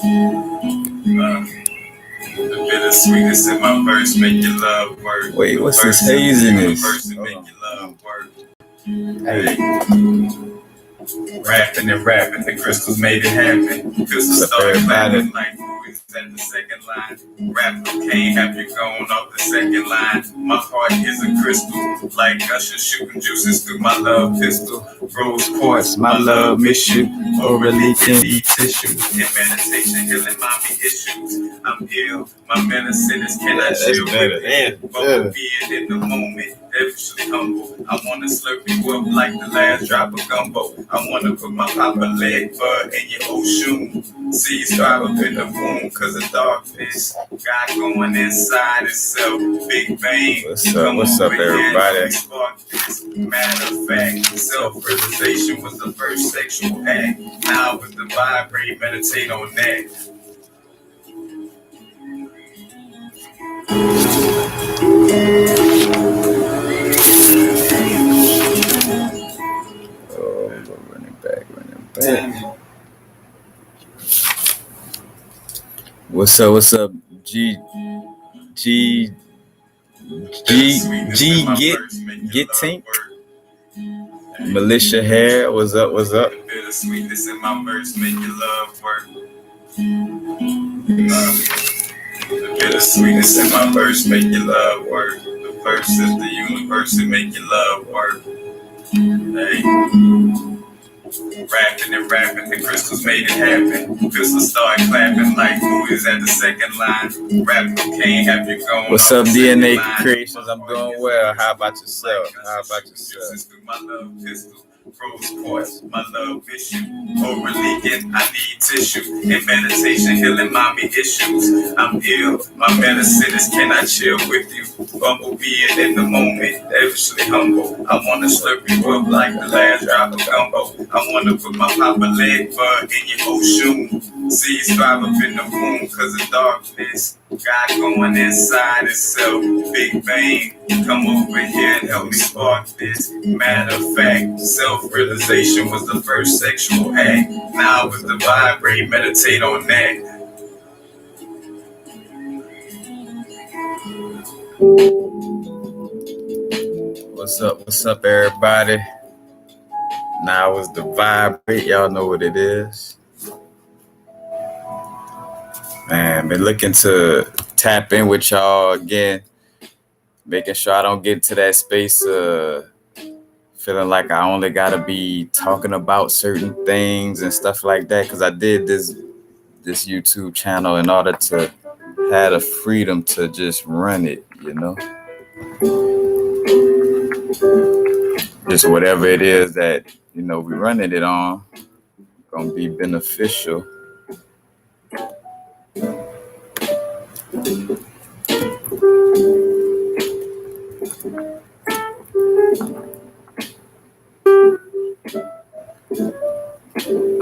The bittersweetness in my verse make your love work. Wait, what's this haziness? Make your love work. Hey. Rapping, the crystals made it happen. Crystals started clapping like movies at the second line. Rap can't have you going off the second line. My heart is a crystal, like Usher shooting juices through my love pistol. Rose quartz, my love miss you. Orally can eat tissue. In meditation, healing mommy issues. I'm ill, my medicine is cannot chill with it. But be it in the moment. Devishly humble. I wanna slurp you up like the last drop of gumbo. I wanna put my papa leg bud in your old shoe. Seeds thrive up in the womb cause of darkness. God going inside itself. Big bang. What's up everybody? Matter of fact, self-realization was the first sexual act. Now with the vibrate, meditate on that. Running back. What's up? G get Tink. Militia hair, what's up? The sweetness in my verse make your love work. The bittersweetness in my verse make your love work. The verse is the universe and make your love work. Hey. Rapping, the crystals made it happen. Crystals started clapping like movies at the second line. Rap can't have you going. What's up, DNA Creations? I'm doing well. How about yourself? My love pistol. Rose quartz, my love issue. Overly getting, I need tissue. In meditation, healing mommy issues. I'm ill, my medicine is cannot chill with you. Bumblebee it in the moment, devishly humble. I wanna slurp you up like the last drop of gumbo. I wanna put my papa leg bud in your old shoe. Seeds thrive up in the womb cause of darkness. God going inside itself. Big bang, come over here and help me spark this. Matter of fact, self-realization was the first sexual act. Now with the vibrate, meditate on that. What's up everybody? Now is the vibrate, y'all know what it is. Man, been looking to tap in with y'all again, making sure I don't get into that space feeling like I only gotta be talking about certain things and stuff like that, because I did this YouTube channel in order to have the freedom to just run it, you know, just whatever it is that, you know, we running it on gonna be beneficial.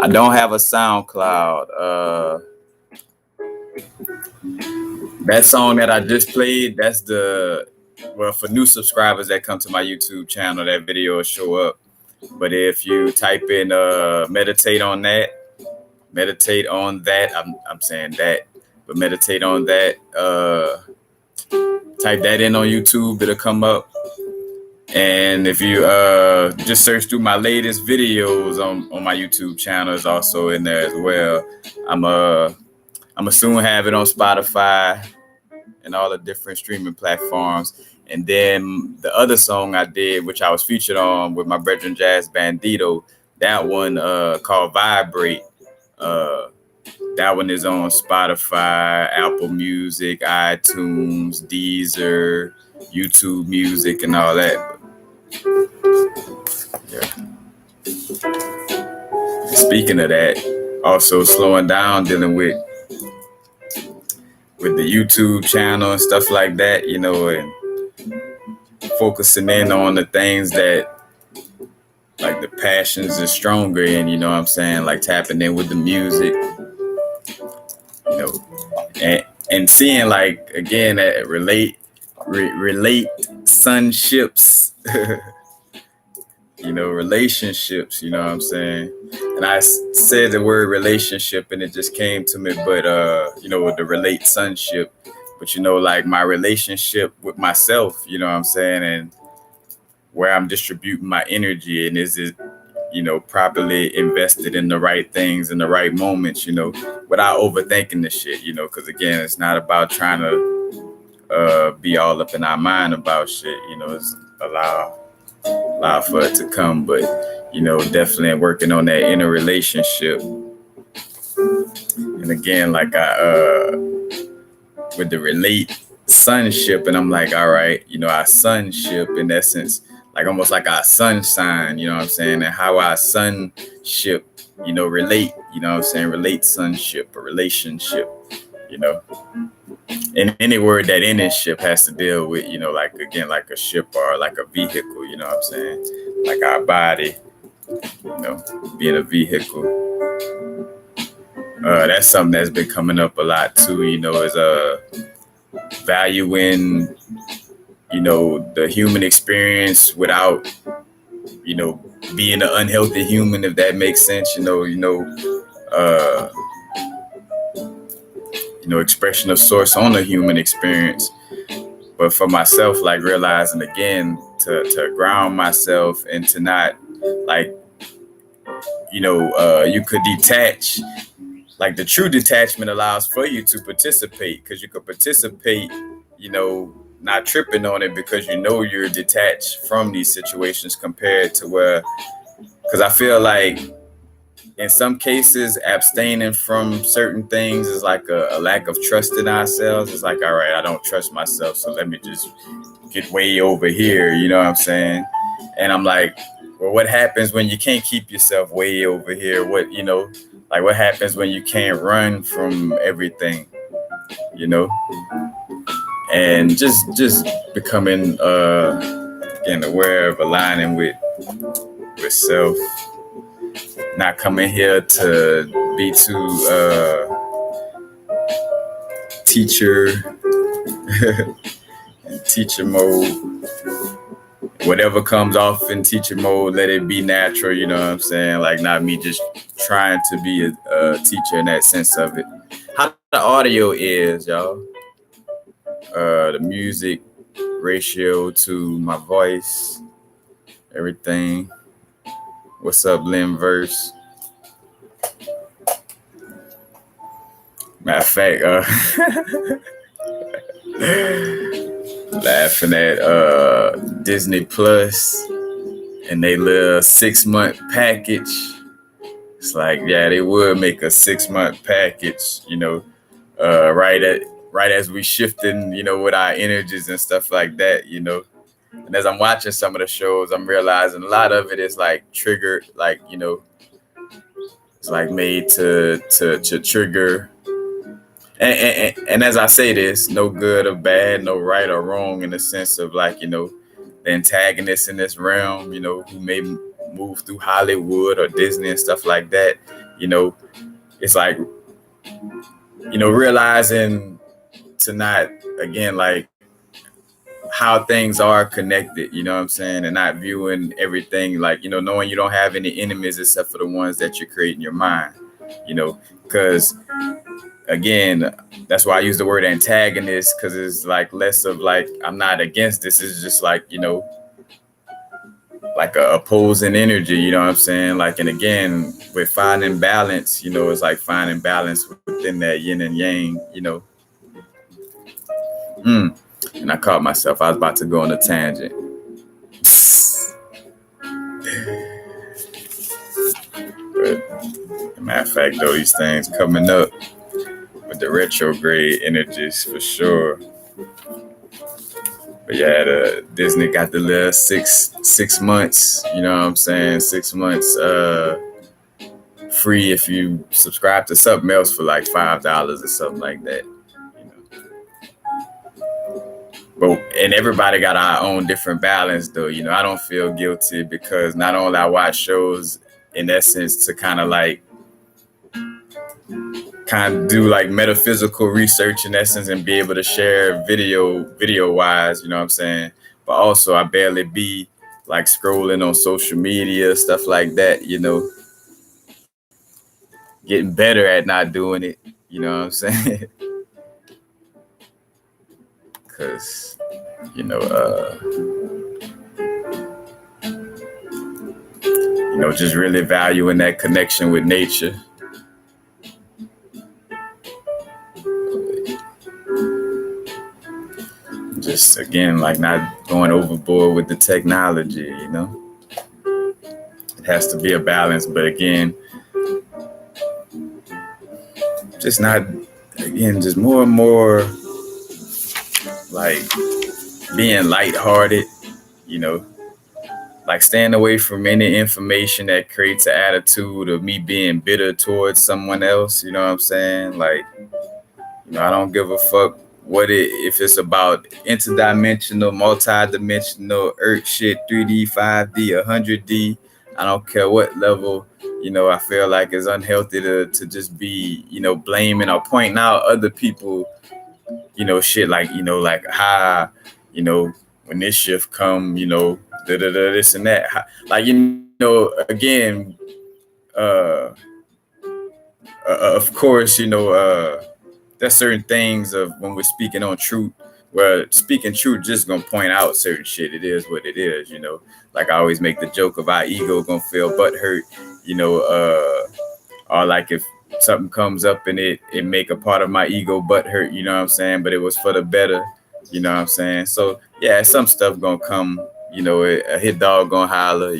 I don't have a SoundCloud. That song that I just played, that's for new subscribers that come to my YouTube channel, that video will show up. But if you type in meditate on that, I'm saying that, but meditate on that, type that in on YouTube, it'll come up. And if you just search through my latest videos on my YouTube channel, is also in there as well. I'm gonna soon have it on Spotify and all the different streaming platforms. And then the other song I did, which I was featured on with my brethren Jazz Bandito, that one called Vibrate. That one is on Spotify, Apple Music, iTunes, Deezer, YouTube Music, and all that. Yeah. Speaking of that, also slowing down, dealing with the YouTube channel and stuff like that, you know, and focusing in on the things that, like, the passions is stronger in, you know what I'm saying? Like tapping in with the music, you know, and seeing, like, again, that RelateSunShips relationships, you know what I'm saying? And I said the word relationship and it just came to me, but, the RelateSunship, but, like my relationship with myself, you know what I'm saying? And where I'm distributing my energy, and is it, properly invested in the right things in the right moments, without overthinking the shit, because again, it's not about trying to be all up in our mind about shit, it's allow for it to come, but definitely working on that inner relationship. And again, like I with the RelateSunship, and I'm like, all right, our sonship in essence, like almost like our sun sign, you know what I'm saying, and how our sonship, relate, you know what I'm saying, RelateSunship, a relationship, and any word that in this ship has to deal with, like again, like a ship or like a vehicle, you know what I'm saying, like our body, being a vehicle. That's something that's been coming up a lot too, is valuing, the human experience without, being an unhealthy human, if that makes sense, expression of source on the human experience. But for myself, like realizing again to ground myself and to not like, you could detach. Like the true detachment allows for you to participate, because you could participate, not tripping on it because you're detached from these situations, compared to where, because I feel like in some cases abstaining from certain things is like a lack of trust in ourselves. It's like, all right, I don't trust myself, so let me just get way over here, you know what I'm saying? And I'm like, well, what happens when you can't keep yourself way over here? What, like what happens when you can't run from everything, and just becoming again aware of aligning with self, not coming here to be too teacher mode. Whatever comes off in teacher mode, let it be natural, you know what I'm saying? Like not me just trying to be a teacher in that sense of it. How the audio is, y'all? The music ratio to my voice, everything. What's up, Linverse? Matter of fact, laughing at Disney Plus and they little 6-month package. It's like, yeah, they would make a 6-month package, right as we shifting, with our energies and stuff like that, And as I'm watching some of the shows, I'm realizing a lot of it is like triggered, like, it's like made to trigger. And as I say this, no good or bad, no right or wrong, in the sense of like, the antagonists in this realm, who may move through Hollywood or Disney and stuff like that, it's like, realizing to not, again, like how things are connected, you know what I'm saying? And not viewing everything like, knowing you don't have any enemies except for the ones that you create in your mind, because again, that's why I use the word antagonist, because it's like less of like, I'm not against this. It's just like, like a opposing energy, you know what I'm saying? Like, and again, with finding balance, it's like finding balance within that yin and yang, And I caught myself. I was about to go on a tangent. But matter of fact, though, these things coming up with the retrograde energies for sure. But yeah, the Disney got the little six months, you know what I'm saying? 6 months free if you subscribe to something else for like $5 or something like that. But and everybody got our own different balance though, I don't feel guilty because not only I watch shows in essence to kind of do like metaphysical research in essence and be able to share video wise, you know what I'm saying? But also I barely be like scrolling on social media, stuff like that, getting better at not doing it, you know what I'm saying? Because, just really valuing that connection with nature. Just, again, like not going overboard with the technology, It has to be a balance, but again, just not, again, just more and more like being lighthearted, like staying away from any information that creates an attitude of me being bitter towards someone else, you know what I'm saying? Like, I don't give a fuck if it's about interdimensional, multidimensional, earth shit, 3D, 5D, 100D. I don't care what level, I feel like it's unhealthy to just be, blaming or pointing out other people, shit like, like how, when this shift come, this and that. Like, again, of course, there's certain things of when we're speaking on truth, where speaking truth just gonna point out certain shit. It is what it is, Like I always make the joke of our ego gonna feel butthurt, or like if something comes up and it make a part of my ego butthurt, you know what I'm saying? But it was for the better, you know what I'm saying? So yeah, some stuff gonna come, a hit dog gonna holler,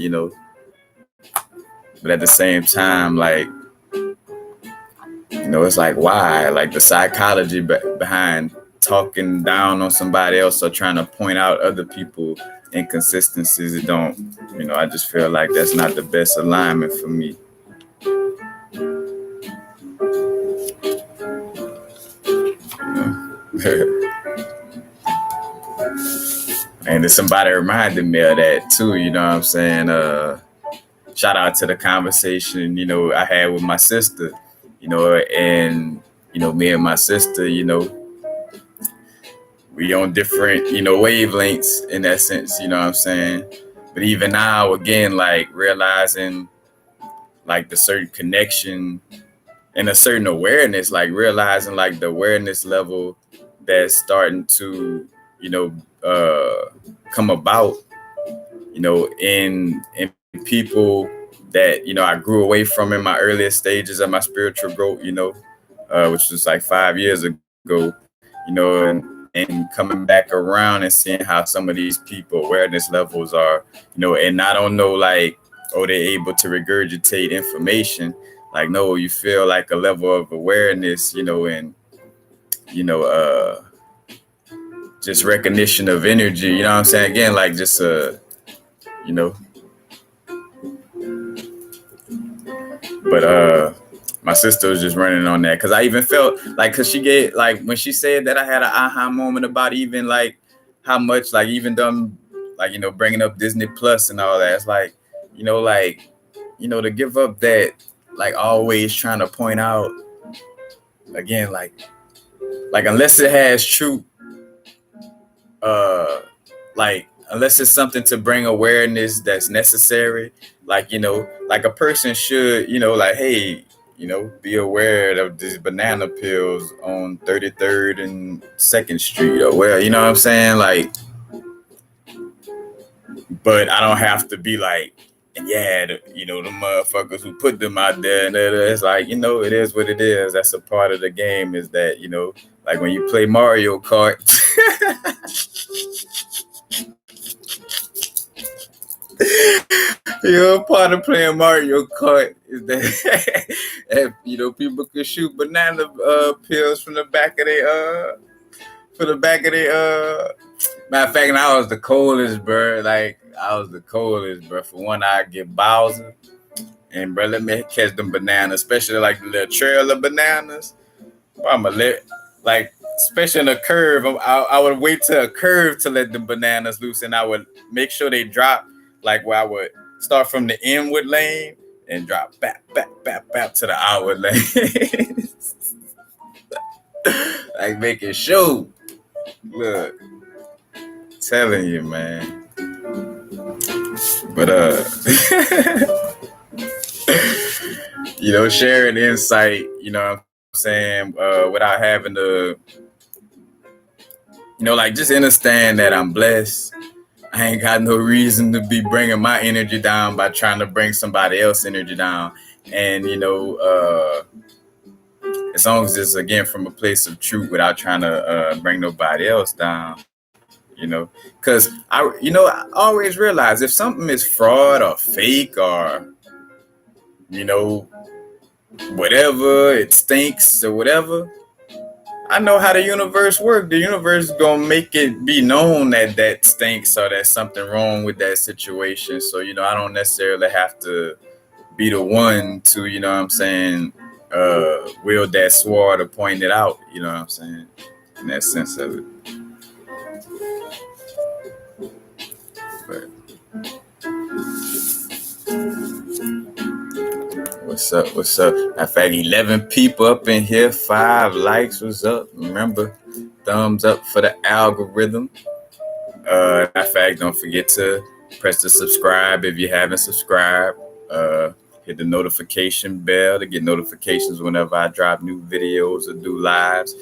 But at the same time, like, it's like, why? Like the psychology behind talking down on somebody else or trying to point out other people inconsistencies, it don't, I just feel like that's not the best alignment for me. And then somebody reminded me of that too, you know what I'm saying? Shout out to the conversation, I had with my sister, and, me and my sister, we on different, wavelengths in that sense, you know what I'm saying? But even now, again, like realizing like the certain connection and a certain awareness, like realizing like the awareness level that's starting to, come about, in people that, I grew away from in my earliest stages of my spiritual growth, which was like 5 years ago, and coming back around and seeing how some of these people awareness levels are, and I don't know, like, oh, they're able to regurgitate information. Like, no, you feel like a level of awareness, and, just recognition of energy, you know what I'm saying? Again, like just, but my sister was just running on that because I even felt like, because she gave, like, when she said that, I had an aha moment about even like how much, like, even them, like, bringing up Disney Plus and all that. It's like, to give up that, like, always trying to point out, again, like unless it has truth, like, unless it's something to bring awareness that's necessary, like, like a person should, like, hey, be aware of these banana peels on 33rd and 2nd Street, or where, you know what I'm saying? Like, but I don't have to be like, yeah, the motherfuckers who put them out there, and it's like, it is what it is. That's a part of the game, is that, like when you play Mario Kart, part of playing Mario Kart is that, people can shoot banana peels from the back of their matter of fact, and I was the coldest, bro. Like, I was the coldest, bro. For one, I get Bowser, and bro, let me catch them bananas, especially like the little trail of bananas. I'm gonna let, like, especially in a curve, I would wait till a curve to let the bananas loose, and I would make sure they drop, like, where I would start from the inward lane and drop back to the outward lane. Like, making sure. Look, telling you, man. But sharing insight, what I'm saying, without having to, like, just understand that I'm blessed. I ain't got no reason to be bringing my energy down by trying to bring somebody else's energy down. And, as long as it's, again, from a place of truth without trying to bring nobody else down, because I always realize if something is fraud or fake or, whatever, it stinks or whatever, I know how the universe works. The universe is going to make it be known that stinks or there's something wrong with that situation. So, I don't necessarily have to be the one to, wield that sword to point it out, in that sense of it. But what's up? In fact, 11 people up in here, 5 likes. What's up? Remember, thumbs up for the algorithm. In fact, don't forget to press the subscribe if you haven't subscribed. Hit the notification bell to get notifications whenever I drop new videos or do lives.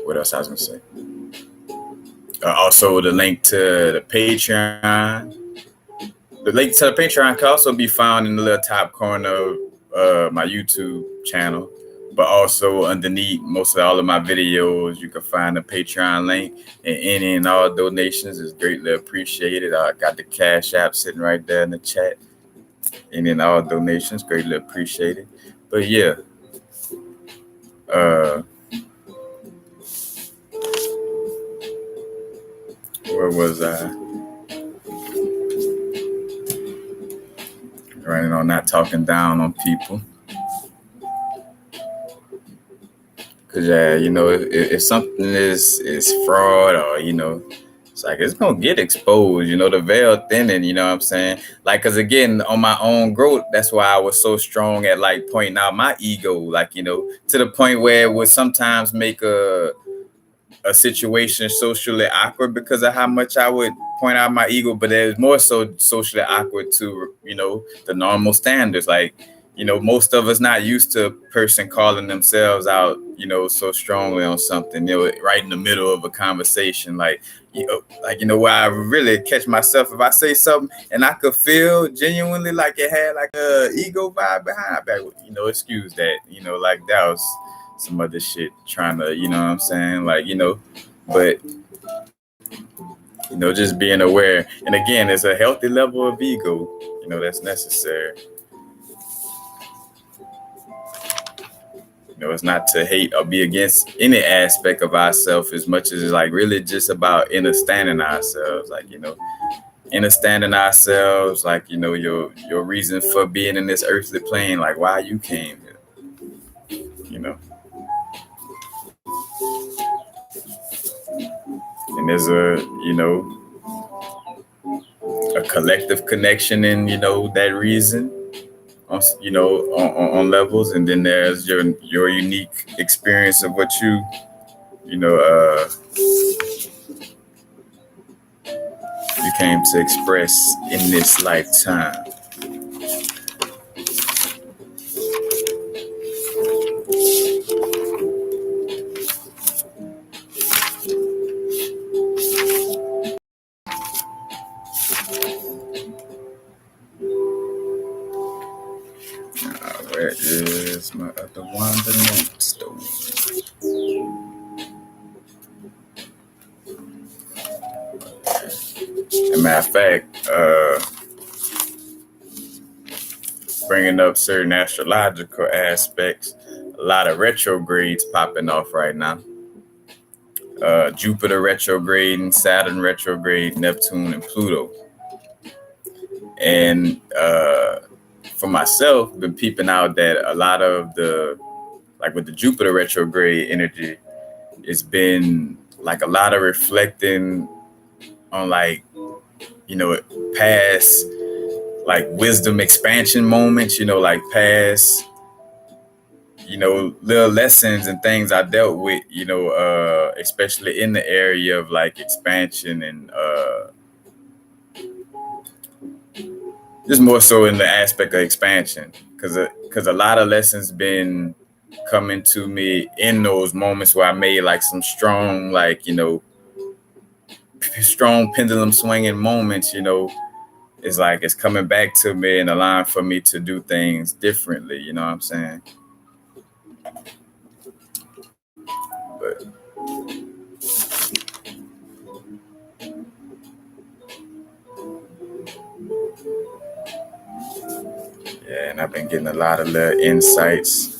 What else I was gonna say? Also, the link to the Patreon. The link to the Patreon can also be found in the little top corner of my YouTube channel. But also underneath all of my videos, you can find the Patreon link. And any and all donations is greatly appreciated. I got the Cash App sitting right there in the chat. Any and all donations, greatly appreciated. But yeah. Where was I? Running on not talking down on people. Because, if something is fraud or, it's like it's going to get exposed, the veil thinning, you know what I'm saying? Like, because, again, on my own growth, that's why I was so strong at, like, pointing out my ego, like, to the point where it would sometimes make a situation socially awkward because of how much I would point out my ego, but it was more so socially awkward to, the normal standards. Like, most of us not used to a person calling themselves out, so strongly on something, right in the middle of a conversation. Like, where I really catch myself if I say something and I could feel genuinely like it had like a ego vibe behind it. Excuse that, like that was some other shit trying to, you know what I'm saying? Like, but, just being aware. And again, it's a healthy level of ego, that's necessary. It's not to hate or be against any aspect of ourselves as much as it's like really just about understanding ourselves. Like, understanding ourselves, like, your reason for being in this earthly plane, like why you came here, And there's a collective connection in, that reason. On levels, and then there's your unique experience of what you came to express in this lifetime. Where is my other Wanda note stone? As a matter of fact, bringing up certain astrological aspects, a lot of retrogrades popping off right now. Jupiter retrograde, Saturn retrograde, Neptune, and Pluto. And for myself, been peeping out that a lot of like with the Jupiter retrograde energy, it's been like a lot of reflecting on like, past like wisdom expansion moments, like past, little lessons and things I dealt with, especially in the area of like expansion and just more so in the aspect of expansion, because a lot of lessons been coming to me in those moments where I made like some strong, like, strong pendulum swinging moments, it's like it's coming back to me and allowing for me to do things differently, you know what I'm saying? But yeah, and I've been getting a lot of little insights.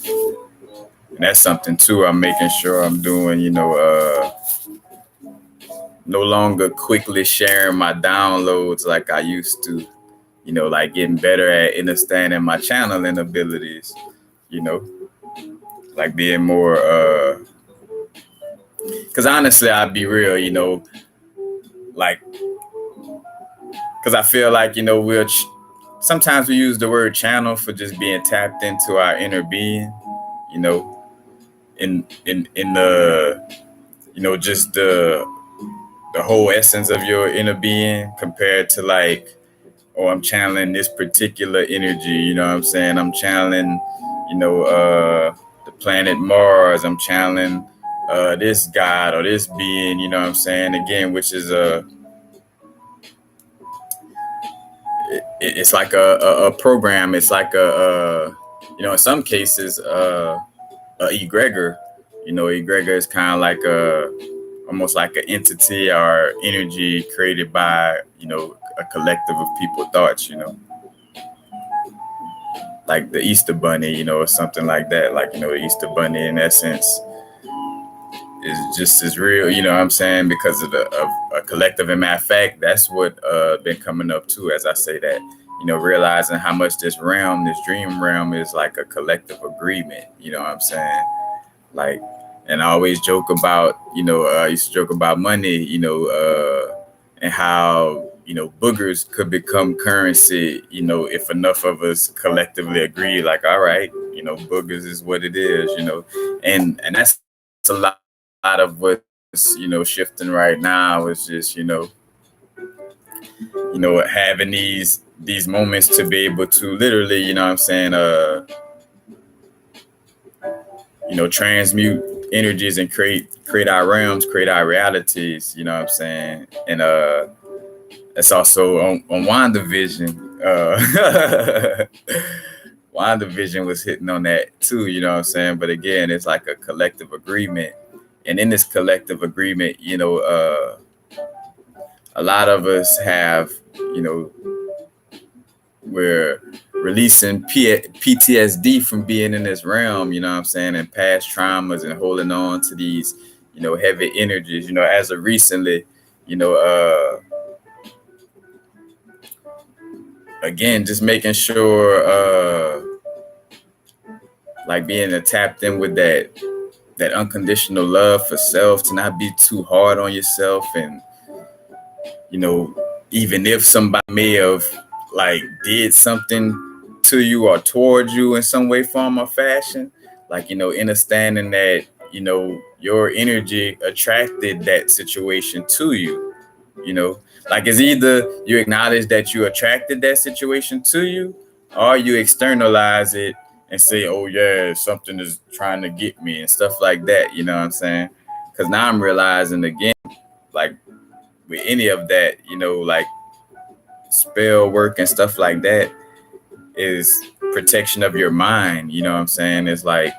And that's something too I'm making sure I'm doing, no longer quickly sharing my downloads like I used to, like getting better at understanding my channeling abilities, like being more, because honestly, I'd be real, like, because I feel like, sometimes we use the word channel for just being tapped into our inner being, in the, just the whole essence of your inner being compared to like, oh, I'm channeling this particular energy, you know what I'm saying? I'm channeling, the planet Mars, I'm channeling this God or this being, you know what I'm saying? Again, which is it's like a program. It's like in some cases, egregor. Egregor is kind of like almost like an entity or energy created by, a collective of people thoughts, like the Easter Bunny, or something like that. Like, the Easter Bunny in essence is just as real, you know what I'm saying? Because of a collective. And matter of fact, that's what been coming up too, as I say that, realizing how much this dream realm is like a collective agreement, you know what I'm saying? Like, and I always joke about, I used to joke about money, and how, boogers could become currency, if enough of us collectively agree, like, all right, boogers is what it is, and that's a lot of what's, shifting right now is just, having these moments to be able to literally, you know what I'm saying, transmute energies and create our realms, create our realities, you know what I'm saying? And it's also on WandaVision. WandaVision was hitting on that too, you know what I'm saying? But again, it's like a collective agreement. And in this collective agreement, a lot of us have, we're releasing PTSD from being in this realm, you know what I'm saying, and past traumas and holding on to these, heavy energies, as of recently, again, just making sure, like being tapped in with that unconditional love for self, to not be too hard on yourself. And, even if somebody may have like did something to you or towards you in some way, form, or fashion, like, understanding that, your energy attracted that situation to you, like it's either you acknowledge that you attracted that situation to you, or you externalize it and say, oh yeah, something is trying to get me and stuff like that, you know what I'm saying? Because now I'm realizing again, like with any of that, like spell work and stuff like that is protection of your mind, you know what I'm saying? It's like,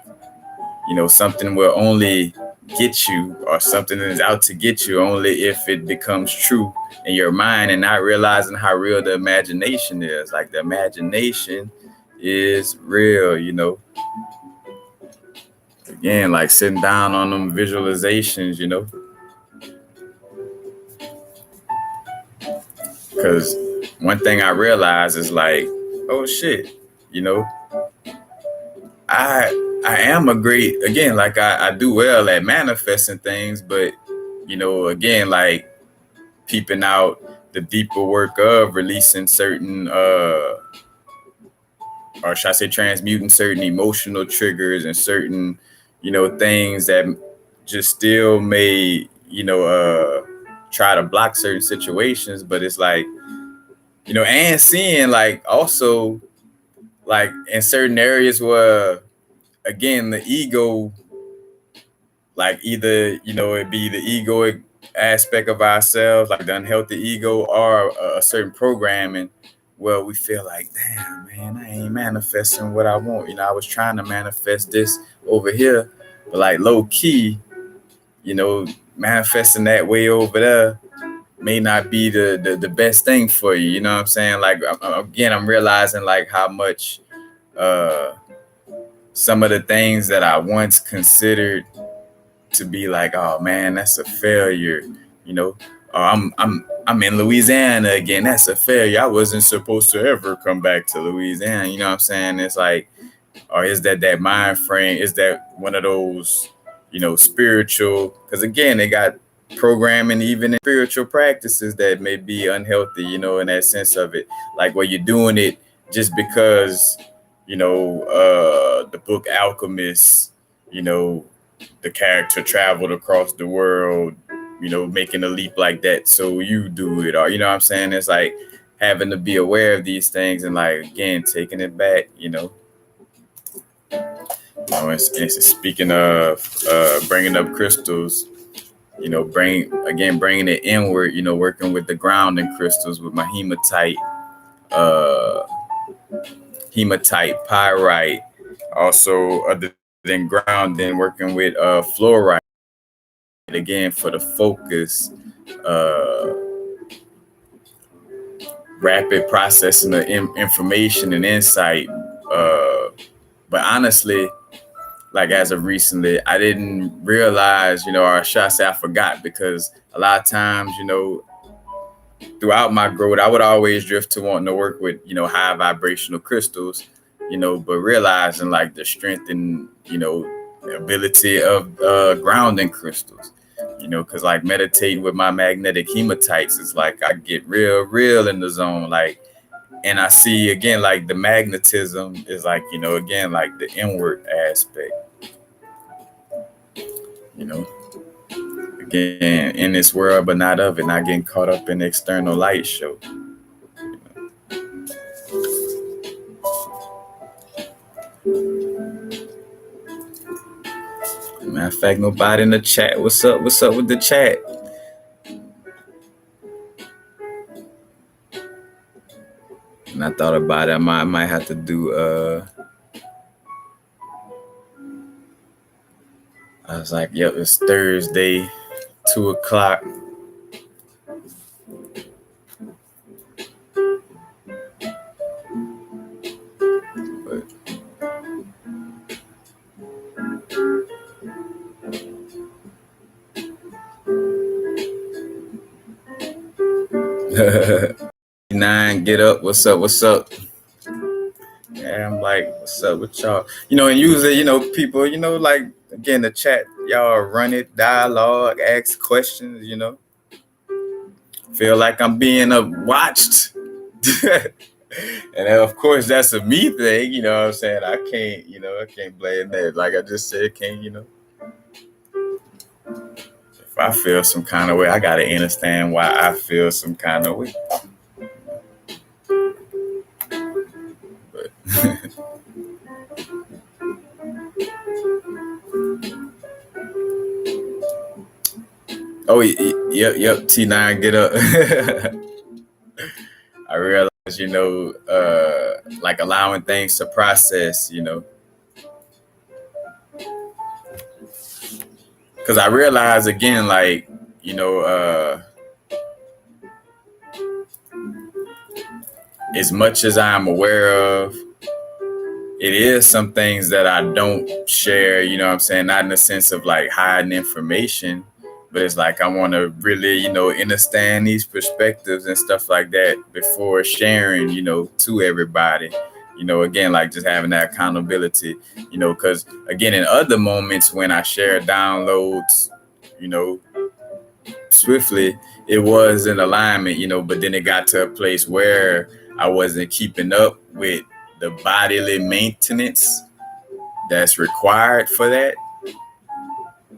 something will only get you, or something is out to get you, only if it becomes true in your mind, and not realizing how real the imagination is. Like the imagination is real, again, like sitting down on them visualizations, because one thing I realized is like, oh shit, I am a great, again, like I do well at manifesting things, but again, like peeping out the deeper work of releasing certain or should I say transmuting certain emotional triggers and certain, things that just still may, try to block certain situations. But it's like, and seeing like also like in certain areas where, again, the ego, like either, it be the egoic aspect of ourselves, like the unhealthy ego, or a certain programming where we feel like, damn, man, I ain't manifesting what I want. I was trying to manifest this over here, but like low key, manifesting that way over there may not be the best thing for you. You know what I'm saying? Like, again, I'm realizing like how much some of the things that I once considered to be like, oh man, that's a failure, or I'm in Louisiana again, that's a failure. I wasn't supposed to ever come back to Louisiana. You know what I'm saying? It's like, or is that mind frame? Is that one of those, spiritual? Because again, they got programming even in spiritual practices that may be unhealthy, in that sense of it, like where you're doing it just because, the book Alchemist, the character traveled across the world, making a leap like that, so you do it. Or, you know what I'm saying? It's like having to be aware of these things and, like, again, taking it back, it's speaking of bringing up crystals, bringing it inward, working with the grounding crystals with my hematite, pyrite, also other than grounding, working with fluorite, again, for the focus, rapid processing of information and insight. But honestly, like as of recently, I didn't realize, or should I say I forgot, because a lot of times, throughout my growth, I would always drift to wanting to work with, high vibrational crystals, but realizing like the strength and, ability of grounding crystals, because like meditating with my magnetic hematites is like I get real in the zone, like, and I see again like the magnetism is like, again, like the inward aspect, again, in this world but not of it, not getting caught up in the external light show. Matter of fact, nobody in the chat. What's up with the chat? And I thought about it. I might have to do I was like, yep, it's Thursday, 2:00. Nine, get up. What's up? Yeah, I'm like, what's up with y'all? And usually, people, like, again, the chat, y'all run it, dialogue, ask questions, feel like I'm being watched. And of course, that's a me thing, you know what I'm saying? I can't blame that. Like I just said, if I feel some kind of way, I got to understand why I feel some kind of way. But oh, yep, T9, get up. I realize, like allowing things to process, because I realize again, like, as much as I'm aware of, it is some things that I don't share, you know what I'm saying? Not in the sense of like hiding information, but it's like I want to really, understand these perspectives and stuff like that before sharing, to everybody. Again, like just having that accountability, because again, in other moments when I share downloads, swiftly, it was in alignment, but then it got to a place where I wasn't keeping up with the bodily maintenance that's required for that.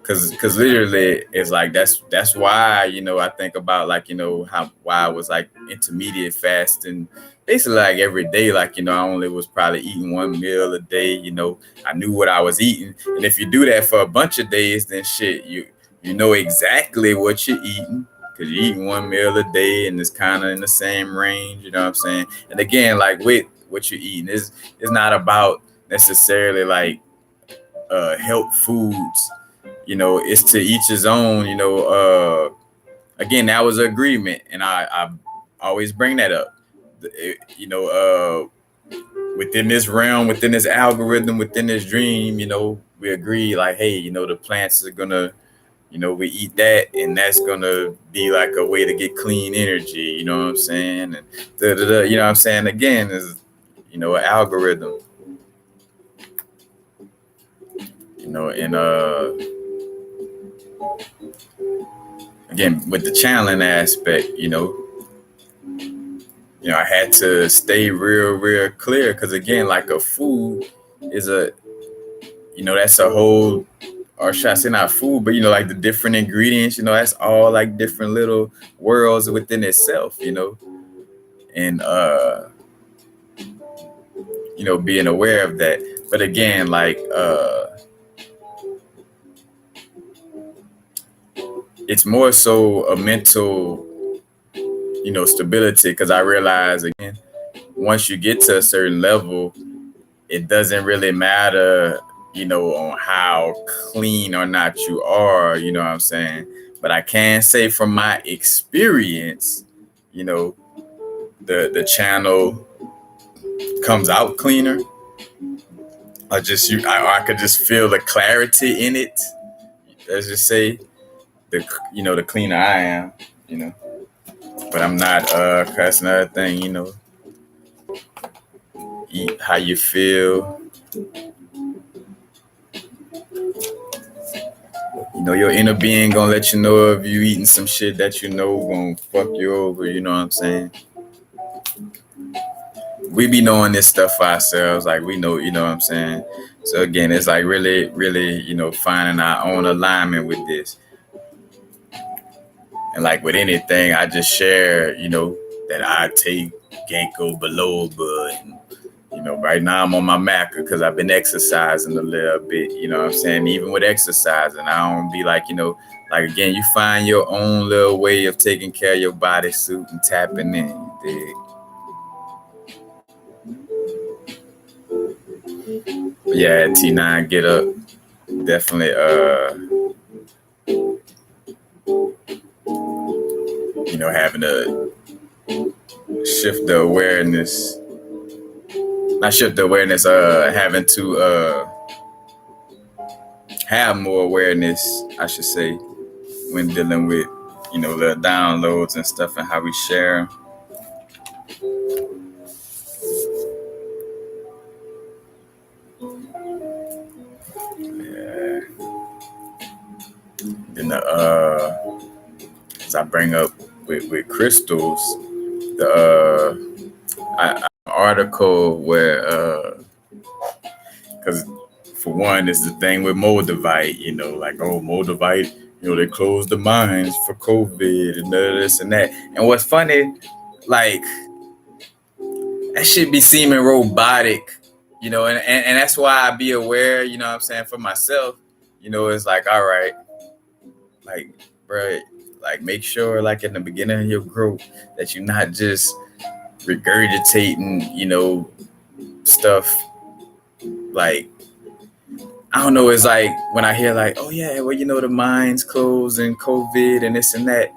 Cause literally it's like that's why, you know, I think about like, you know, why I was like intermediate fasting basically like every day. Like, you know, I only was probably eating one meal a day. You know, I knew what I was eating, and if you do that for a bunch of days, then shit, you know exactly what you're eating, because you're eating one meal a day and it's kind of in the same range. You know what I'm saying? And again, like with what you're eating is not about necessarily like health foods. You know, it's to each his own. You know, again, that was an agreement, and I always bring that up. You know, within this realm, within this algorithm, within this dream, you know, we agree like, hey, you know, the plants are gonna, you know, we eat that, and that's gonna be like a way to get clean energy. You know what I'm saying? And you know what I'm saying? Again, is, you know, an algorithm. You know, and again, with the channeling aspect, you know, I had to stay real clear, because again, like a food is a, you know, that's a whole, or should I say not food, but you know, like the different ingredients, you know, that's all like different little worlds within itself, you know, and you know, being aware of that. But again, like it's more so a mental, you know, stability, because I realize again, once you get to a certain level, it doesn't really matter, you know, on how clean or not you are, you know what I'm saying? But I can say from my experience, you know, the channel comes out cleaner. I could just feel the clarity in it. Let's just say you know, the cleaner I am, you know. But I'm not that's another thing, you know. Eat how you feel. You know, your inner being gonna let you know if you eating some shit that you know gonna fuck you over, you know what I'm saying? We be knowing this stuff for ourselves, like we know, you know what I'm saying? So again, it's like really, you know, finding our own alignment with this. And like with anything, I just share, you know, that I take ginkgo biloba, and you know, right now I'm on my Maca because I've been exercising a little bit, you know what I'm saying? Even with exercising, I don't be like, you know, like again, you find your own little way of taking care of your bodysuit and tapping in, you dig? But yeah, T9 get up. Definitely you know, having to shift the awareness. Not shift the awareness, having to have more awareness, I should say, when dealing with, you know, the downloads and stuff and how we share. Yeah. Then as I bring up with crystals, the article where because for one, it's the thing with Moldavite, you know, like, oh, Moldavite, you know, they closed the mines for COVID and this and that. And what's funny, like, that should be seeming robotic, you know, and that's why I be aware, you know what I'm saying, for myself, you know, it's like, all right, like, bro, like, make sure, like, in the beginning of your growth that you're not just regurgitating, you know, stuff like, I don't know, it's like when I hear like, oh yeah, well, you know, the mines closed and COVID and this and that,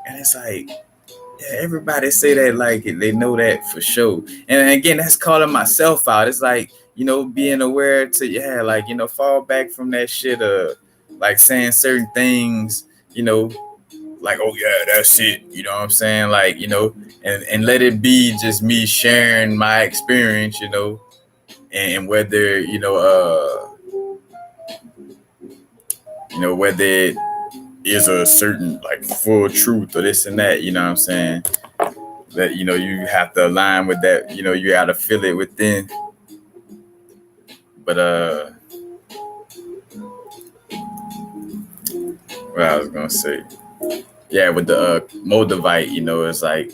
and it's like, yeah, everybody say that like they know that for sure. And again, that's calling myself out. It's like, you know, being aware to, yeah, like, you know, fall back from that shit of like saying certain things, you know, like, oh yeah, that's it, you know what I'm saying? Like, you know, and let it be just me sharing my experience, you know, and whether, you know, whether it is a certain like full truth or this and that, you know what I'm saying? that, you know, you have to align with that, you know, you got to feel it within. But what I was gonna say, yeah, with the Moldavite, you know, it's like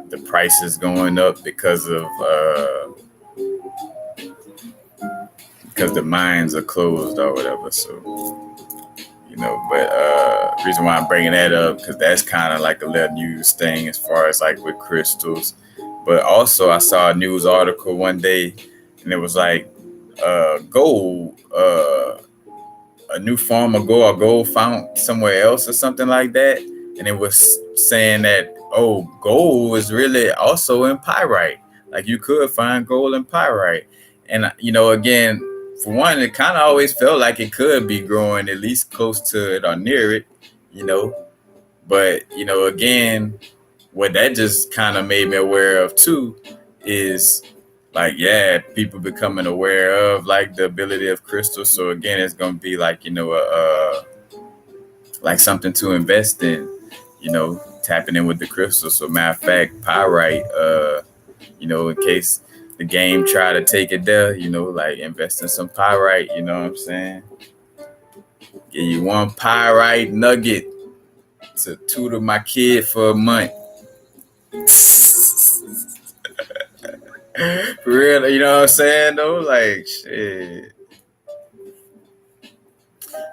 the price is going up because the mines are closed or whatever. So, you know, but reason why I'm bringing that up, because that's kind of like a little news thing as far as like with crystals. But also I saw a news article one day, and it was like gold, a new form of gold, or gold found somewhere else or something like that. And it was saying that, oh, gold is really also in pyrite. Like you could find gold in pyrite. And, you know, again, for one, it kind of always felt like it could be growing at least close to it or near it, you know. But, you know, again, what that just kind of made me aware of too is like, yeah, people becoming aware of like the ability of crystals. So again, it's going to be like, you know, like something to invest in, you know, tapping in with the crystals. So matter of fact, pyrite, you know, in case the game try to take it there, you know, like invest in some pyrite, you know what I'm saying? Give you one pyrite nugget to tutor my kid for a month. For real, you know what I'm saying though? Like shit.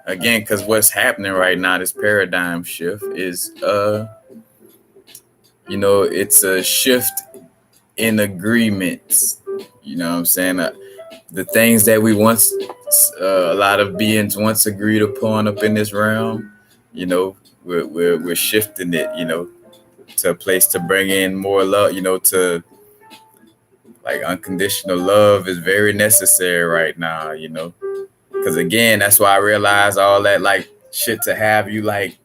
Again, because what's happening right now, this paradigm shift is you know, it's a shift in agreements. You know what I'm saying? The things that we once a lot of beings once agreed upon up in this realm, you know, we're shifting it, you know, to a place to bring in more love, you know, to like unconditional love is very necessary right now, you know. Because again, that's why I realize all that like shit to have you like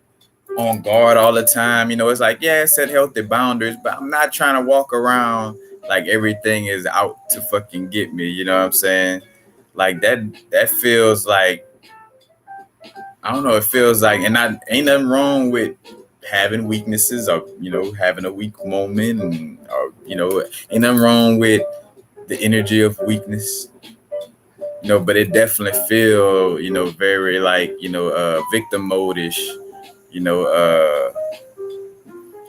on guard all the time. You know, it's like, yeah, set healthy boundaries, but I'm not trying to walk around like everything is out to fucking get me. You know what I'm saying? Like that feels like, I don't know, it feels like, and ain't nothing wrong with having weaknesses or, you know, having a weak moment, and, or, you know, ain't nothing wrong with the energy of weakness. You know, but it definitely feel, you know, very like, you know, victim mode-ish, you know,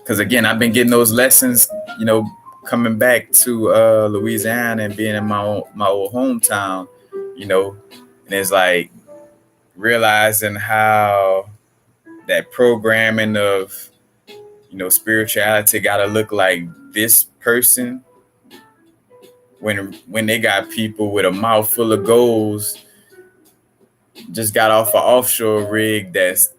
because again, I've been getting those lessons, you know, coming back to Louisiana and being in my old hometown, you know, and it's like realizing how that programming of, you know, spirituality got to look like this person when they got people with a mouth full of goals, just got off an offshore rig that's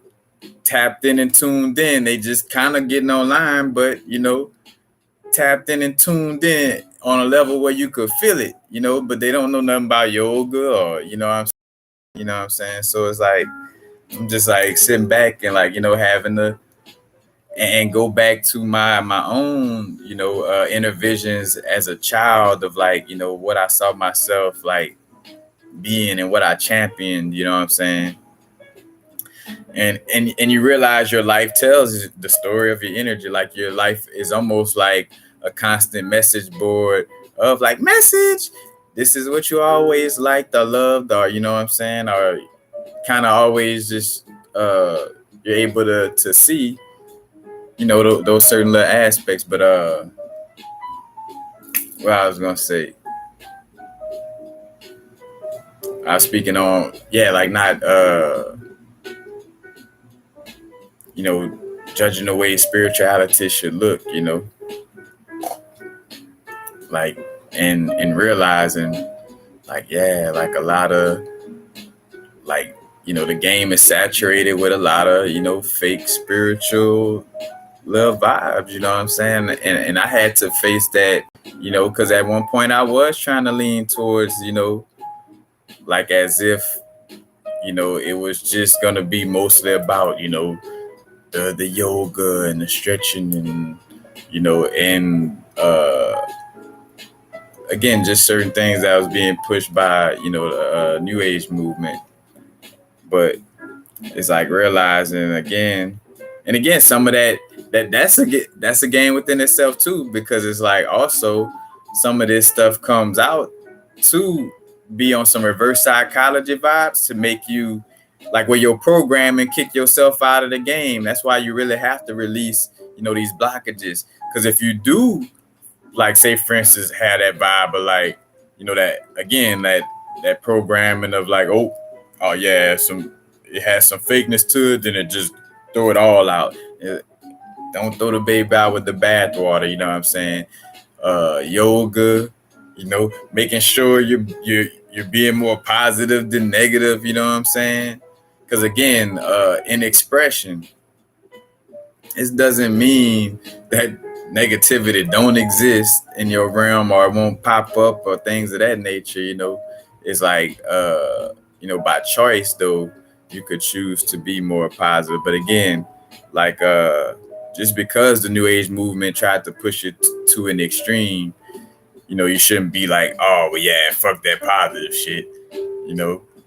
tapped in and tuned in. They just kind of getting online, but, you know, tapped in and tuned in on a level where you could feel it, you know, but they don't know nothing about yoga or, you know what I'm saying? So it's like, I'm just like sitting back and like, you know, having to, and go back to my own, you know, inner visions as a child of like, you know, what I saw myself like being and what I championed, you know what I'm saying? And you realize your life tells the story of your energy. Like your life is almost like a constant message board of like, message, this is what you always liked or loved, or, you know what I'm saying, or kind of always just you're able to see, you know, those certain little aspects. But what I was gonna say, I was speaking on, yeah, like not you know, judging the way spirituality should look, you know, like, and realizing like, yeah, like a lot of like, you know, the game is saturated with a lot of, you know, fake spiritual love vibes, you know what I'm saying? And I had to face that, you know, because at one point I was trying to lean towards, you know, like as if, you know, it was just gonna be mostly about, you know, the yoga and the stretching and, you know, and again, just certain things that was being pushed by, you know, the new age movement. But it's like realizing again and again, some of that that's a game within itself too, because it's like also some of this stuff comes out to be on some reverse psychology vibes to make you like where your programming kick yourself out of the game. That's why you really have to release, these blockages. Because if you do, like, say for instance, have that vibe of like, that again, that programming of like, oh yeah, it has some fakeness to it, then it just throw it all out. Don't throw the baby out with the bathwater. You know what I'm saying? Yoga, making sure you're being more positive than negative. You know what I'm saying? Because again, in expression, it doesn't mean that negativity don't exist in your realm or it won't pop up or things of that nature. It's like by choice though, you could choose to be more positive. But again, like just because the New Age movement tried to push it to an extreme, you shouldn't be like, oh well, yeah, fuck that positive shit,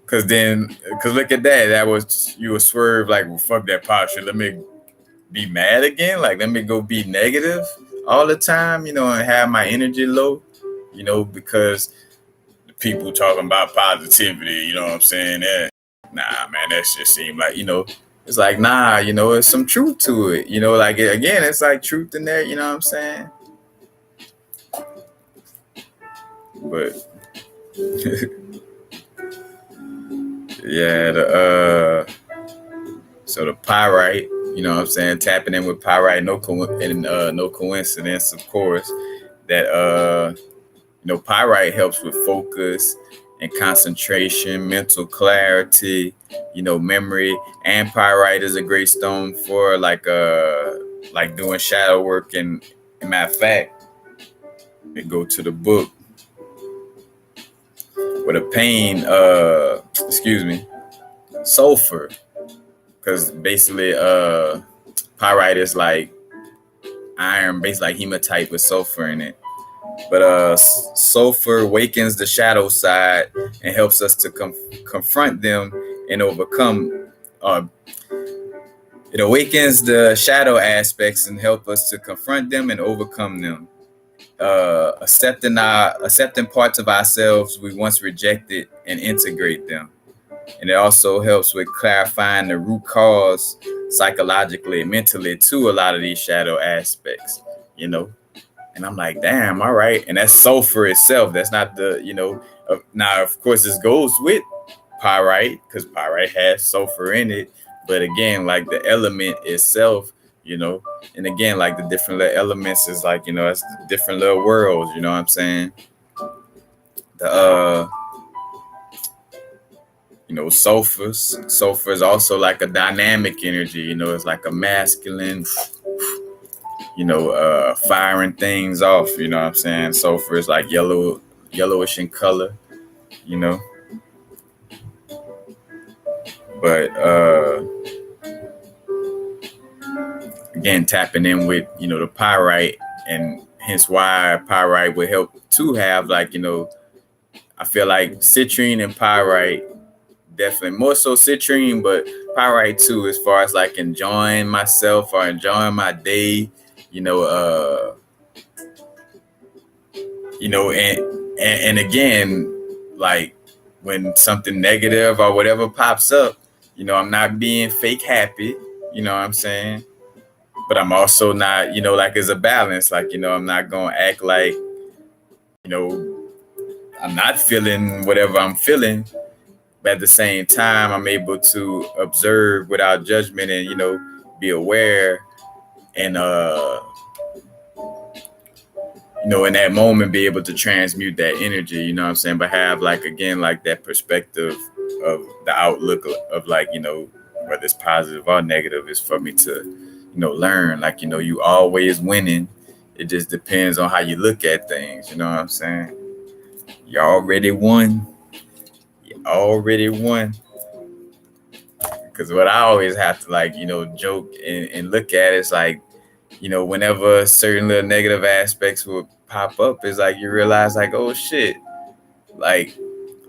because look at that you would swerve like, well, fuck that positive shit, let me be mad again, like let me go be negative all the time, and have my energy low, because the people talking about positivity, you know what I'm saying? Nah, man, that shit seem like, it's like, nah, it's some truth to it, like again, it's like truth in there, you know what I'm saying? But yeah, so the pyrite, you know what I'm saying, tapping in with pyrite, no coincidence, of course, that pyrite helps with focus and concentration, mental clarity, memory, and pyrite is a great stone for like doing shadow work. And matter of fact, we go to the book with a pain, sulfur, because basically pyrite is like iron, based like hematite with sulfur in it. But sulfur awakens the shadow side and helps us to confront them and overcome. It awakens the shadow aspects and help us to confront them and overcome them. Accepting parts of ourselves we once rejected and integrate them. And it also helps with clarifying the root cause psychologically and mentally to a lot of these shadow aspects, And I'm like, damn, all right. And that's sulfur itself. That's not the, now, of course, this goes with pyrite because pyrite has sulfur in it. But again, like the element itself, and again, like the different little elements is like, it's different little worlds, you know what I'm saying? The, sulfur is also like a dynamic energy, it's like a masculine, firing things off, you know what I'm saying? Sulfur is like yellowish in color, But again, tapping in with, the pyrite, and hence why pyrite would help to have like, I feel like citrine and pyrite, definitely more so citrine, but pyrite too, as far as like enjoying myself or enjoying my day, and again, like when something negative or whatever pops up, I'm not being fake happy, you know what I'm saying? But I'm also not, like it's a balance, like, I'm not going to act like, I'm not feeling whatever I'm feeling. But at the same time, I'm able to observe without judgment and, be aware and, in that moment, be able to transmute that energy, you know what I'm saying? But have like, again, like that perspective of the outlook of like, whether it's positive or negative is for me to, learn, like, you always winning. It just depends on how you look at things. You know what I'm saying? You already won. Because what I always have to like, joke and look at is like, whenever certain little negative aspects will pop up, it's like you realize like, oh shit, like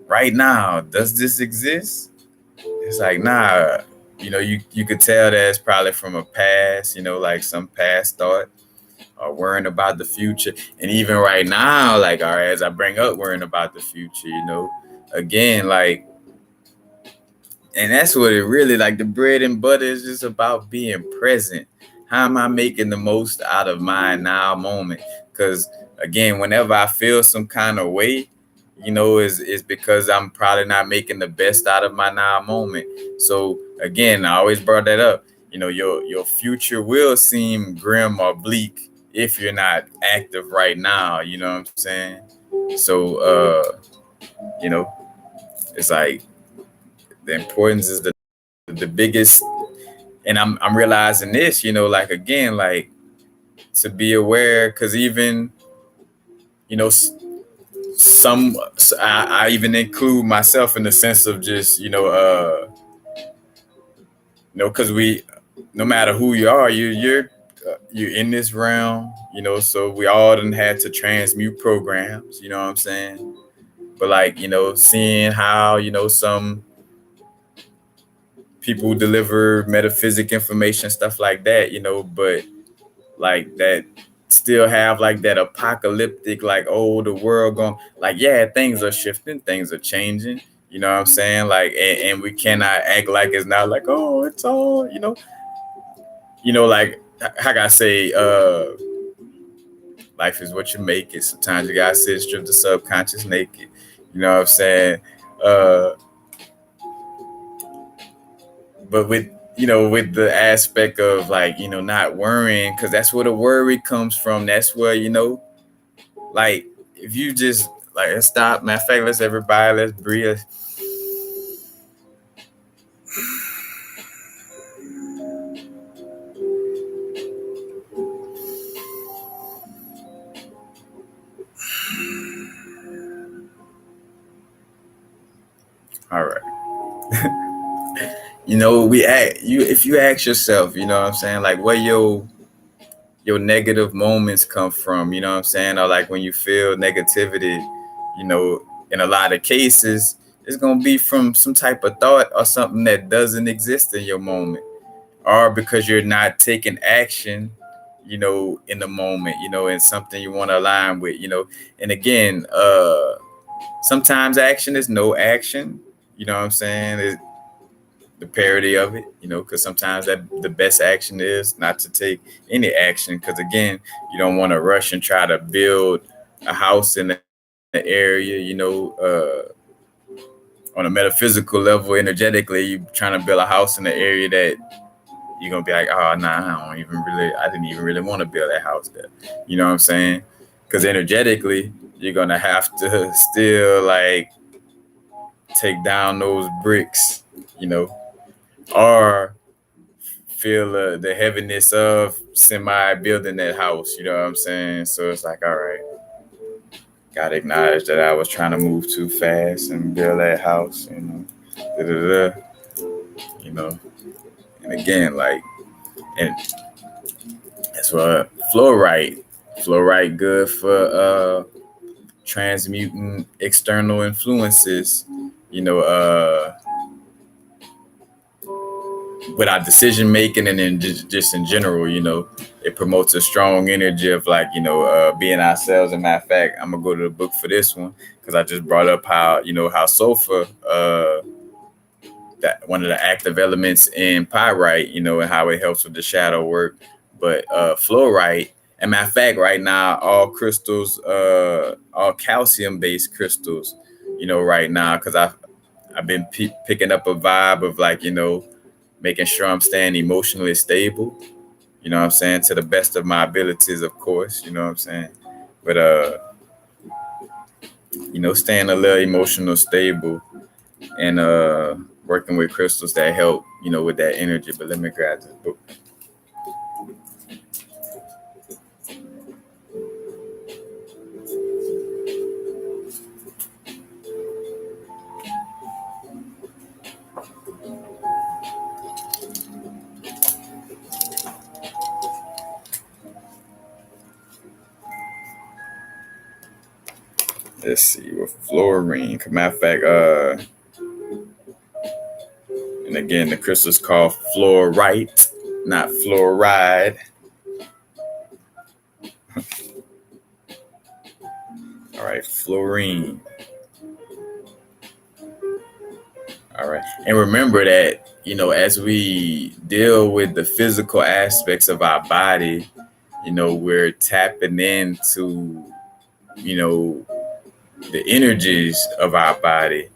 right now, does this exist? It's like, nah, you could tell that it's probably from a past, like some past thought, or worrying about the future. And even right now, like, all right, as I bring up worrying about the future, again, like, and that's what it really, like, the bread and butter is just about being present. How am I making the most out of my now moment? Because again, whenever I feel some kind of way, is because I'm probably not making the best out of my now moment. So again, I always brought that up. Your future will seem grim or bleak if you're not active right now. You know what I'm saying? So it's like the importance is the biggest. And I'm realizing this, like, again, like, to be aware, because even some I even include myself in the sense of just because we, no matter who you are, you're in this realm, so we all done had to transmute programs, you know what I'm saying? But like, seeing how some people deliver metaphysic information, stuff like that, but like that still have like that apocalyptic, like, oh, the world going, like, yeah, things are shifting, things are changing, you know what I'm saying? Like, and we cannot act like it's not like, oh, it's all, like, how can I say, life is what you make it. Sometimes you gotta sit, strip the subconscious naked, you know what I'm saying? uh but with the aspect of, like, not worrying, because that's where the worry comes from. That's where, like, if you just, like, let's stop, matter of fact, let's breathe. All right. If you ask yourself, you know what I'm saying, like, where your negative moments come from, you know what I'm saying? Or like when you feel negativity, in a lot of cases, it's gonna be from some type of thought or something that doesn't exist in your moment, or because you're not taking action, in the moment, and something you want to align with, and again, sometimes action is no action, you know what I'm saying? The parody of it, because sometimes that the best action is not to take any action, because again, you don't want to rush and try to build a house in the area, on a metaphysical level, energetically, you trying to build a house in the area that you're gonna be like, oh, nah, I didn't even really want to build that house there, you know what I'm saying? Because energetically, you're gonna have to still, like, take down those bricks, or feel the heaviness of semi building that house. You know what I'm saying? So it's like, all right, gotta acknowledge that I was trying to move too fast and build that house. Da, da, da, you know. And again, like, and that's what fluorite good for transmuting external influences. You know, with our decision making, and then just in general, it promotes a strong energy of, like, being ourselves. And matter of fact, I'm gonna go to the book for this one, because I just brought up how sulfur, that one of the active elements in pyrite, and how it helps with the shadow work. But fluorite, and matter of fact, right now, all crystals, all calcium based crystals, right now, because I've been picking up a vibe of, like, making sure I'm staying emotionally stable, you know what I'm saying, to the best of my abilities, of course, you know what I'm saying. But staying a little emotional stable, and working with crystals that help, with that energy. But let me grab this book. Let's see, with fluorine. Matter of fact, And again, the crystal's called fluorite, not fluoride. All right, fluorine. All right. And remember that, as we deal with the physical aspects of our body, we're tapping into, the energies of our body,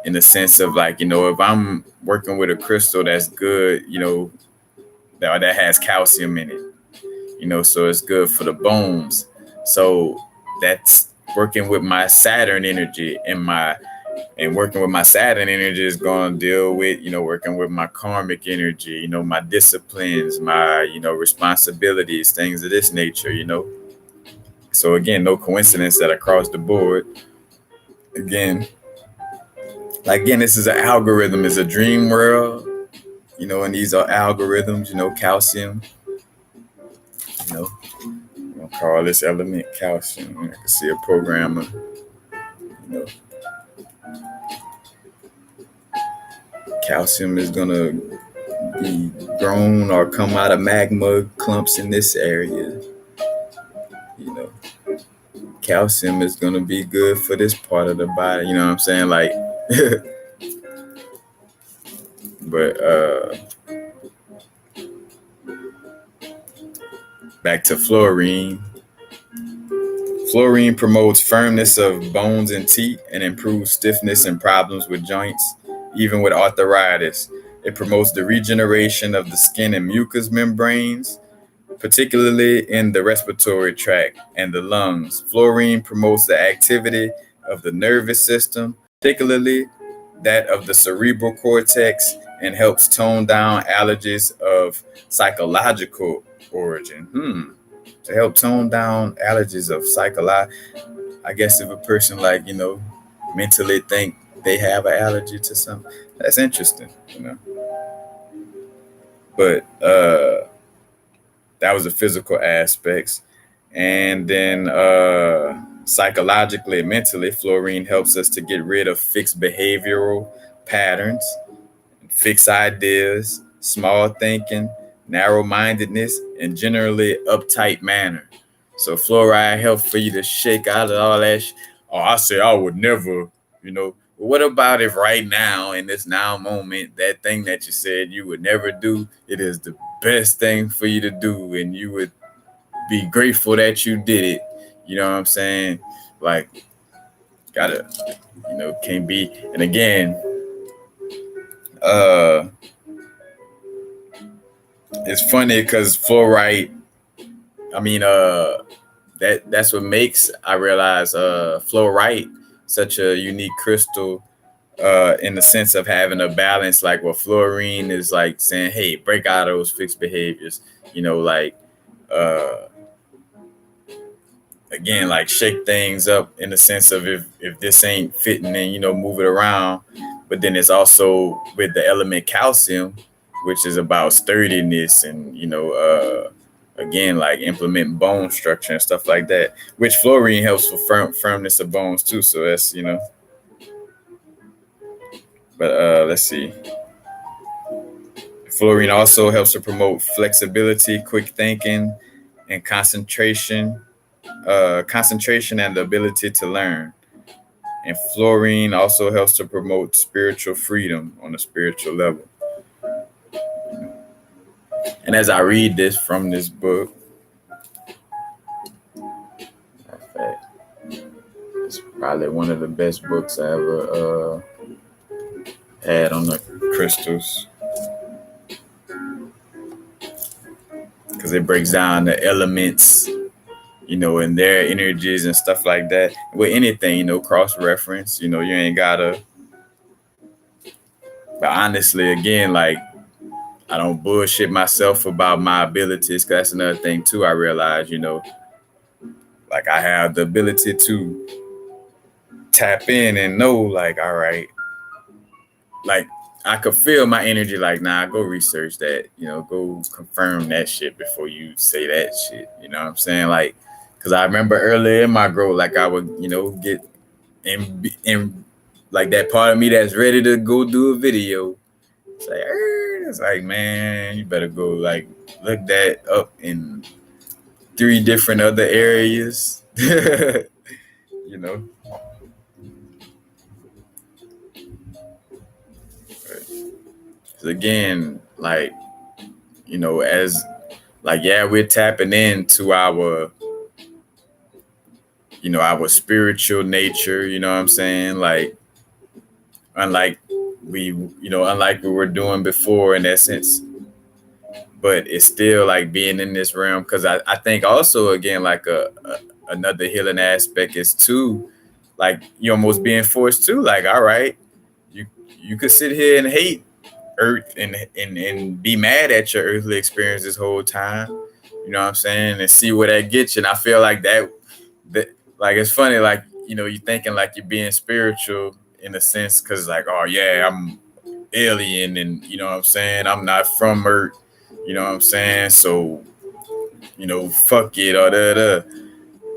in the sense of like, if I'm working with a crystal that's good, that has calcium in it, so it's good for the bones. So that's working with my Saturn energy, and working with my Saturn energy is going to deal with, working with my karmic energy, my disciplines, my, responsibilities, things of this nature, So again, no coincidence that across the board, again, this is an algorithm, it's a dream world, and these are algorithms, calcium, we'll call this element calcium. I can see a programmer, calcium is going to be grown or come out of magma clumps in this area. Calcium is going to be good for this part of the body, you know what I'm saying? Like, but back to fluorine. Fluorine promotes firmness of bones and teeth and improves stiffness and problems with joints, even with arthritis. It promotes the regeneration of the skin and mucous membranes, particularly in the respiratory tract and the lungs. Fluorine promotes the activity of the nervous system, particularly that of the cerebral cortex, and helps tone down allergies of psychological origin. To help tone down allergies of psychological, I guess if a person mentally think they have an allergy to something, that's interesting, But that was the physical aspects. And then psychologically and mentally, fluorine helps us to get rid of fixed behavioral patterns, fixed ideas, small thinking, narrow-mindedness, and generally uptight manner. So fluoride helps for you to shake out all that. I say I would never, What about if right now, in this now moment, that thing that you said you would never do, it is the best thing for you to do, and you would be grateful that you did it. You know what I'm saying? Like, gotta, can't be. And again, it's funny because fluorite, that's what makes, I realize, fluorite such a unique crystal, in the sense of having a balance, like what fluorine is like saying, hey, break out of those fixed behaviors, again, like shake things up in the sense of if this ain't fitting, then, move it around. But then it's also with the element calcium, which is about sturdiness and, again, like implement bone structure and stuff like that, which fluorine helps for firmness of bones too. So that's, but let's see. Fluorine also helps to promote flexibility, quick thinking, and concentration and the ability to learn. And fluorine also helps to promote spiritual freedom on a spiritual level. And as I read this from this book, in fact, it's probably one of the best books I ever had on the crystals, because it breaks down the elements, and their energies and stuff like that. With anything, cross-reference, you ain't gotta. But honestly, again, like, I don't bullshit myself about my abilities, because that's another thing too. I realize, like, I have the ability to tap in and know, like, all right, like, I could feel my energy, like, nah, go research that, go confirm that shit before you say that shit. You know what I'm saying? Like, because I remember earlier in my growth, like, I would, get in like that part of me that's ready to go do a video, It's like, man, you better go like look that up in 3 different other areas. You know. So again, like, you know, as like, yeah, we're tapping into our, you know, our spiritual nature, you know what I'm saying? Like, unlike unlike we were doing before in that sense. But it's still like being in this realm, because I think also again like another healing aspect is too, like, you almost being forced to, like, all right, you could sit here and hate Earth and be mad at your earthly experience this whole time, you know what I'm saying, and see where that gets you. And I feel like that like, it's funny, like, you know, you thinking like you're being spiritual in a sense, because like, oh yeah, I'm alien, and you know what I'm saying, I'm not from Earth, you know what I'm saying, so, you know, fuck it, or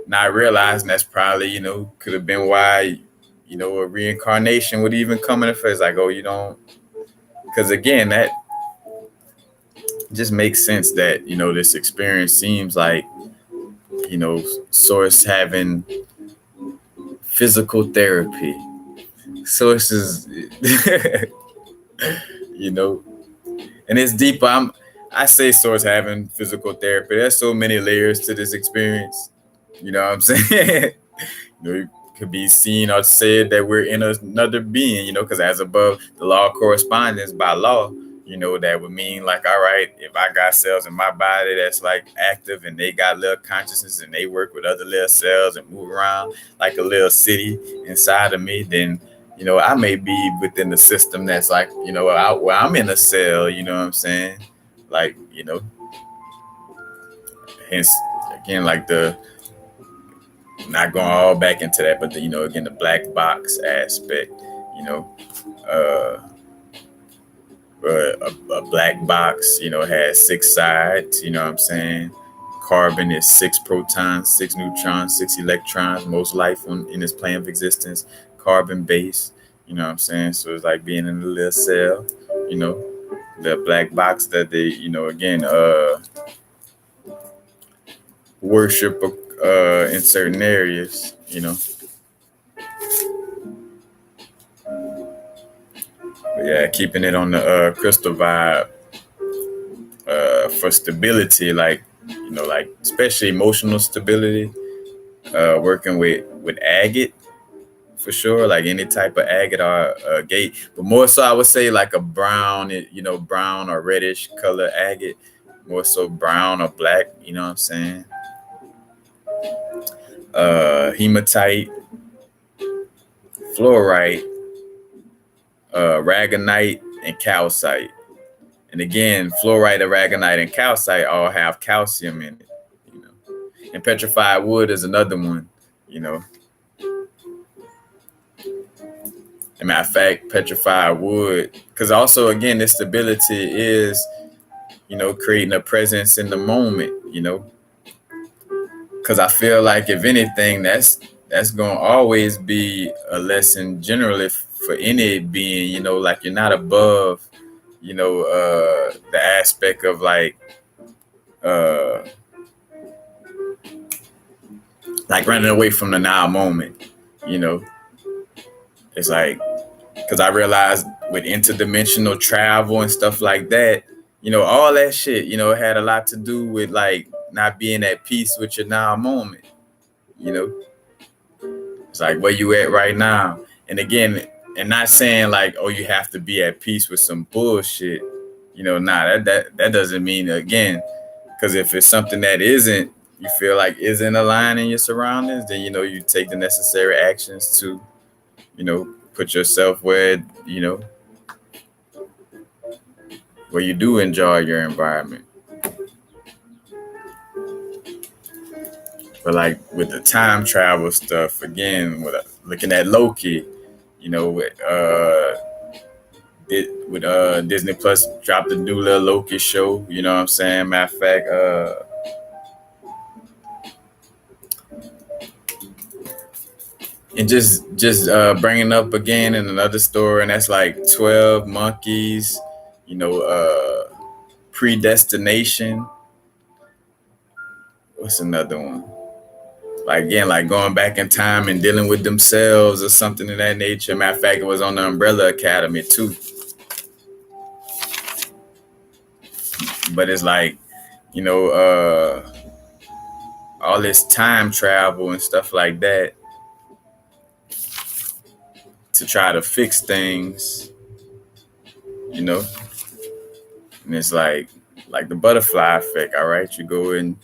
not realizing that's probably, you know, could have been why, you know, a reincarnation would even come in the face. Like, oh, you don't, because again, that just makes sense that, you know, this experience seems like, you know, source having physical therapy. Sources, you know, and it's deeper. I say source having physical therapy. There's so many layers to this experience. You know what I'm saying? You know, it could be seen or said that we're in another being, you know, because as above, the law of correspondence, by law, you know, that would mean like, all right, if I got cells in my body that's like active and they got little consciousness and they work with other little cells and move around like a little city inside of me, then, you know, I may be within the system that's like, you know, where I'm in a cell, you know what I'm saying? Like, you know, hence, again, like not going all back into that, but you know, again, the black box aspect, you know, a black box, you know, has 6 sides, you know what I'm saying? Carbon is 6 protons, 6 neutrons, 6 electrons. Most life in this plane of existence, carbon based, you know what I'm saying? So it's like being in a little cell, you know, the black box that they, you know, again, worship in certain areas, you know. But yeah, keeping it on the crystal vibe for stability, like, you know, like especially emotional stability, working with agate for sure, like any type of agate or gate, but more so I would say like a brown, you know, brown or reddish color agate, more so brown or black, you know what I'm saying? Hematite, fluorite, aragonite, and calcite. And again, fluorite, aragonite, and calcite all have calcium in it, you know. And petrified wood is another one, you know. As a matter of fact, petrified wood, because also again, this stability is, you know, creating a presence in the moment, you know. Because I feel like if anything, that's gonna always be a lesson generally for any being, you know, like you're not above, you know, the aspect of like running away from the now moment, you know. It's like, because I realized with interdimensional travel and stuff like that, you know, all that shit, you know, had a lot to do with like not being at peace with your now moment, you know. It's like where you at right now. And again, and not saying like, oh, you have to be at peace with some bullshit, you know. Nah, that doesn't mean, again, because if it's something that isn't, you feel like isn't aligned in your surroundings, then, you know, you take the necessary actions to, you know, put yourself where, you know, where you do enjoy your environment. But like with the time travel stuff, again, with looking at Loki, you know, with Disney Plus dropped the new little Loki show, you know what I'm saying? Matter of fact, and just bringing up again in another story, and that's like 12 monkeys, predestination. What's another one? Like, again, like going back in time and dealing with themselves or something of that nature. Matter of fact, it was on the Umbrella Academy too. But it's like, all this time travel and stuff like that to try to fix things, and it's like the butterfly effect. All right, you go in,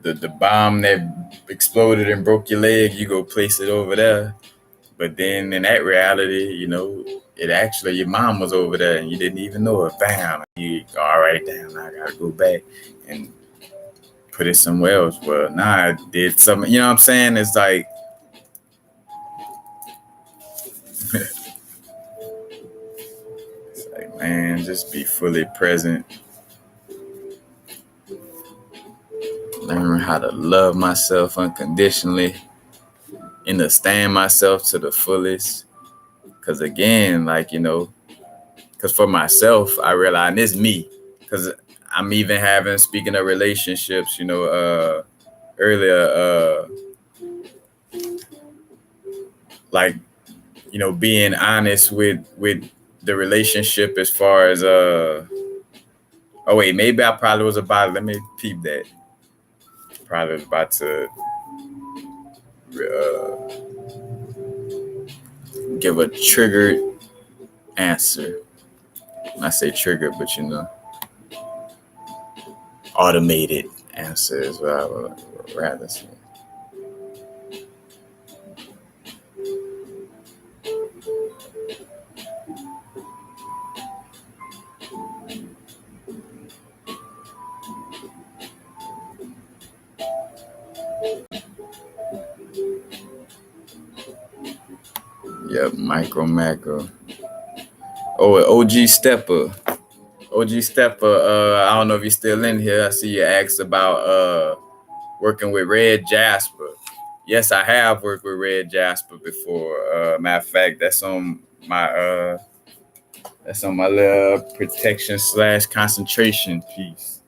the bomb that exploded and broke your leg, you go place it over there. But then in that reality, it actually, your mom was over there and you didn't even know it. Bam, you all right, damn, I gotta go back and put it somewhere else. Well, nah, I did something, you know what I'm saying? It's like, man, just be fully present. Learn how to love myself unconditionally, understand myself to the fullest. Because again, because for myself, I realize it's me. Because I'm even speaking of relationships, earlier, being honest with the relationship as far as, oh wait, maybe I probably was about, let me peep that. Probably was about to give a triggered answer. When I say triggered, but automated answer is what I would rather say. Yep, macro. Oh, OG Stepper. I don't know if you're still in here. I see you asked about working with Red Jasper. Yes, I have worked with Red Jasper before. Matter of fact, that's on my little protection / concentration piece.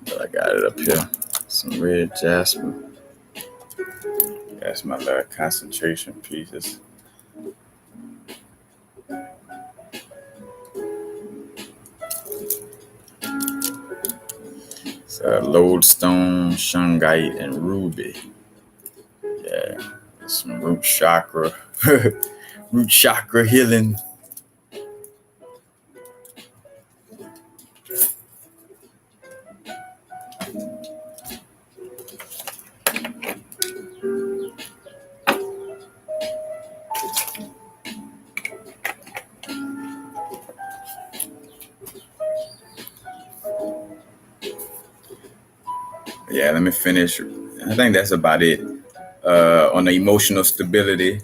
But I got it up here. Some Red Jasper. That's my little concentration pieces. It's lodestone, shungite, and ruby. Yeah, some root chakra, root chakra healing. Yeah, let me finish. I think that's about it. On the emotional stability,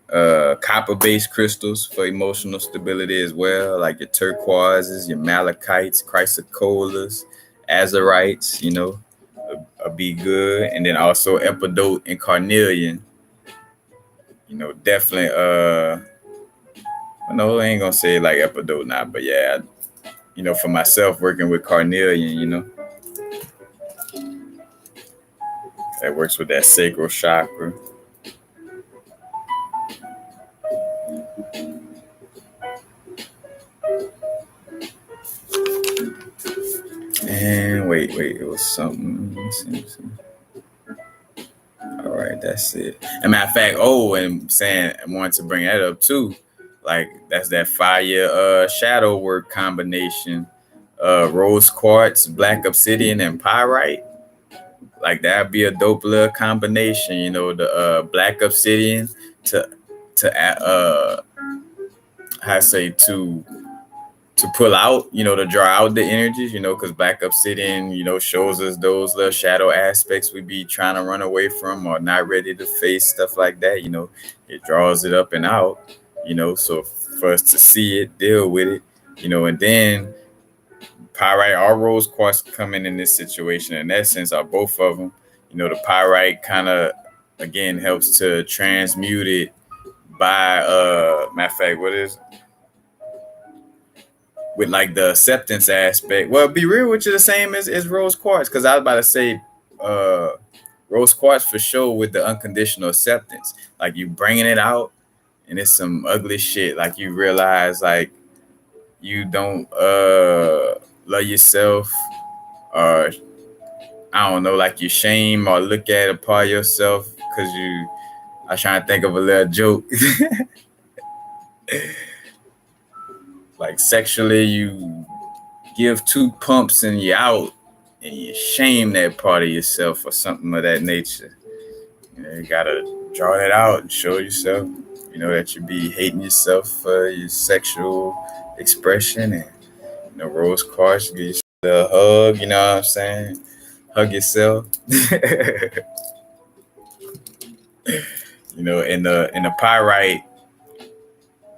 copper-based crystals for emotional stability as well, like your turquoises, your malachites, chrysocolas, azurites, be good. And then also epidote and carnelian. Definitely. No, I ain't gonna say like epidote now, but yeah, for myself working with carnelian, that works with that sacral chakra. And wait, it was something. Let's see. All right, that's it. And matter of fact, and saying I wanted to bring that up too. Like that's that fire shadow work combination. Rose quartz, black obsidian, and pyrite. Like that'd be a dope little combination, the black obsidian to pull out, to draw out the energies, because black obsidian, shows us those little shadow aspects we be trying to run away from or not ready to face, stuff like that. It draws it up and out, so for us to see it, deal with it, and then pyrite or rose quartz coming in this situation. In essence, are both of them. The pyrite kind of again helps to transmute it by matter of fact, what is with like the acceptance aspect. Well, be real with you, the same as rose quartz, because I was about to say rose quartz for sure with the unconditional acceptance. Like you bringing it out, and it's some ugly shit. Like you realize like you don't love yourself, or I don't know, like you shame or look at a part of yourself because I was trying to think of a little joke. Like sexually, you give 2 pumps and you're out, and you shame that part of yourself or something of that nature. You gotta draw that out and show yourself, that you be hating yourself for your sexual expression. And rose quartz, give yourself a hug, you know what I'm saying? Hug yourself. And the pyrite,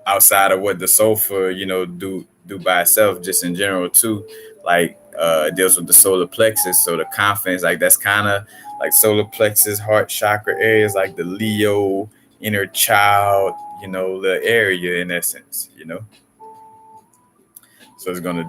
outside of what the sulfur, do by itself, just in general too, like it deals with the solar plexus. So the confidence, like that's kind of like solar plexus, heart chakra areas, like the Leo inner child, little area in essence, So it's gonna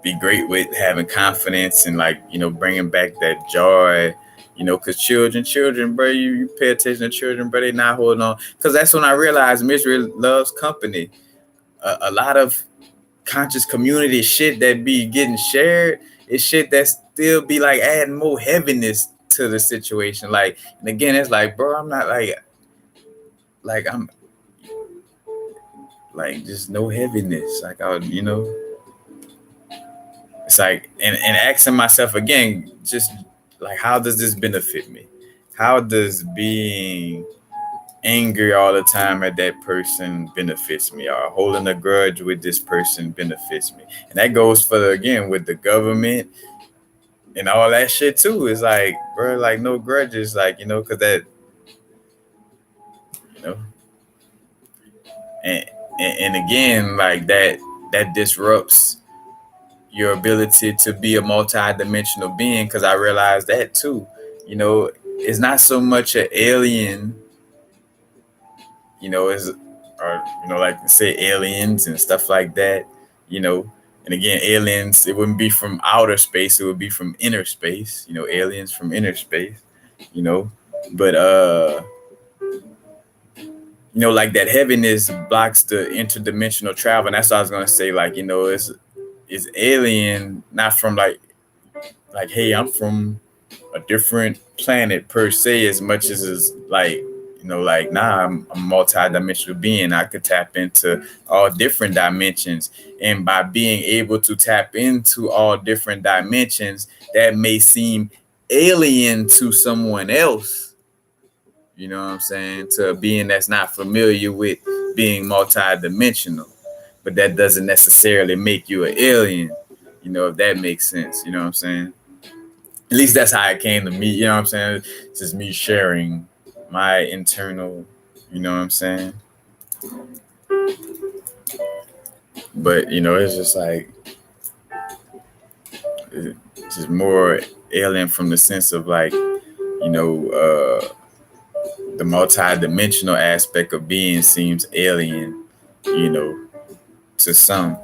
be great with having confidence and like, bringing back that joy. Because children, bro, you pay attention to children, bro, they not holding on. Because that's when I realized misery loves company. A lot of conscious community shit that be getting shared is shit that still be like adding more heaviness to the situation. Like, and again, it's like, bro, I'm not like I'm like just no heaviness. Like it's like, and asking myself again, just like, how does this benefit me? How does being angry all the time at that person benefits me, or holding a grudge with this person benefits me? And that goes for again with the government and all that shit too. It's like, bro, like no grudges, like, because that, and again, like that disrupts your ability to be a multi-dimensional being, because I realized that too. It's not so much an alien, like say aliens and stuff like that, and again, aliens, it wouldn't be from outer space, it would be from inner space, aliens from inner space, but like that heaviness blocks the interdimensional travel. And that's what I was gonna say, like, it's alien, not from like, hey, I'm from a different planet per se, as much as it's like, like, nah, I'm a multi-dimensional being. I could tap into all different dimensions. And by being able to tap into all different dimensions, that may seem alien to someone else, you know what I'm saying, to a being that's not familiar with being multi-dimensional. But that doesn't necessarily make you an alien, if that makes sense, you know what I'm saying? At least that's how it came to me, you know what I'm saying? It's just me sharing my internal, you know what I'm saying? But, it's just like, it's just more alien from the sense of like, the multi-dimensional aspect of being seems alien, to some.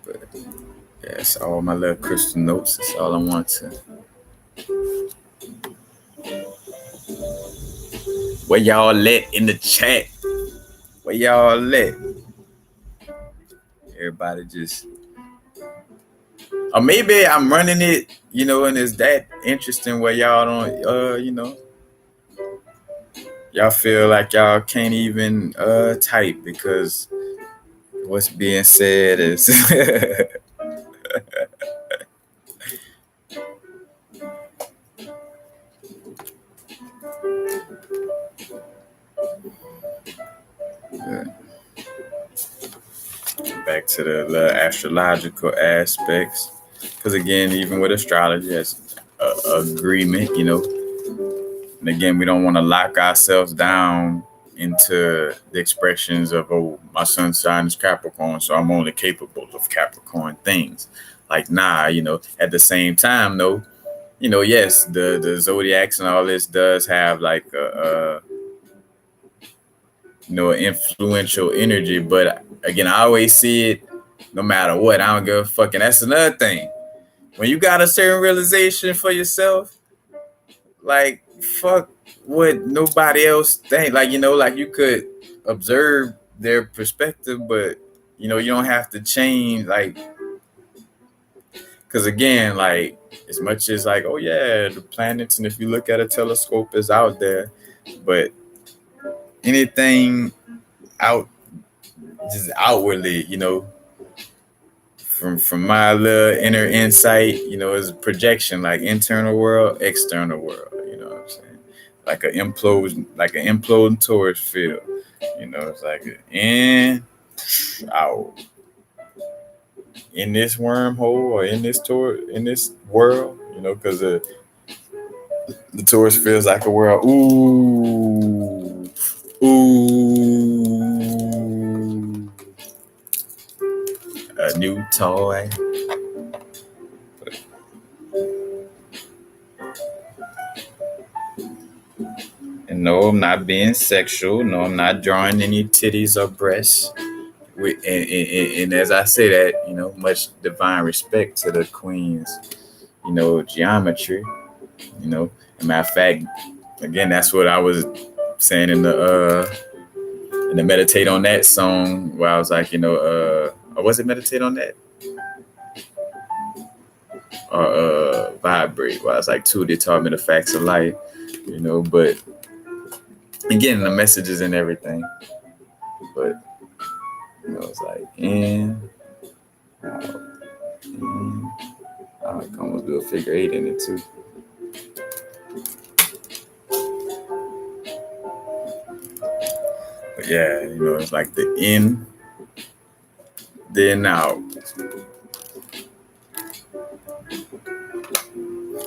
But yeah, that's all my little crystal notes. That's all I want to. Where y'all at in the chat? Where y'all at? Everybody just, or maybe I'm running it, and it's that interesting where y'all don't, y'all feel like y'all can't even type because what's being said is back to the astrological aspects, because again, even with astrology, that's agreement, And again, we don't want to lock ourselves down into the expressions of, oh, my sun sign is Capricorn, so I'm only capable of Capricorn things. Like, nah, at the same time, though, yes, the zodiacs and all this does have like influential energy. But again, I always see it no matter what. I don't give a fuck. And that's another thing. When you got a certain realization for yourself, like, fuck what nobody else think. Like, like you could observe their perspective, but you don't have to change. Like, because again, like, as much as like, oh yeah, the planets, and if you look at a telescope, is out there, but anything out, just outwardly, from my little inner insight, is projection, like internal world, external world. You know what I'm saying? Like an imploding torus field. It's like an in, out. In this wormhole or in this world, because the torus feels like a world. Ooh, a new toy. And no, I'm not being sexual. No, I'm not drawing any titties or breasts. And as I say that, much divine respect to the queen's, geometry. As a matter of fact, again, that's what I was saying in the Meditate on That song, where I was like, or was it Meditate on That? Or Vibrate, where I was like, they taught me the facts of life, but again, the messages and everything. But it's like in, out, in. I can almost do a figure 8 in it too. But yeah, it's like the in, then out.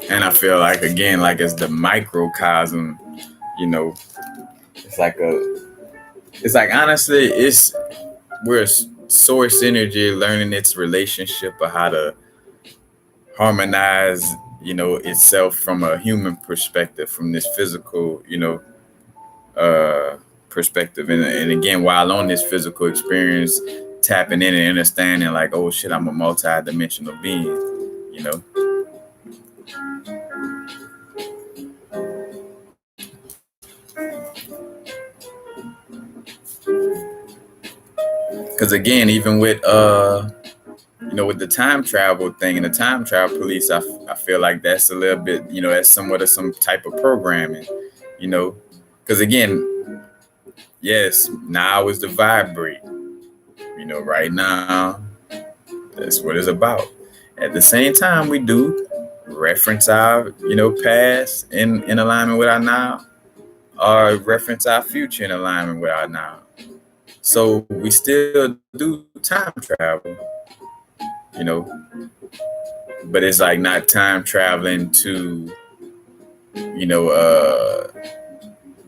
And I feel like, again, like it's the microcosm, it's like honestly, we're source energy learning its relationship of how to harmonize, itself from a human perspective, from this physical, perspective. And again, while on this physical experience, tapping in and understanding like, oh shit, I'm a multi-dimensional being, Because again, even with with the time travel thing and the time travel police, I feel like that's a little bit, that's somewhat of some type of programming, because again, yes, now is the vibrate, right now, that's what it's about. At the same time, we do reference our, past in alignment with our now, or reference our future in alignment with our now. So we still do time travel, but it's like not time traveling to,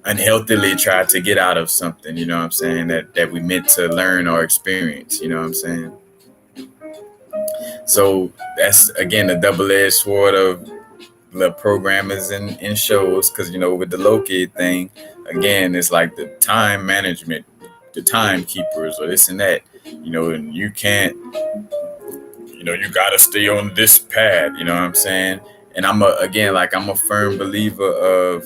unhealthily try to get out of something, what I'm saying, that we meant to learn or experience, what I'm saying. So that's, again, the double-edged sword of the programmers and shows, because, with the Loki thing, again, it's like the time management, the timekeepers or this and that, and you can't, you got to stay on this path, what I'm saying? And I'm a firm believer of,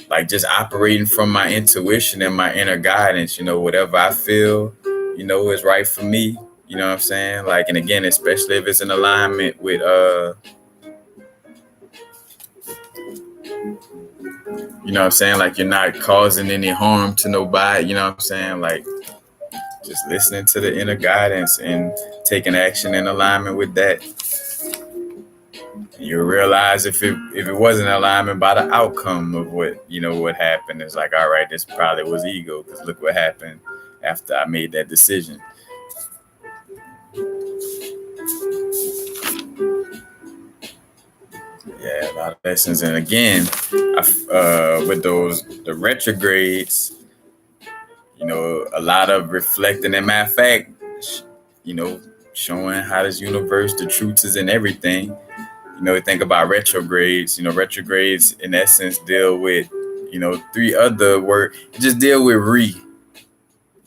like just operating from my intuition and my inner guidance, whatever I feel, is right for me, what I'm saying? Like, and again, especially if it's in alignment with, what I'm saying? Like, you're not causing any harm to nobody, what I'm saying? Like, just listening to the inner guidance and taking action in alignment with that. You realize if it wasn't alignment by the outcome of what, what happened, it's like, all right, this probably was ego, because look what happened after I made that decision. Yeah, a lot of lessons. And again, with the retrogrades, a lot of reflecting. And matter of fact, showing how this universe, the truth is in everything. Think about retrogrades. Retrogrades in essence deal with, three other words. Just deal with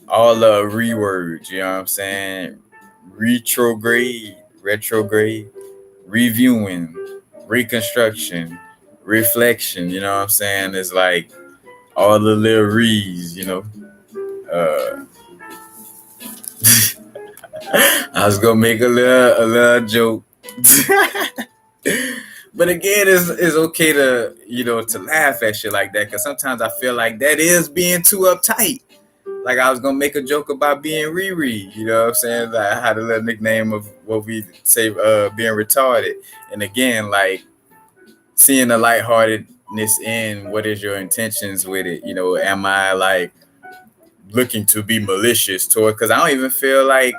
all the words. You know what I'm saying? Retrograde, reviewing, reconstruction, reflection. You know what I'm saying? It's like all the little re's. I was gonna make a little joke. But again, it's okay to to laugh at shit like that, because sometimes I feel like that is being too uptight. Like I was gonna make a joke about being Riri, you know what I'm saying? Like I had a little nickname of what we say being retarded. And again, like seeing the lightheartedness in what is your intentions with it. Am I like looking to be malicious toward? Because I don't even feel like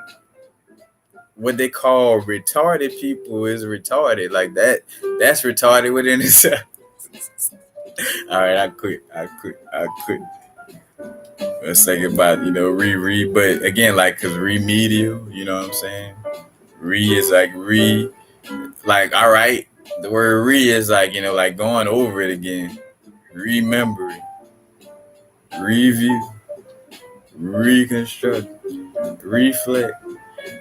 what they call retarded people is retarded. Like that's retarded within itself. All right, I quit. Let's say about Riri, but again, like, cause remedial, you know what I'm saying? Is like all right. The word is like like going over it again, remembering, review, reconstruct, reflect,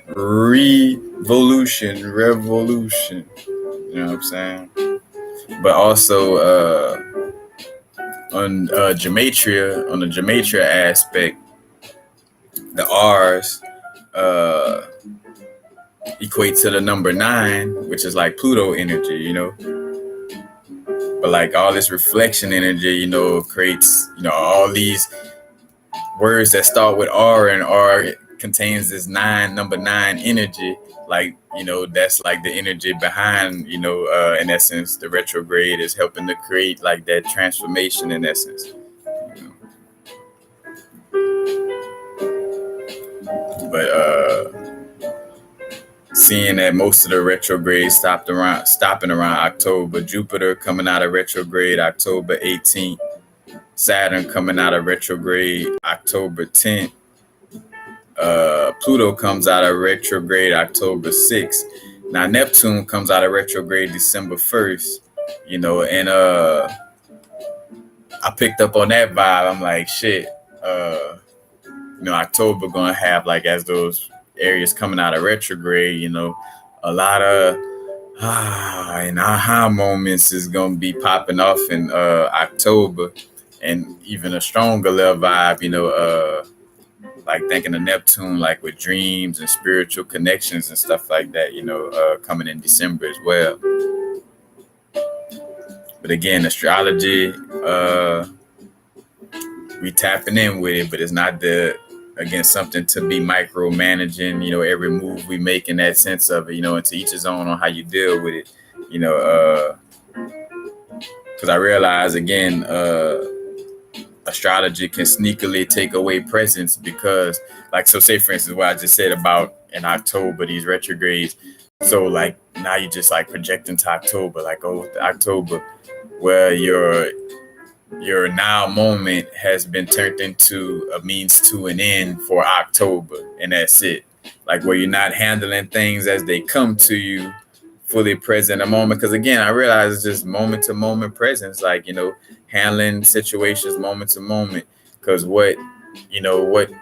revolution. You know what I'm saying? But also on the gematria aspect, the R's equate to the number 9, which is like Pluto energy, But like all this reflection energy, creates, all these words that start with R, and R contains this number 9 energy. Like, that's like the energy behind, in essence, the retrograde is helping to create like that transformation in essence. But seeing that most of the retrogrades stopping around October, Jupiter coming out of retrograde October 18th, Saturn coming out of retrograde October 10th, Pluto comes out of retrograde October 6th. Now Neptune comes out of retrograde December 1st, and I picked up on that vibe. I'm like, shit, October gonna have, like, as those areas coming out of retrograde, a lot of and aha moments is gonna be popping off in October, and even a stronger level vibe, like thinking of Neptune, like with dreams and spiritual connections and stuff like that, coming in December as well. But again, astrology, we tapping in with it, but it's not something to be micromanaging, every move we make in that sense of it, and to each his own on how you deal with it, because I realize, again, astrology can sneakily take away presence, because, like, so say for instance what I just said about in October, these retrogrades. So like now you just like projecting to October, like, oh, October, where your now moment has been turned into a means to an end for October, and that's it. Like where you're not handling things as they come to you, fully present a moment. Because again, I realize it's just moment to moment presence, like, handling situations moment to moment. Because what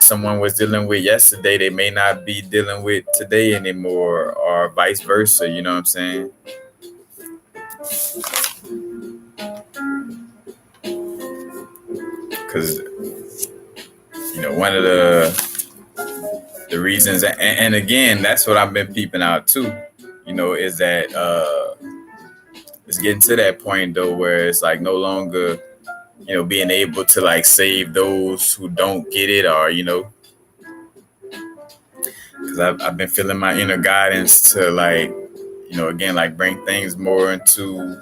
someone was dealing with yesterday, they may not be dealing with today anymore, or vice versa. You know what I'm saying? Because one of the reasons, and again, that's what I've been peeping out too, is that it's getting to that point though where it's like no longer being able to like save those who don't get it, or because I've been feeling my inner guidance to like again, like bring things more into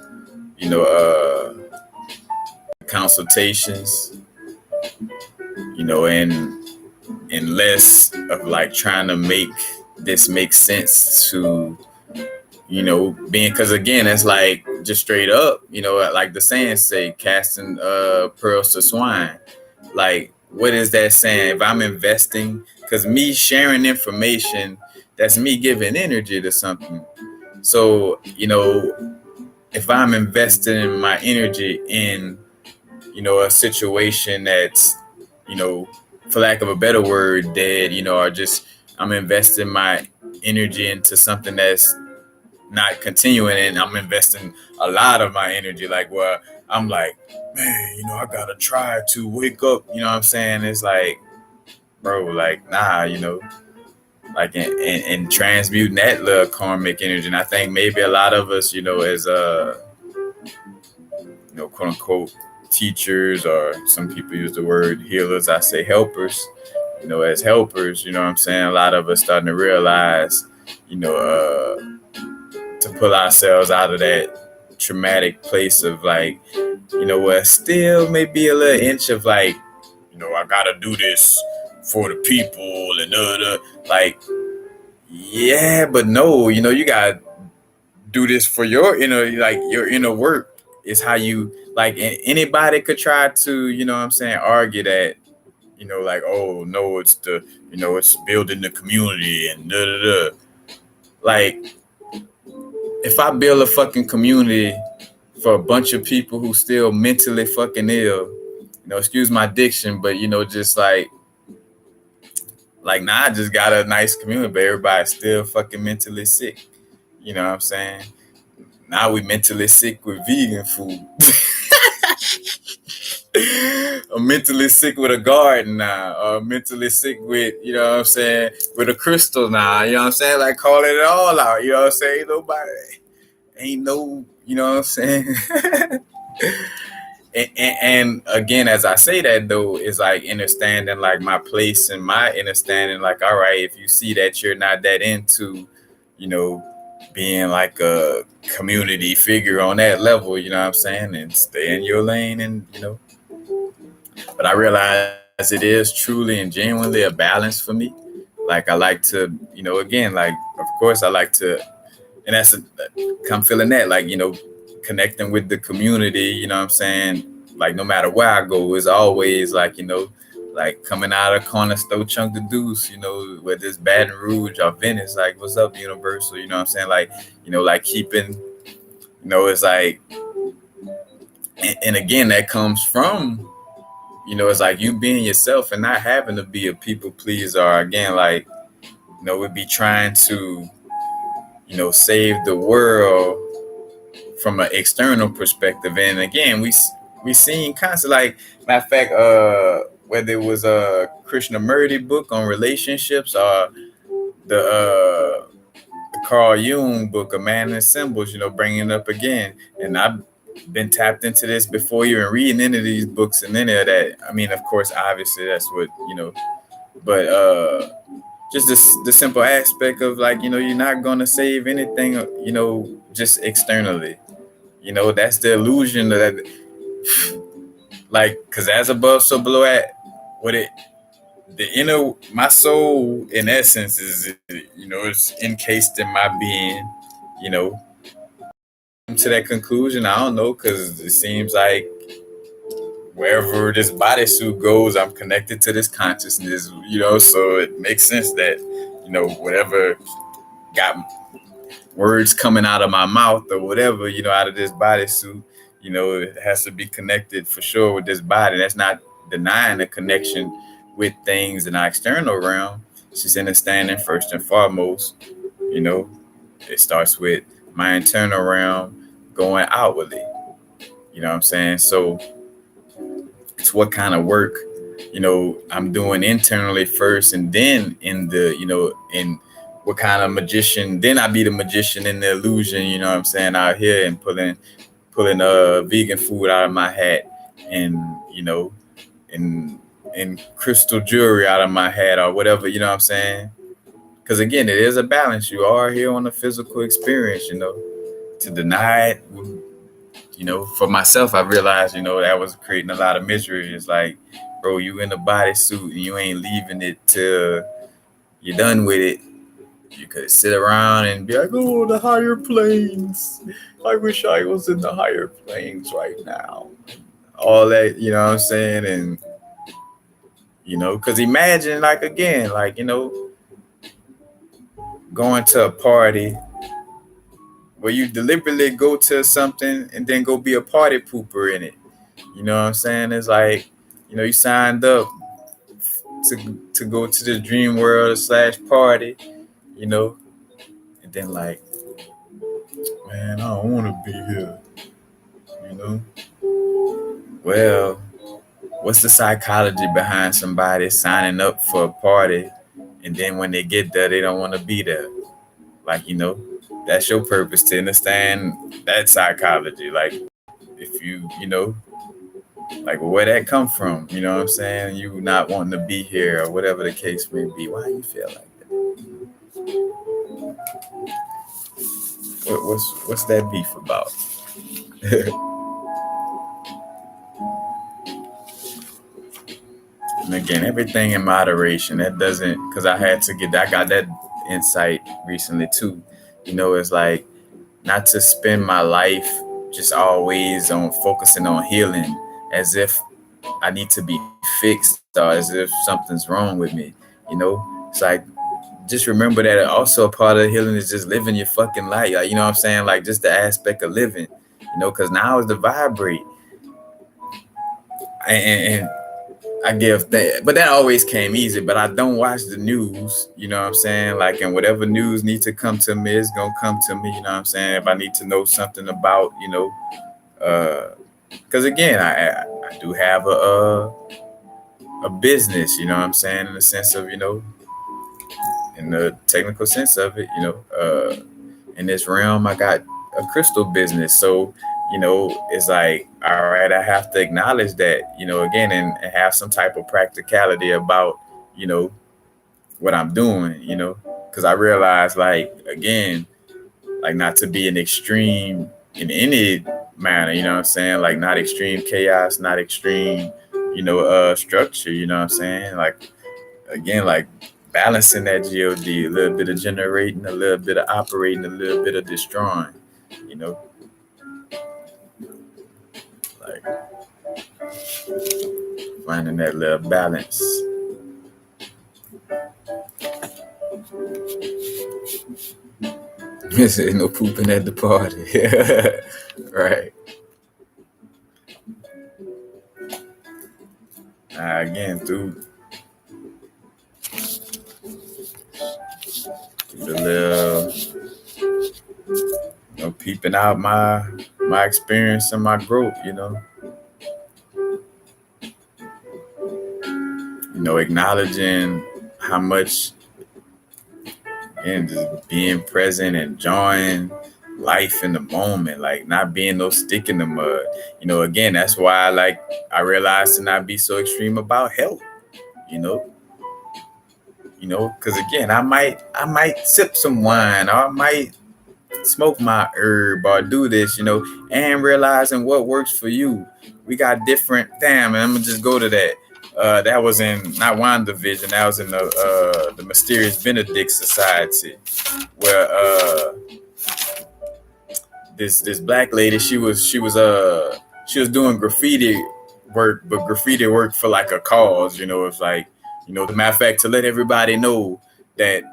consultations, and less of like trying to make this make sense to being, because again, it's like just straight up, like the saying say, casting pearls to swine. Like, what is that saying? If I'm investing, because me sharing information, that's me giving energy to something. So, if I'm investing my energy in, a situation that's, for lack of a better word, dead, or just I'm investing my energy into something that's not continuing, and I'm investing a lot of my energy, like, well, I'm like, man, I gotta try to wake up, you know what I'm saying? It's like, bro, like, nah, like, and transmuting that little karmic energy. And I think maybe a lot of us, as quote unquote teachers, or some people use the word healers, I say helpers, as helpers, you know what I'm saying? A lot of us starting to realize, to pull ourselves out of that traumatic place of, like, what still may be a little inch of, like, I gotta do this for the people and like, yeah, but no, you gotta do this for your inner, like, your inner work is how you, like, anybody could try to, what I'm saying, argue that, like, oh no, it's the, it's building the community and like, if I build a fucking community for a bunch of people who still mentally fucking ill, excuse my diction, but just like, nah, I just got a nice community, but everybody's still fucking mentally sick. You know what I'm saying? Now we mentally sick with vegan food. I'm mentally sick with a garden now. Or mentally sick with, what I'm saying, with a crystal now. You know what I'm saying? Like, calling it all out. You know what I'm saying? Nobody, ain't no, you know what I'm saying? And again, as I say that, though, is like understanding, like, my place and my understanding, like, all right, if you see that you're not that into, being like a community figure on that level, you know what I'm saying, and stay in your lane, and but I realize it is truly and genuinely a balance for me. Like, I like to, again, like, of course I like to, and that's I'm feeling that, like, connecting with the community, you know what I'm saying? Like, no matter where I go, it's always like, like coming out of corner store chunk the deuce, whether it's Baton Rouge or Venice, like, what's up, Universal, you know what I'm saying? Like, like keeping, it's like, and again, that comes from, it's like you being yourself and not having to be a people pleaser, or again, like, we'd be trying to, save the world from an external perspective. And again, we seen constantly, like, matter of fact, whether it was a Krishnamurti book on relationships, or the Carl Jung book, A Man in Symbols, bringing it up again. And I've been tapped into this before even reading any of these books and any of that. I mean, of course, obviously that's what, but just the simple aspect of, like, you're not going to save anything, just externally. That's the illusion that, like, because as above, so below, at what it, the inner, my soul in essence is, it's encased in my being, to that conclusion. I don't know, because it seems like wherever this bodysuit goes, I'm connected to this consciousness, so it makes sense that, whatever got words coming out of my mouth or whatever, out of this bodysuit, it has to be connected for sure with this body. That's not denying the connection with things in our external realm. It's just understanding, first and foremost, it starts with my internal realm going outwardly. You know what I'm saying? So it's what kind of work, I'm doing internally first, and then in the, in what kind of magician, then I be the magician in the illusion, you know what I'm saying, out here, and pulling vegan food out of my hat, and, and crystal jewelry out of my hat, or whatever, you know what I'm saying? Because again, it is a balance. You are here on a physical experience, to deny it, for myself, I realized, that was creating a lot of misery. It's like, bro, you in a bodysuit and you ain't leaving it till you're done with it. You could sit around and be like, oh, the higher planes. I wish I was in the higher planes right now. All that, you know what I'm saying? And, you know, because imagine, like, again, like, you know, going to a party where you deliberately go to something and then go be a party pooper in it. You know what I'm saying? It's like, you know, you signed up to go to the dream world / party, you know, and then like, man, I don't want to be here, you know. Well, what's the psychology behind somebody signing up for a party and then when they get there, they don't want to be there? Like, you know, that's your purpose to understand that psychology. Like, if you know, like where that come from, you know what I'm saying? You not wanting to be here or whatever the case may be. Why you feel like that? What's that beef about? And again, everything in moderation. That doesn't, because I got that insight recently too. You know, it's like not to spend my life just always on focusing on healing as if I need to be fixed or as if something's wrong with me. You know, it's like just remember that also a part of healing is just living your fucking life. Like, you know what I'm saying? Like just the aspect of living, you know, because now is the vibrate. And I give that, but that always came easy. But I don't watch the news, you know what I'm saying? Like, and whatever news needs to come to me, it's gonna come to me, you know what I'm saying? If I need to know something about, you know, because again, I do have a business, you know what I'm saying, in the sense of, you know, in the technical sense of it, you know, in this realm, I got a crystal business. So, you know, it's like, all right, I have to acknowledge that, you know, again, and have some type of practicality about, you know, what I'm doing, you know, because I realize, like, again, like not to be an extreme in any manner, you know what I'm saying? Like not extreme chaos, not extreme, you know, structure, you know what I'm saying? Like, again, like balancing that God, a little bit of generating, a little bit of operating, a little bit of destroying, you know, like finding that little balance. Ain't no pooping at the party. Right. Again, through the little, you know, peeping out my experience and my growth, you know, acknowledging how much, and just being present, enjoying life in the moment, like not being no stick in the mud. You know, again, that's why I realized to not be so extreme about health, you know. You know, because again, I might sip some wine, or I might smoke my herb or do this, you know, and realizing what works for you. We got different, damn, and I'm gonna just go to that. That was in not WandaVision, that was in the Mysterious Benedict Society, where this black lady, she was doing graffiti work, but graffiti work for like a cause, you know. It's like, you know, the matter of fact, to let everybody know that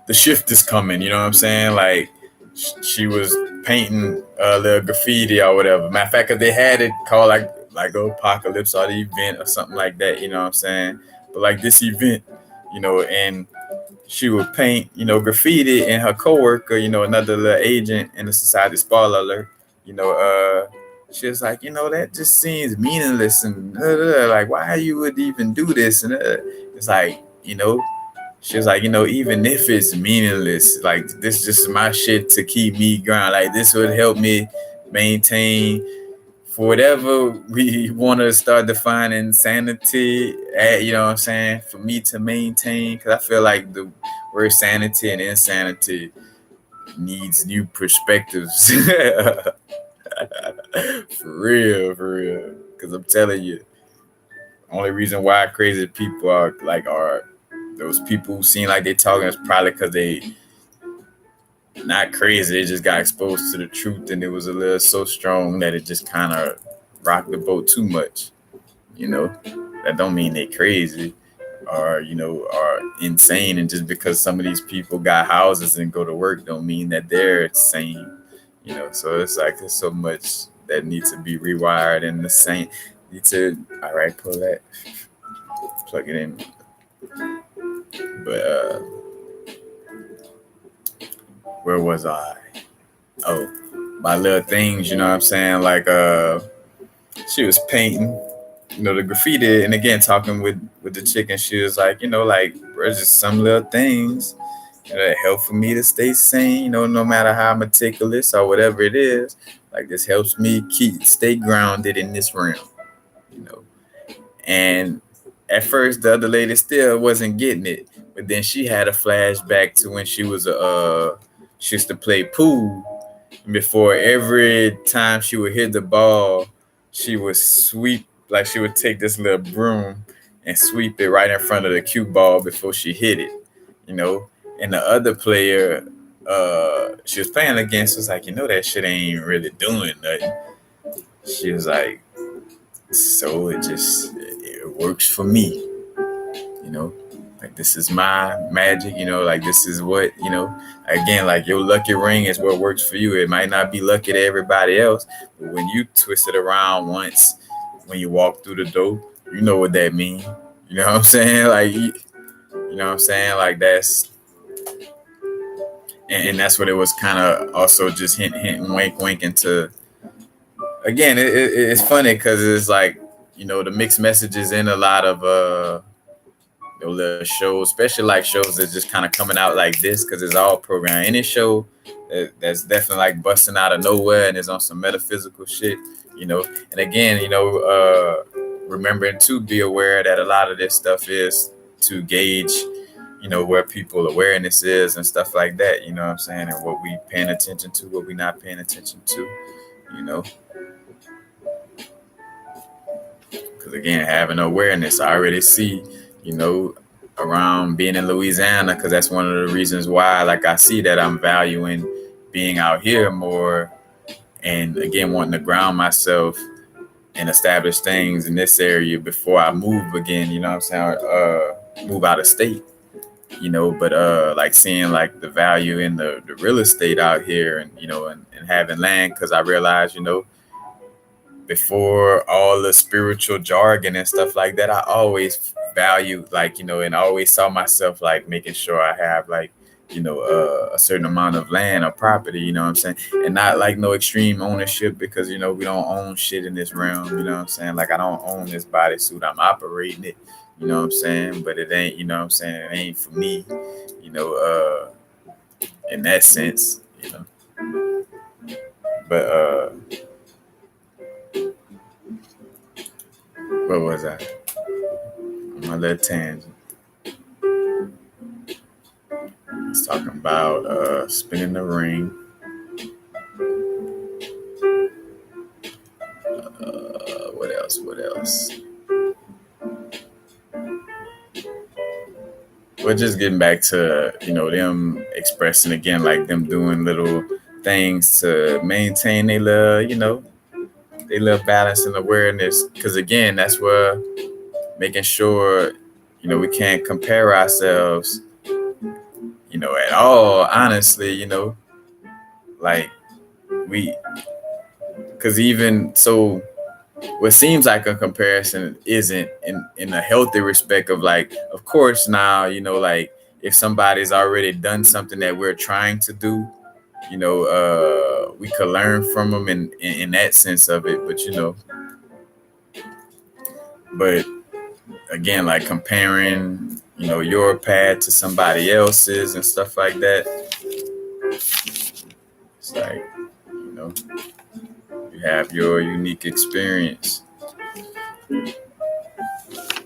the shift is coming, you know what I'm saying? Like she was painting a little graffiti or whatever. Matter of fact, if they had it called like apocalypse or the event or something like that, you know what I'm saying? But like this event, you know, and she would paint, you know, graffiti, and her coworker, you know, another little agent in the society, spoiler alert, you know, she was like, you know, that just seems meaningless and like why you would even do this, and it's like, you know, she was like, you know, even if it's meaningless, like this is just my shit to keep me grounded. Like this would help me maintain for whatever we want to start defining sanity at, you know what I'm saying? For me to maintain, because I feel like the word sanity and insanity needs new perspectives. For real, for real. Because I'm telling you, only reason why crazy people are those people who seem like they talking is probably because they not crazy. They just got exposed to the truth, and it was a little so strong that it just kind of rocked the boat too much. That don't mean they crazy or are insane. And just because some of these people got houses and go to work don't mean that they're insane. So it's like there's so much that needs to be rewired, and the same need to pull that, plug it in. But where was I? Oh, my little things, you know what I'm saying? Like she was painting, the graffiti, and again talking with the chick, and she was like, there's just some little things that help for me to stay sane, no matter how meticulous or whatever it is. Like, this helps me stay grounded in this realm, And at first, the other lady still wasn't getting it, but then she had a flashback to when she was she used to play pool. Before every time she would hit the ball, she would sweep, like she would take this little broom and sweep it right in front of the cue ball before she hit it, And the other player she was playing against was like, that shit ain't really doing nothing. She was like, so it works for me, like this is my magic, like this is what, again, like your lucky ring is what works for you. It might not be lucky to everybody else, but when you twist it around once, when you walk through the door, you know what that means. You know what I'm saying? Like, like that's, and that's what it was kind of also just hint, wink into. Again, it's funny because it's like, the mixed messages in a lot of little shows, especially like shows that's just kind of coming out like this, because it's all programmed. Any show that's definitely like busting out of nowhere and is on some metaphysical shit, And again, remembering to be aware that a lot of this stuff is to gauge, where people awareness is and stuff like that, you know what I'm saying, and what we paying attention to, what we not paying attention to, Because again, having awareness, I already see, around being in Louisiana, because that's one of the reasons why, like, I see that I'm valuing being out here more, and again, wanting to ground myself and establish things in this area before I move again, you know what I'm saying, move out of state, but like seeing like the value in the real estate out here, and, and having land, because I realized, before all the spiritual jargon and stuff like that, I always valued, like, and I always saw myself like making sure I have like, a certain amount of land or property, you know what I'm saying? And not like no extreme ownership, because, we don't own shit in this realm, you know what I'm saying? Like, I don't own this bodysuit, I'm operating it, you know what I'm saying? But it ain't, you know what I'm saying? It ain't for me, in that sense, But, where was I? My little tangent. It's talking about spinning the ring. What else? We're just getting back to, them expressing again, like them doing little things to maintain their little, they love balance and awareness, because again, that's where making sure, we can't compare ourselves, at all, honestly, like because even so, what seems like a comparison isn't in a healthy respect of, like, of course now, like if somebody's already done something that we're trying to do, we could learn from them in that sense of it, but again, like comparing, your path to somebody else's and stuff like that, it's like, you have your unique experience,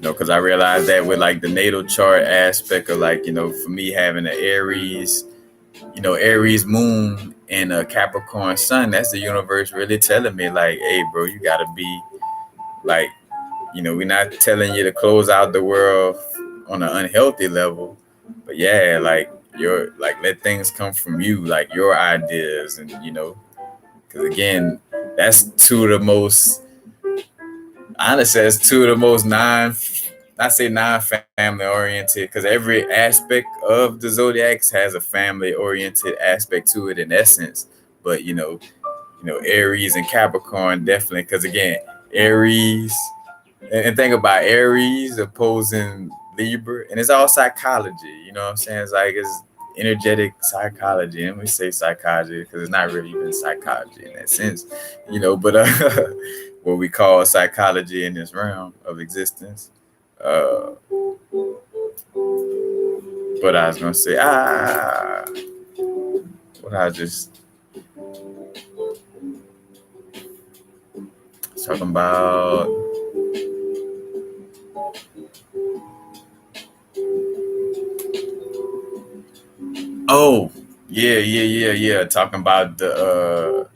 because I realized that with like the natal chart aspect of, like, for me having an Aries moon and a Capricorn sun, that's the universe really telling me, like, hey, bro, you gotta be like, we're not telling you to close out the world on an unhealthy level. But yeah, like let things come from you, like your ideas, and because again, that's two of the most honestly, that's two of the most non-family oriented, because every aspect of the zodiacs has a family oriented aspect to it in essence. But Aries and Capricorn definitely, because again, Aries and think about Aries opposing Libra, and it's all psychology. You know what I'm saying? It's energetic psychology, and we say psychology because it's not really even psychology in that sense, But what we call psychology in this realm of existence. But I was gonna say, what I just talking about. Oh, yeah. Talking about the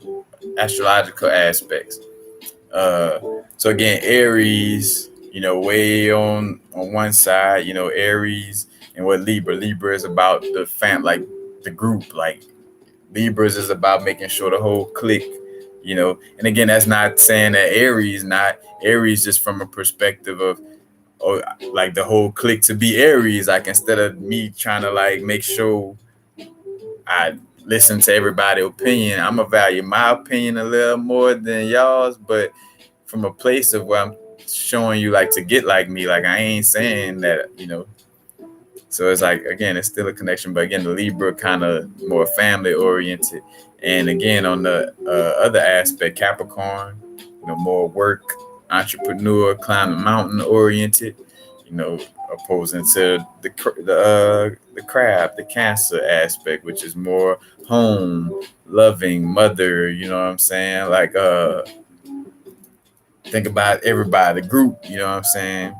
astrological aspects. So again, Aries, way on one side, Aries, and what Libra is about the like the group, like Libras is about making sure the whole clique, and again, that's not saying that not Aries just from a perspective of, oh, like the whole clique to be Aries, like instead of me trying to like make sure I listen to everybody's opinion, I'm gonna value my opinion a little more than y'all's, but from a place of where I'm showing you like to get like me, like I ain't saying that, So it's like, again, it's still a connection, but again, the Libra kind of more family oriented, and again on the other aspect, Capricorn, more work, entrepreneur, climb the mountain oriented, opposing to the crab, the Cancer aspect, which is more home, loving, mother. You know what I'm saying? Like think about everybody, the group. You know what I'm saying?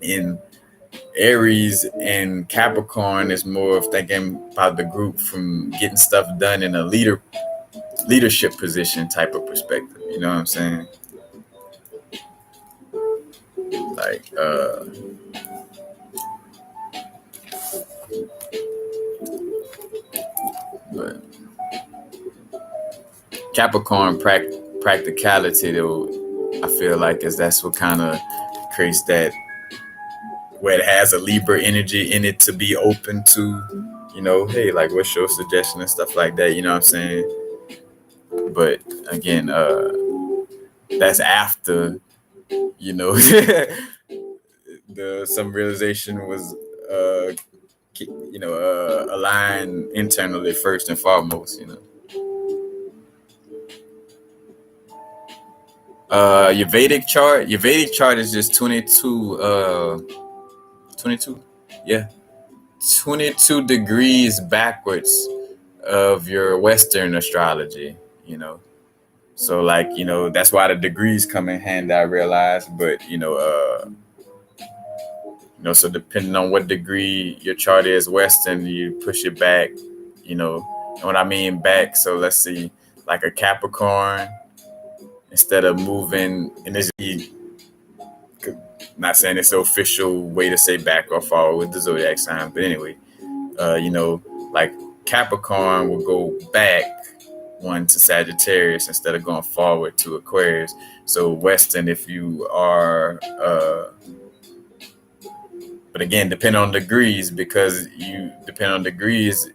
In Aries and Capricorn is more of thinking about the group from getting stuff done in a leadership position type of perspective. You know what I'm saying? Like but Capricorn practicality though, I feel like that's what kind of creates that, where it has a Libra energy in it to be open to, hey, like what's your suggestion and stuff like that, you know what I'm saying? But again, that's after, some realization was aligned internally first and foremost, your Vedic chart is just 22 yeah, 22 degrees backwards of your Western astrology, so like, that's why the degrees come in handy, I realize. But so depending on what degree your chart is Western, you push it back, and what I mean back, so let's see, like a Capricorn, instead of moving, and this, not saying it's the official way to say back or forward with the zodiac sign, but anyway, like Capricorn will go back one to Sagittarius instead of going forward to Aquarius. So Western, if you are, but again, depending on degrees, because you depend on degrees,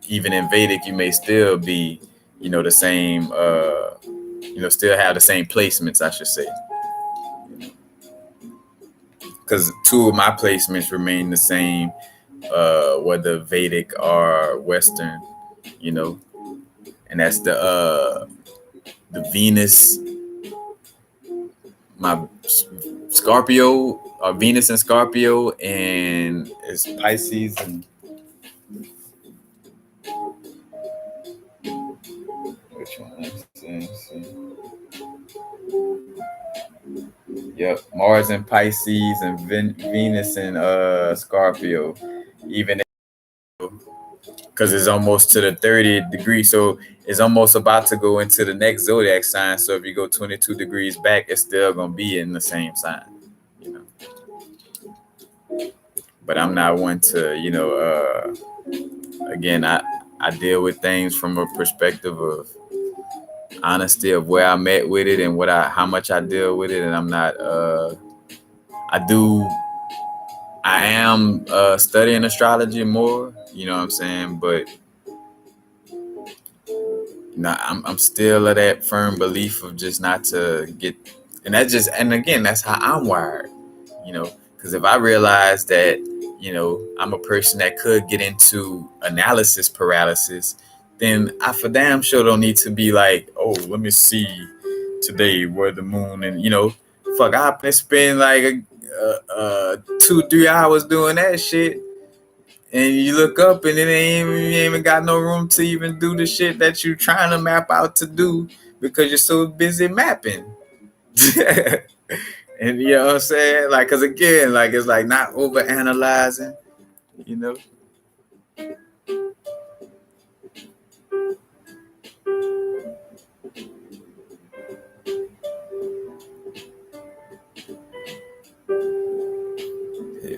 even in Vedic, you may still be, the same, still have the same placements, I should say. Because two of my placements remain the same, whether Vedic or Western, and that's the Venus, my Scorpio, Venus and Scorpio, and it's Pisces and which one? Let's see. Yep, Mars and Pisces and Venus and Scorpio, even because it's almost to the 30th degree, so it's almost about to go into the next zodiac sign. So if you go 22 degrees back, it's still gonna be in the same sign, but I'm not one to, again, I deal with things from a perspective of honesty of where I'm at with it and how much I deal with it. And I'm not, I am studying astrology more, you know what I'm saying? But I'm still of that firm belief of just not to get, and again, that's how I'm wired, because if I realize that, I'm a person that could get into analysis paralysis, then I for damn sure don't need to be like, oh, let me see today where the moon, and fuck, I spend like 2-3 hours doing that shit. And you look up and you ain't even got no room to even do the shit that you're trying to map out to do because you're so busy mapping. And you know what I'm saying? Like, cause again, like it's like not over analyzing, Hey,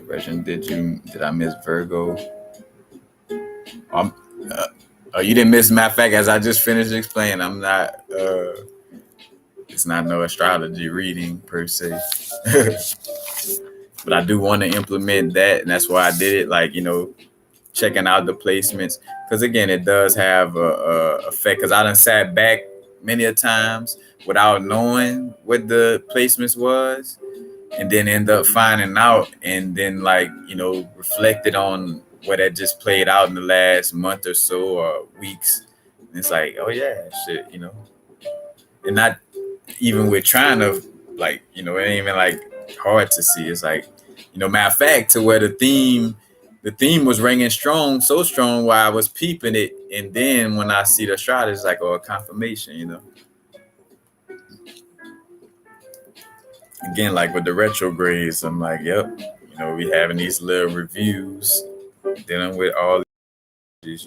Regin, did I miss Virgo? You didn't miss. Matter of fact, as I just finished explaining, I'm not. It's not no astrology reading per se, but I do want to implement that, and that's why I did it. Like checking out the placements, because again, it does have a effect. Because I done sat back many a times without knowing what the placements was, and then end up finding out, and then reflected on what had just played out in the last month or so or weeks. And it's like, oh yeah, shit, and not even with trying to it ain't even like hard to see. It's like, matter of fact, to where the theme was ringing strong, so strong while I was peeping it, and then when I see the astrology, it's like, oh, a confirmation, Again, like with the retrogrades, I'm like, yep, we having these little reviews, dealing with all these,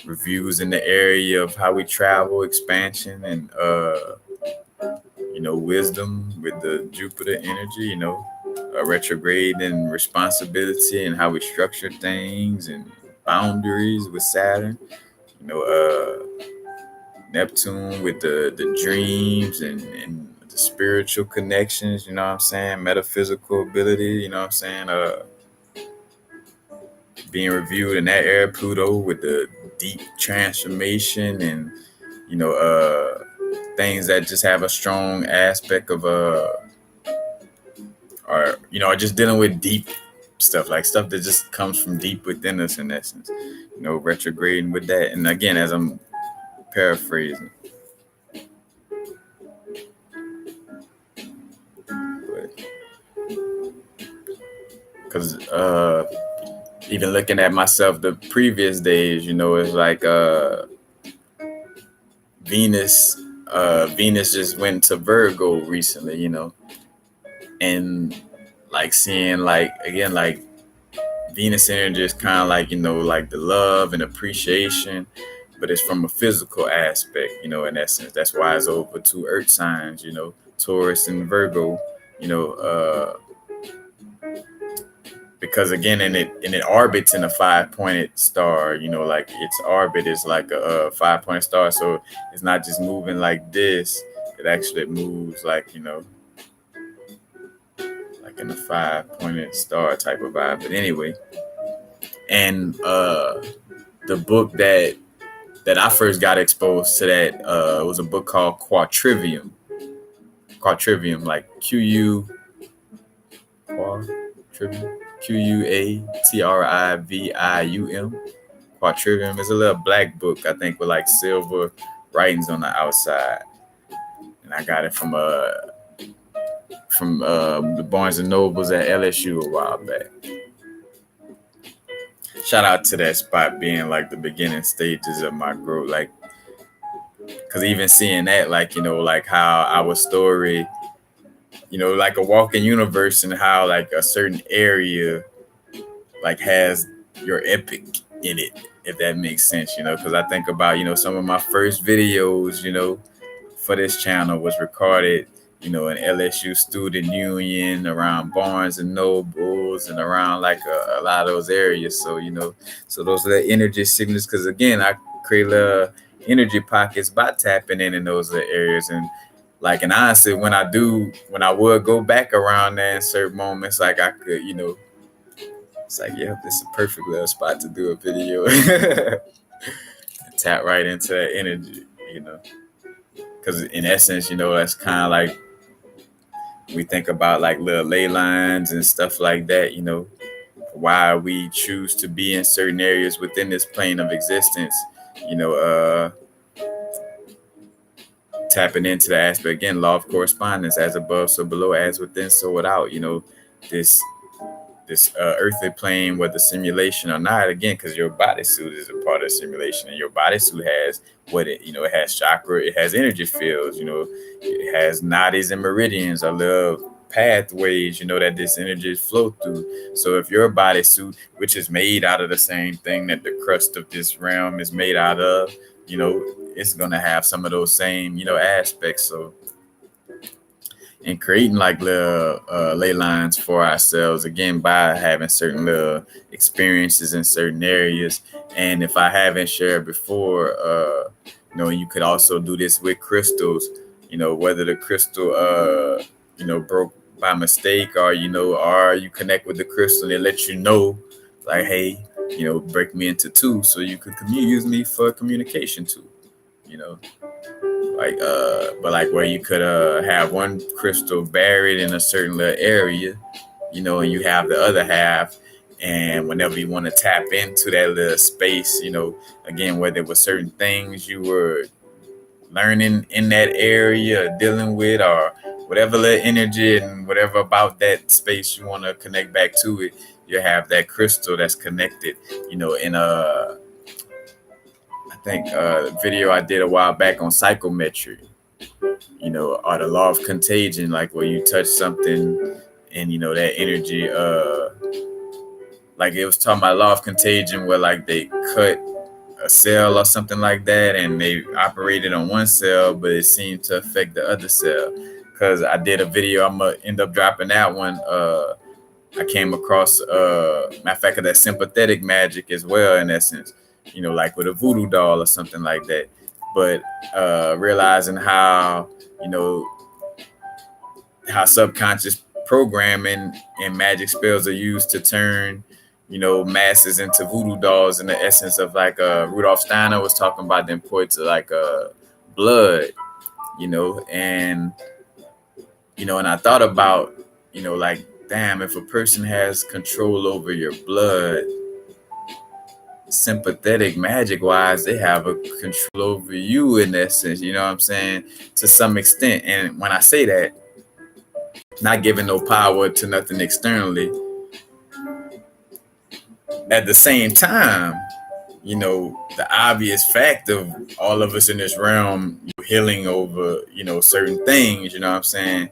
reviews in the area of how we travel, expansion, and wisdom with the Jupiter energy, a retrograde and responsibility and how we structure things and boundaries with Saturn, Neptune with the dreams and the spiritual connections, you know what I'm saying? Metaphysical ability, you know what I'm saying? Being reviewed in that area, Pluto with the deep transformation and, things that just have a strong aspect of or just dealing with deep stuff, like stuff that just comes from deep within us in essence, retrograding with that. And again, as I'm paraphrasing, because even looking at myself the previous days, it's like Venus just went to Virgo recently, and like seeing again Venus energy is kind of like the love and appreciation, but it's from a physical aspect, in essence. That's why it's over 2 earth signs, Taurus and Virgo, because again, and it orbits in a 5-pointed star, its orbit is like a 5-pointed star, so it's not just moving like this. It actually moves like in a 5-pointed star type of vibe. But anyway, and the book that I first got exposed to that was a book called Quadrivium, like Quatrivium. Quadrivium is a little black book, I think, with like silver writings on the outside, and I got it from the Barnes and Nobles at LSU a while back. Shout out to that spot being like the beginning stages of my growth, like, because even seeing that, like how our story, like a walking universe, and how like a certain area like has your epic in it, if that makes sense, because I think about some of my first videos, for this channel was recorded an LSU student union, around Barnes and Nobles, and around like a lot of those areas. So, so those are the energy signals. Because again, I create energy pockets by tapping in those areas. And like, and honestly, when I would go back around there in certain moments, like I could, it's like, yeah, this is a perfect little spot to do a video. Tap right into that energy, because in essence, that's kind of like, we think about like little ley lines and stuff like that, why we choose to be in certain areas within this plane of existence, tapping into the aspect, again, law of correspondence, as above, so below, as within, so without, this earthly plane, whether simulation or not, again, because your bodysuit is a part of the simulation, and your bodysuit has it has chakra, it has energy fields, it has nadis and meridians, or little pathways, that this energy flow through. So if your bodysuit, which is made out of the same thing that the crust of this realm is made out of, it's going to have some of those same, aspects. So, and creating like little ley lines for ourselves, again, by having certain little experiences in certain areas. And if I haven't shared before, you could also do this with crystals, whether the crystal, broke by mistake, or, or you connect with the crystal and they let you know, like, hey, break me into two so you could use me for communication too, like but like where you could have one crystal buried in a certain little area, and you have the other half, and whenever you want to tap into that little space, again, whether it was certain things you were learning in that area, dealing with, or whatever little energy and whatever about that space you want to connect back to it, you have that crystal that's connected, in I think a video I did a while back on psychometry, or the law of contagion, like where you touch something and, that energy, like it was talking about law of contagion, where like they cut a cell or something like that, and they operated on one cell, but it seemed to affect the other cell. Because I did a video, I'm going to end up dropping that one. I came across, matter of fact, that sympathetic magic as well, in essence, like with a voodoo doll or something like that. But realizing how, how subconscious programming and magic spells are used to turn, masses into voodoo dolls, in the essence of like Rudolf Steiner was talking about the importance of like blood, and, and I thought about, like, damn, if a person has control over your blood, sympathetic magic wise, they have a control over you in essence, you know what I'm saying, to some extent. And when I say that, not giving no power to nothing externally, at the same time, the obvious fact of all of us in this realm healing over, certain things, you know what I'm saying,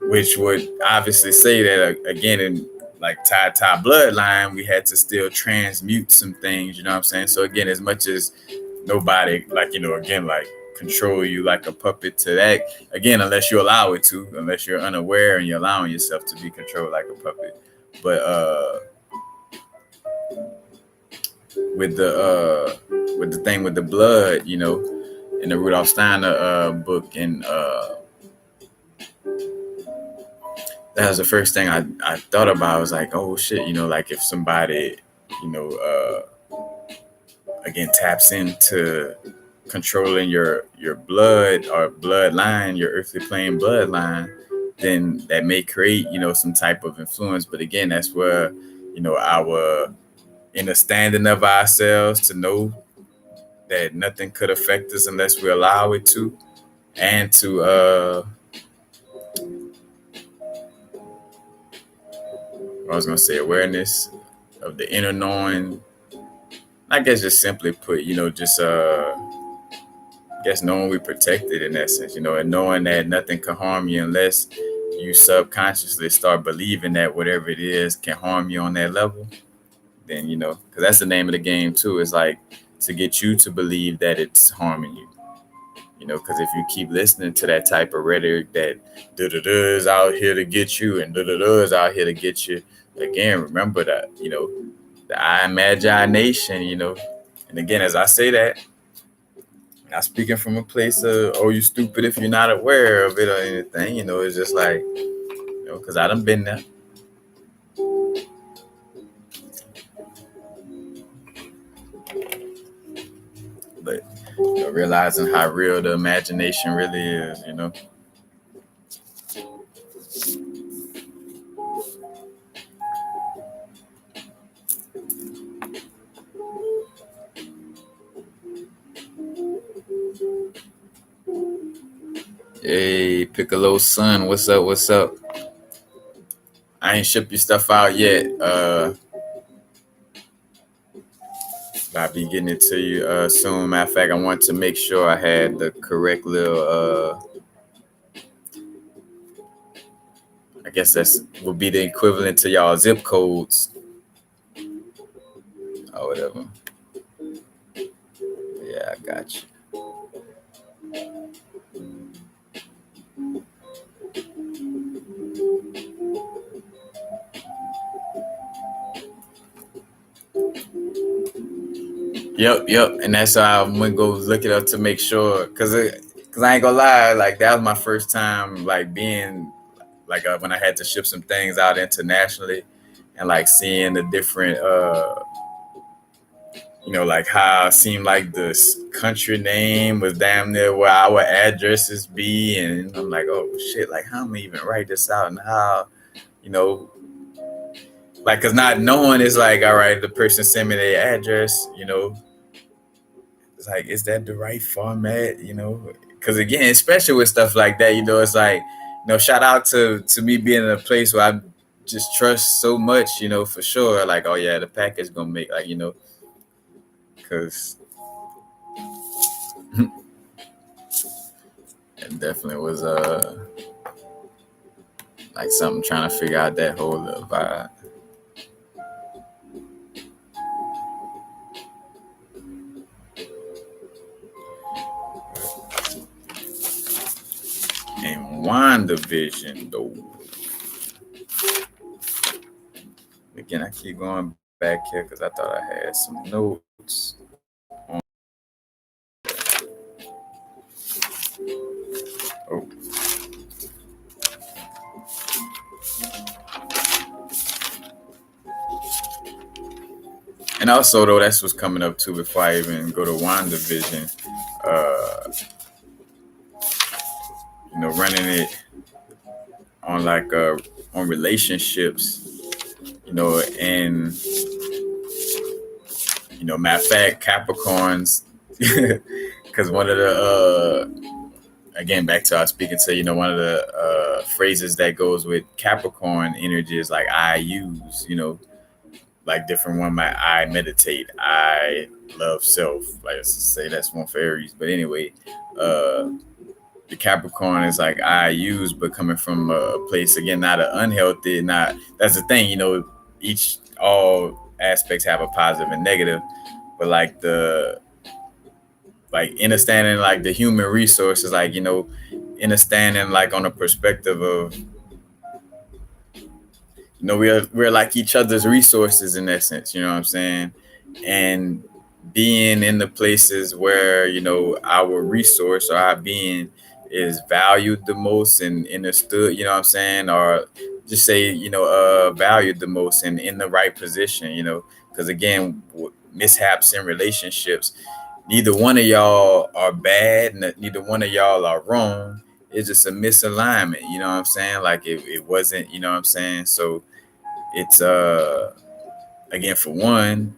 which would obviously say that, again, in like tie bloodline, we had to still transmute some things, you know what I'm saying? So again, as much as nobody, like, again, like control you like a puppet to that, again, unless you allow it to, unless you're unaware and you're allowing yourself to be controlled like a puppet. But with the thing with the blood, in the Rudolf Steiner book, and that was the first thing I thought about. I was like, oh shit, like if somebody, again, taps into controlling your blood or bloodline, your earthly plane bloodline, then that may create, some type of influence. But again, that's where, our understanding of ourselves to know that nothing could affect us unless we allow it to, and to I was gonna say awareness of the inner knowing. I guess just simply put, just knowing we're protected in essence, and knowing that nothing can harm you unless you subconsciously start believing that whatever it is can harm you on that level. Then, because that's the name of the game too. It's like to get you to believe that it's harming you, because if you keep listening to that type of rhetoric that da-da-da is out here to get you and da-da-da is out here to get you, again, remember that, the I imagination, and again, as I say that, not speaking from a place of, oh, you stupid if you're not aware of it or anything, it's just like, because I done been there. But realizing how real the imagination really is, Hey, Piccolo son, what's up? What's up? I ain't shipped your stuff out yet. I'll be getting it to you soon. Matter of fact, I want to make sure I had the correct little. I guess that's would be the equivalent to y'all zip codes or whatever. Yeah, I got you. Yep, and that's why I'm gonna go look it up to make sure, cause I ain't gonna lie, like that was my first time, like being, like when I had to ship some things out internationally, and like seeing the different, like how it seemed like this country name was damn near where our addresses be, and I'm like, oh shit, like how am I even write this out, and how, like, cause not knowing is like, all right, the person sent me their address, it's like, is that the right format? Because again, especially with stuff like that, it's like, shout out to me being in a place where I just trust so much, for sure. Like, oh yeah, the package gonna make, like, because it definitely was like something trying to figure out that whole little vibe. And WandaVision, though. Again, I keep going back here because I thought I had some notes. Oh. And also, though, that's what's coming up too before I even go to WandaVision. Running it on like on relationships, and matter of fact, Capricorns, because one of the again, back to our speaking to, one of the phrases that goes with Capricorn energy is like I use, like different one, I meditate, I love self. Like, let's say that's one for Aries, but anyway, the Capricorn is like I use, but coming from a place, again, not an unhealthy, not, that's the thing, all aspects have a positive and negative, but like understanding like the human resources, like, understanding like on a perspective of, we're like each other's resources in essence, you know what I'm saying? And being in the places where, our resource or our being is valued the most and understood, you know what I'm saying? Or just say, valued the most and in the right position, because again, mishaps in relationships, neither one of y'all are bad, neither one of y'all are wrong. It's just a misalignment, you know what I'm saying? Like it wasn't, you know what I'm saying? So it's again, for one,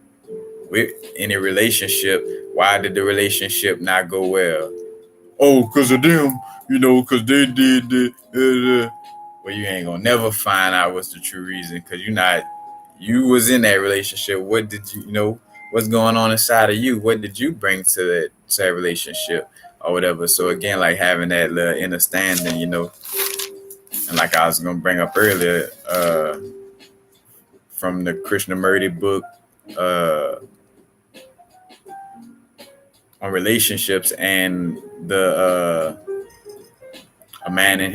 we're in a relationship. Why did the relationship not go well? Oh, because of them, because they did the. Well, you ain't gonna never find out what's the true reason, because you was in that relationship. What did what's going on inside of you? What did you bring to that relationship or whatever? So again, like having that little understanding, and like I was gonna bring up earlier, from the Krishnamurti book on relationships, and the a man in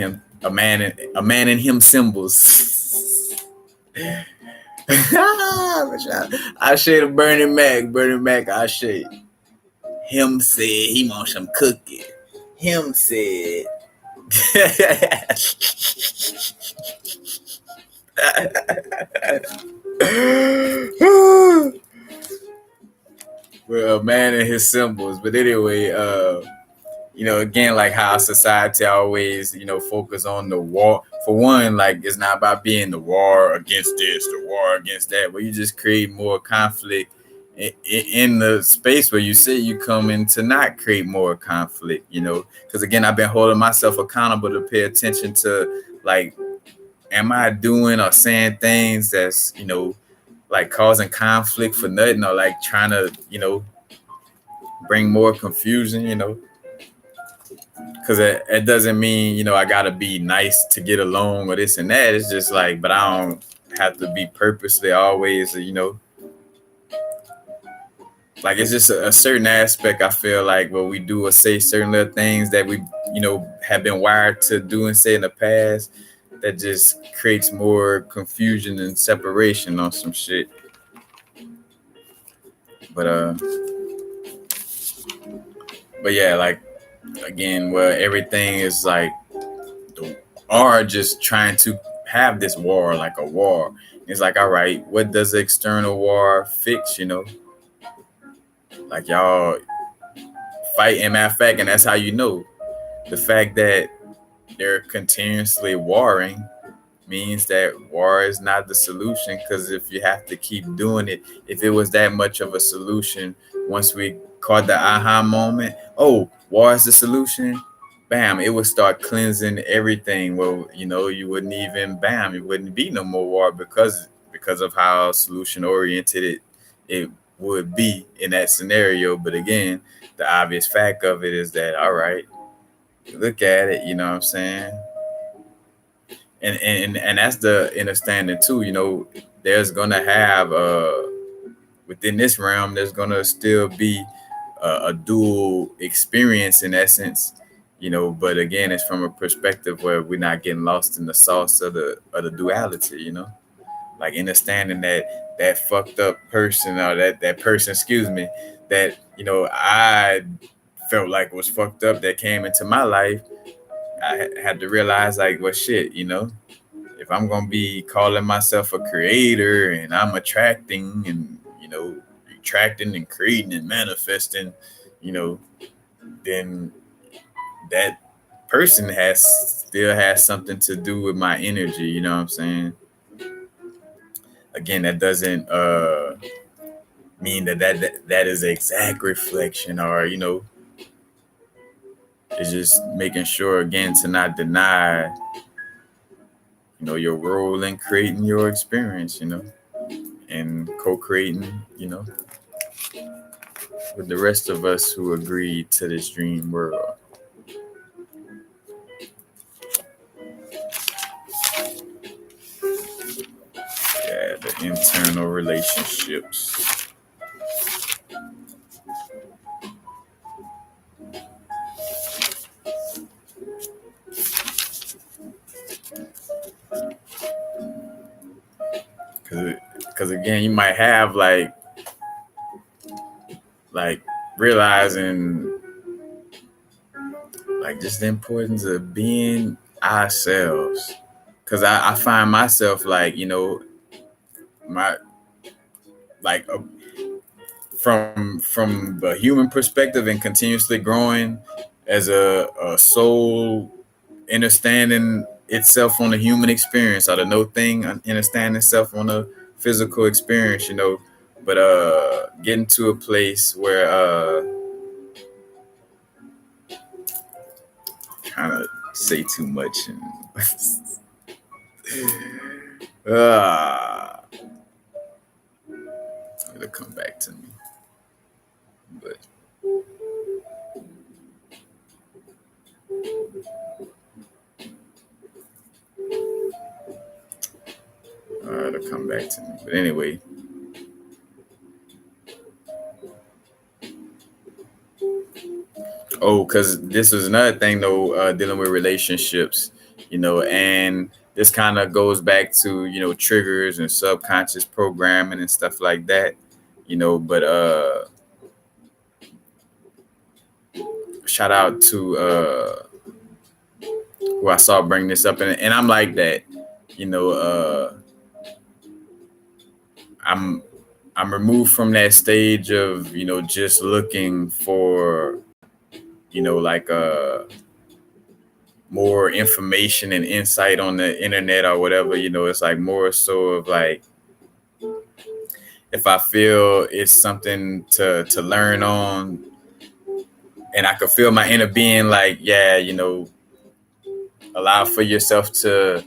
him symbols. I shade of Bernie Mac. I shade. Him said he wants some cookie. Him said. Well, a man and his symbols. But anyway, again, like how society always, focus on the war. For one, like it's not about being the war against this, the war against that, but you just create more conflict in the space where you say you come in to not create more conflict, because again, I've been holding myself accountable to pay attention to, like, am I doing or saying things that's, like causing conflict for nothing, or like trying to, bring more confusion, because it doesn't mean, I gotta be nice to get along or this and that. It's just like, but I don't have to be purposely always, like it's just a certain aspect I feel like where we do or say certain little things that we, have been wired to do and say in the past that just creates more confusion and separation on some shit. But yeah, like again, where everything is like are just trying to have this war, like a war. It's like, all right, what does the external war fix, Like y'all fighting, matter of fact, and that's how you know the fact that they're continuously warring means that war is not the solution. Because if you have to keep doing it, if it was that much of a solution, once we caught the aha moment, oh, war is the solution, bam, it would start cleansing everything. Well, you wouldn't even, bam, it wouldn't be no more war because of how solution oriented it would be in that scenario. But again, the obvious fact of it is that, all right, look at it, you know what I'm saying? And that's the understanding too, there's gonna have within this realm, there's gonna still be a dual experience in essence, but again, it's from a perspective where we're not getting lost in the sauce of the duality, like understanding that fucked up person, or that person, excuse me, that I felt like was fucked up, that came into my life. I had to realize, like, well, shit, if I'm gonna be calling myself a creator and I'm attracting and attracting and creating and manifesting, then that person still has something to do with my energy. You know what I'm saying? Again, that doesn't mean that is an exact reflection, or it's just making sure, again, to not deny your role in creating your experience, and co-creating, with the rest of us who agreed to this dream world. Yeah, the internal relationships. Because again, you might have like realizing like just the importance of being ourselves. Because I find myself like, my like from the human perspective and continuously growing as a soul, understanding itself on the human experience, or the no thing understanding itself on a physical experience, but getting to a place where trying to say too much and it'll come back to me, but it'll come back to me. But anyway, Oh, because this is another thing though, dealing with relationships, and this kind of goes back to, triggers and subconscious programming and stuff like that, but shout out to who I saw bring this up, and I'm like that, I'm I'm removed from that stage of, just looking for, like more information and insight on the internet or whatever. It's like more so of like, if I feel it's something to learn on, and I could feel my inner being like, yeah, allow for yourself to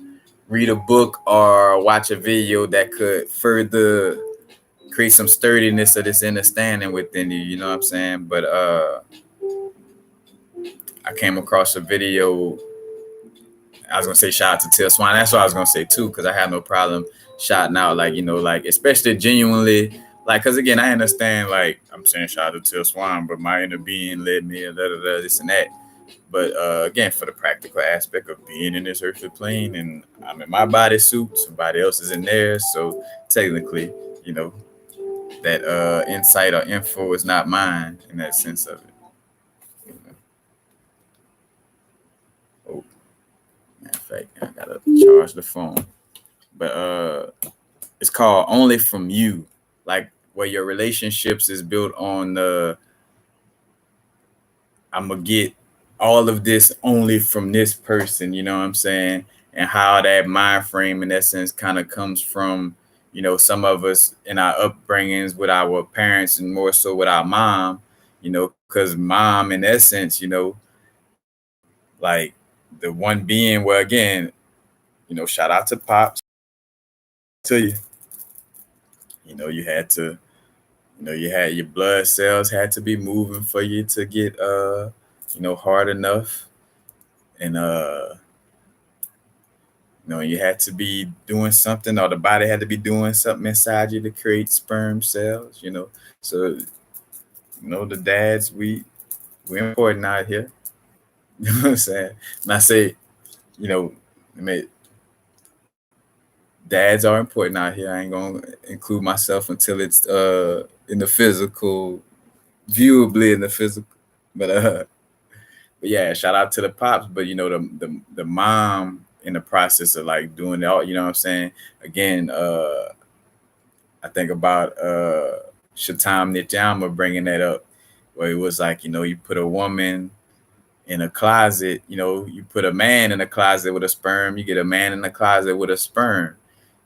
read a book or watch a video that could further create some sturdiness of this understanding within you. You know what I'm saying? But I came across a video. I was gonna say shout out to Till Swan. That's what I was gonna say too, because I have no problem shouting out, like, like, especially genuinely, like, because again, I understand, like, I'm saying shout out to Till Swan, but my inner being led me and this and that. But again, for the practical aspect of being in this earthly plane, and I'm in my bodysuit, somebody else is in theirs, so technically, that insight or info is not mine in that sense of it. Oh, matter of fact, I gotta charge the phone. But it's called Only From You, like where your relationships is built on the I'm gonna get all of this only from this person, you know what I'm saying? And how that mind frame in essence kind of comes from, some of us in our upbringings with our parents and more so with our mom, because mom in essence, like the one being where again, shout out to Pops to you. You had to, you had your blood cells had to be moving for you to get hard enough. And you had to be doing something, or the body had to be doing something inside you to create sperm cells, So, the dads, we're important out here. You know what I'm saying? And I say, I mean, dads are important out here. I ain't gonna include myself until it's in the physical, viewably in the physical. But yeah, shout out to the Pops. But the mom in the process of like doing it all, you know what I'm saying? Again, I think about Shatam Nityama bringing that up, where it was like, you put a woman in a closet, you put a man in a closet with a sperm, you get a man in a closet with a sperm.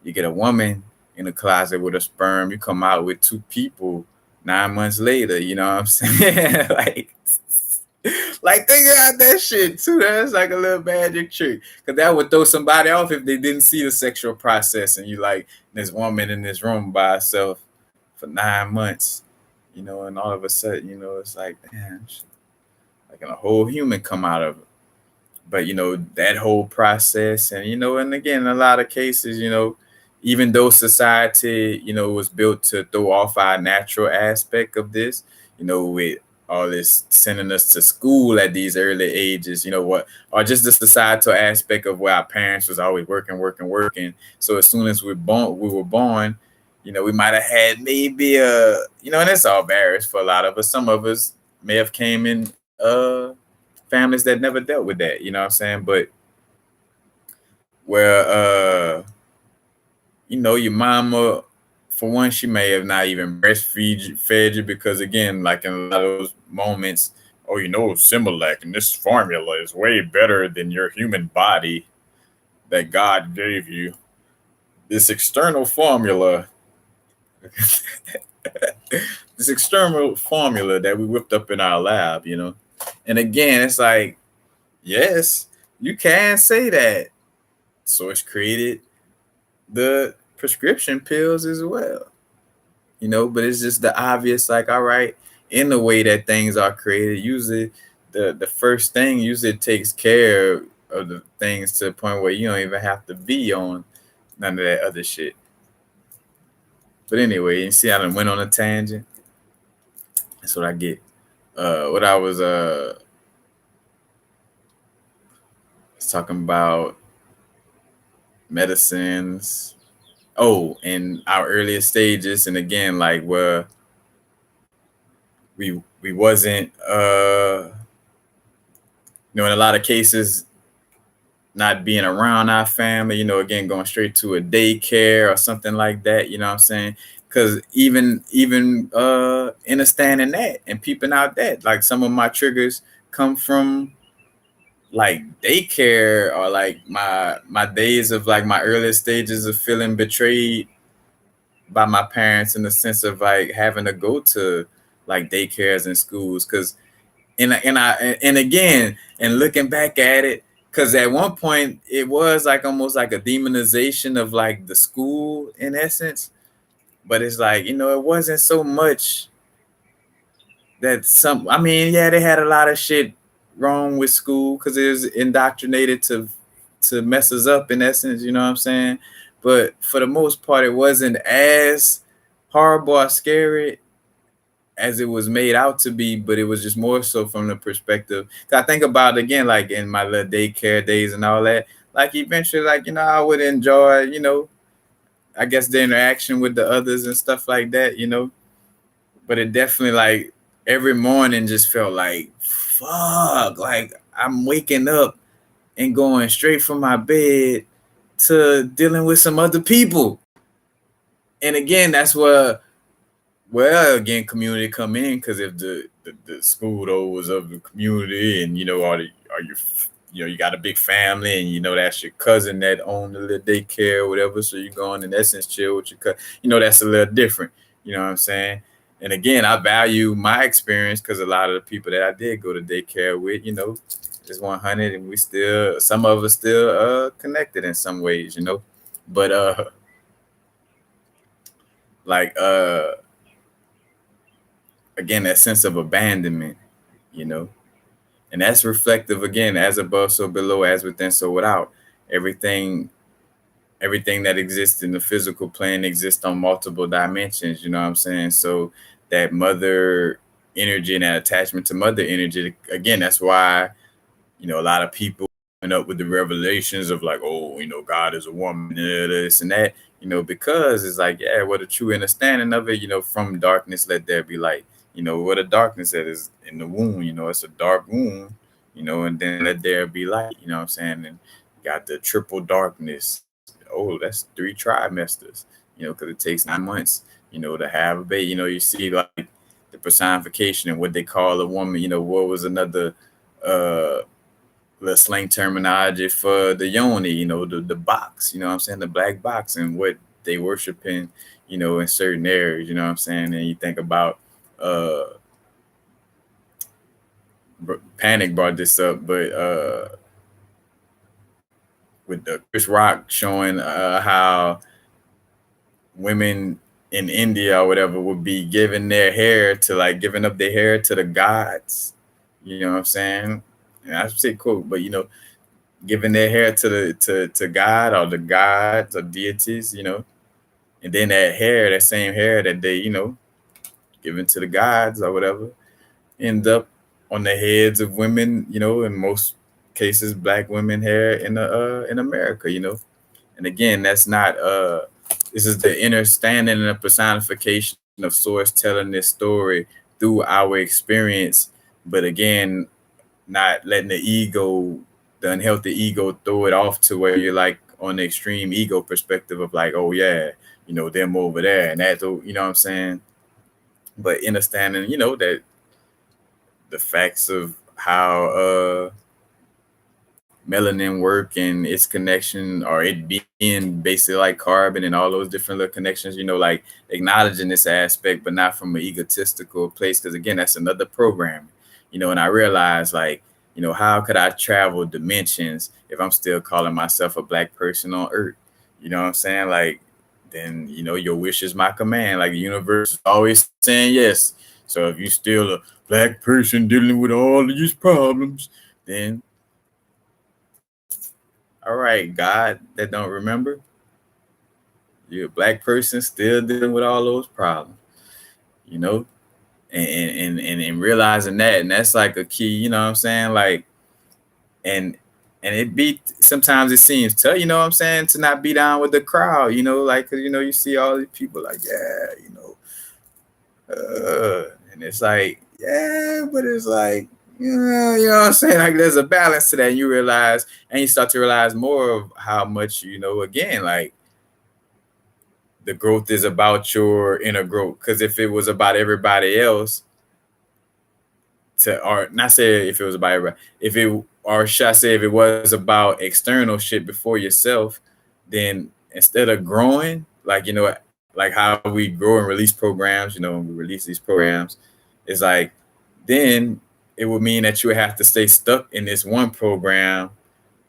You get a woman in a closet with a sperm, you come out with two people 9 months later, you know what I'm saying? Like think about that shit too. That's like a little magic trick, because that would throw somebody off if they didn't see the sexual process, and you like this woman in this room by herself for 9 months, and all of a sudden, it's like, damn, like a whole human come out of it. But that whole process, and and again, in a lot of cases, even though society, was built to throw off our natural aspect of this, with all this sending us to school at these early ages, what, or just the societal aspect of where our parents was always working. So as soon as we were born, we might have had maybe and it's all varies for a lot of us. Some of us may have came in families that never dealt with that, you know what I'm saying? But where your mama, for one, she may have not even fed you, because again, like in a lot of those moments, Similac and this formula is way better than your human body that God gave you. This external formula, that we whipped up in our lab, And again, it's like, yes, you can say that. So it's created the prescription pills as well, but it's just the obvious, like, all right, in the way that things are created, usually the first thing usually takes care of the things to the point where you don't even have to be on none of that other shit. But anyway, you see, I done went on a tangent. That's what I get. What I was was talking about medicines. Oh, in our earliest stages, and again, like where we wasn't in a lot of cases not being around our family, again going straight to a daycare or something like that, what I'm saying? Because even understanding that and peeping out that, like some of my triggers come from like daycare, or like my days of like my earliest stages of feeling betrayed by my parents, in the sense of like having to go to like daycares and schools. Because and again, and looking back at it, because at one point it was like almost like a demonization of like the school in essence. But it's like, it wasn't so much that yeah, they had a lot of shit wrong with school because it was indoctrinated to mess us up in essence, you know what I'm saying? But for the most part, it wasn't as horrible or scary as it was made out to be, but it was just more so from the perspective. 'Cause I think about it again, like in my little daycare days and all that, like eventually, like, I would enjoy, I guess the interaction with the others and stuff like that, but it definitely, like, every morning just felt like, fuck, like I'm waking up and going straight from my bed to dealing with some other people. And again, that's where, well, again, community come in, because if the school though was of the community, and you got a big family, and that's your cousin that owned the little daycare or whatever, so you go on in essence chill with your cousin, that's a little different, you know what I'm saying? And again, I value my experience, because a lot of the people that I did go to daycare with, is 100, and we still, some of us still connected in some ways, but like again, that sense of abandonment, and that's reflective, again, as above so below, as within so without. Everything that exists in the physical plane exists on multiple dimensions, you know what I'm saying? So that mother energy and that attachment to mother energy, again, that's why a lot of people end up with the revelations of like, oh, God is a woman, this and that, because it's like, yeah, what a true understanding of it, from darkness let there be light. What a darkness that is in the womb, it's a dark womb, and then let there be light, you know what I'm saying? And got the triple darkness. Oh, that's 3 trimesters, because it takes 9 months, to have a baby. You see like the personification and what they call a woman, what was another the slang terminology for the yoni, the box, you know what I'm saying, the black box, and what they worship in, in certain areas, you know what I'm saying? And you think about Panic brought this up, but with the Chris Rock showing how women in India or whatever would be giving their hair to, like, giving up their hair to the gods, you know what I'm saying? And I say cool, but giving their hair to God or the gods or deities, and then that same hair that they, given to the gods or whatever, end up on the heads of women, in most cases, black women hair in America, And again, that's not this is the understanding and the personification of source telling this story through our experience, but again, not letting the unhealthy ego throw it off to where you're like on the extreme ego perspective of like, oh yeah, them over there and that, you know what I'm saying? But understanding, that the facts of how melanin work and its connection, or it being basically like carbon and all those different little connections, like acknowledging this aspect, but not from an egotistical place. Because again, that's another program, and I realized, like, how could I travel dimensions if I'm still calling myself a black person on earth? You know what I'm saying? Like, then, your wish is my command. Like, the universe is always saying yes. So if you're still a black person dealing with all of these problems, then all right, God that don't remember, you're a black person still dealing with all those problems, and realizing that, and that's like a key, you know what I'm saying? Like, and And sometimes it seems tough, you know what I'm saying, to not be down with the crowd, you know, like, 'cause, you know, you see all these people like, yeah, you know, and it's like, yeah, but it's like, yeah, you know what I'm saying? Like, there's a balance to that. And you realize, and you start to realize more of how much, you know, again, like, the growth is about your inner growth. Because if it was about everybody else, or not say if it was about everybody, or should I say if it was about external shit before yourself, then instead of growing, like, you know, like how we grow and release programs, you know, when we release these programs, it's like, then it would mean that you would have to stay stuck in this one program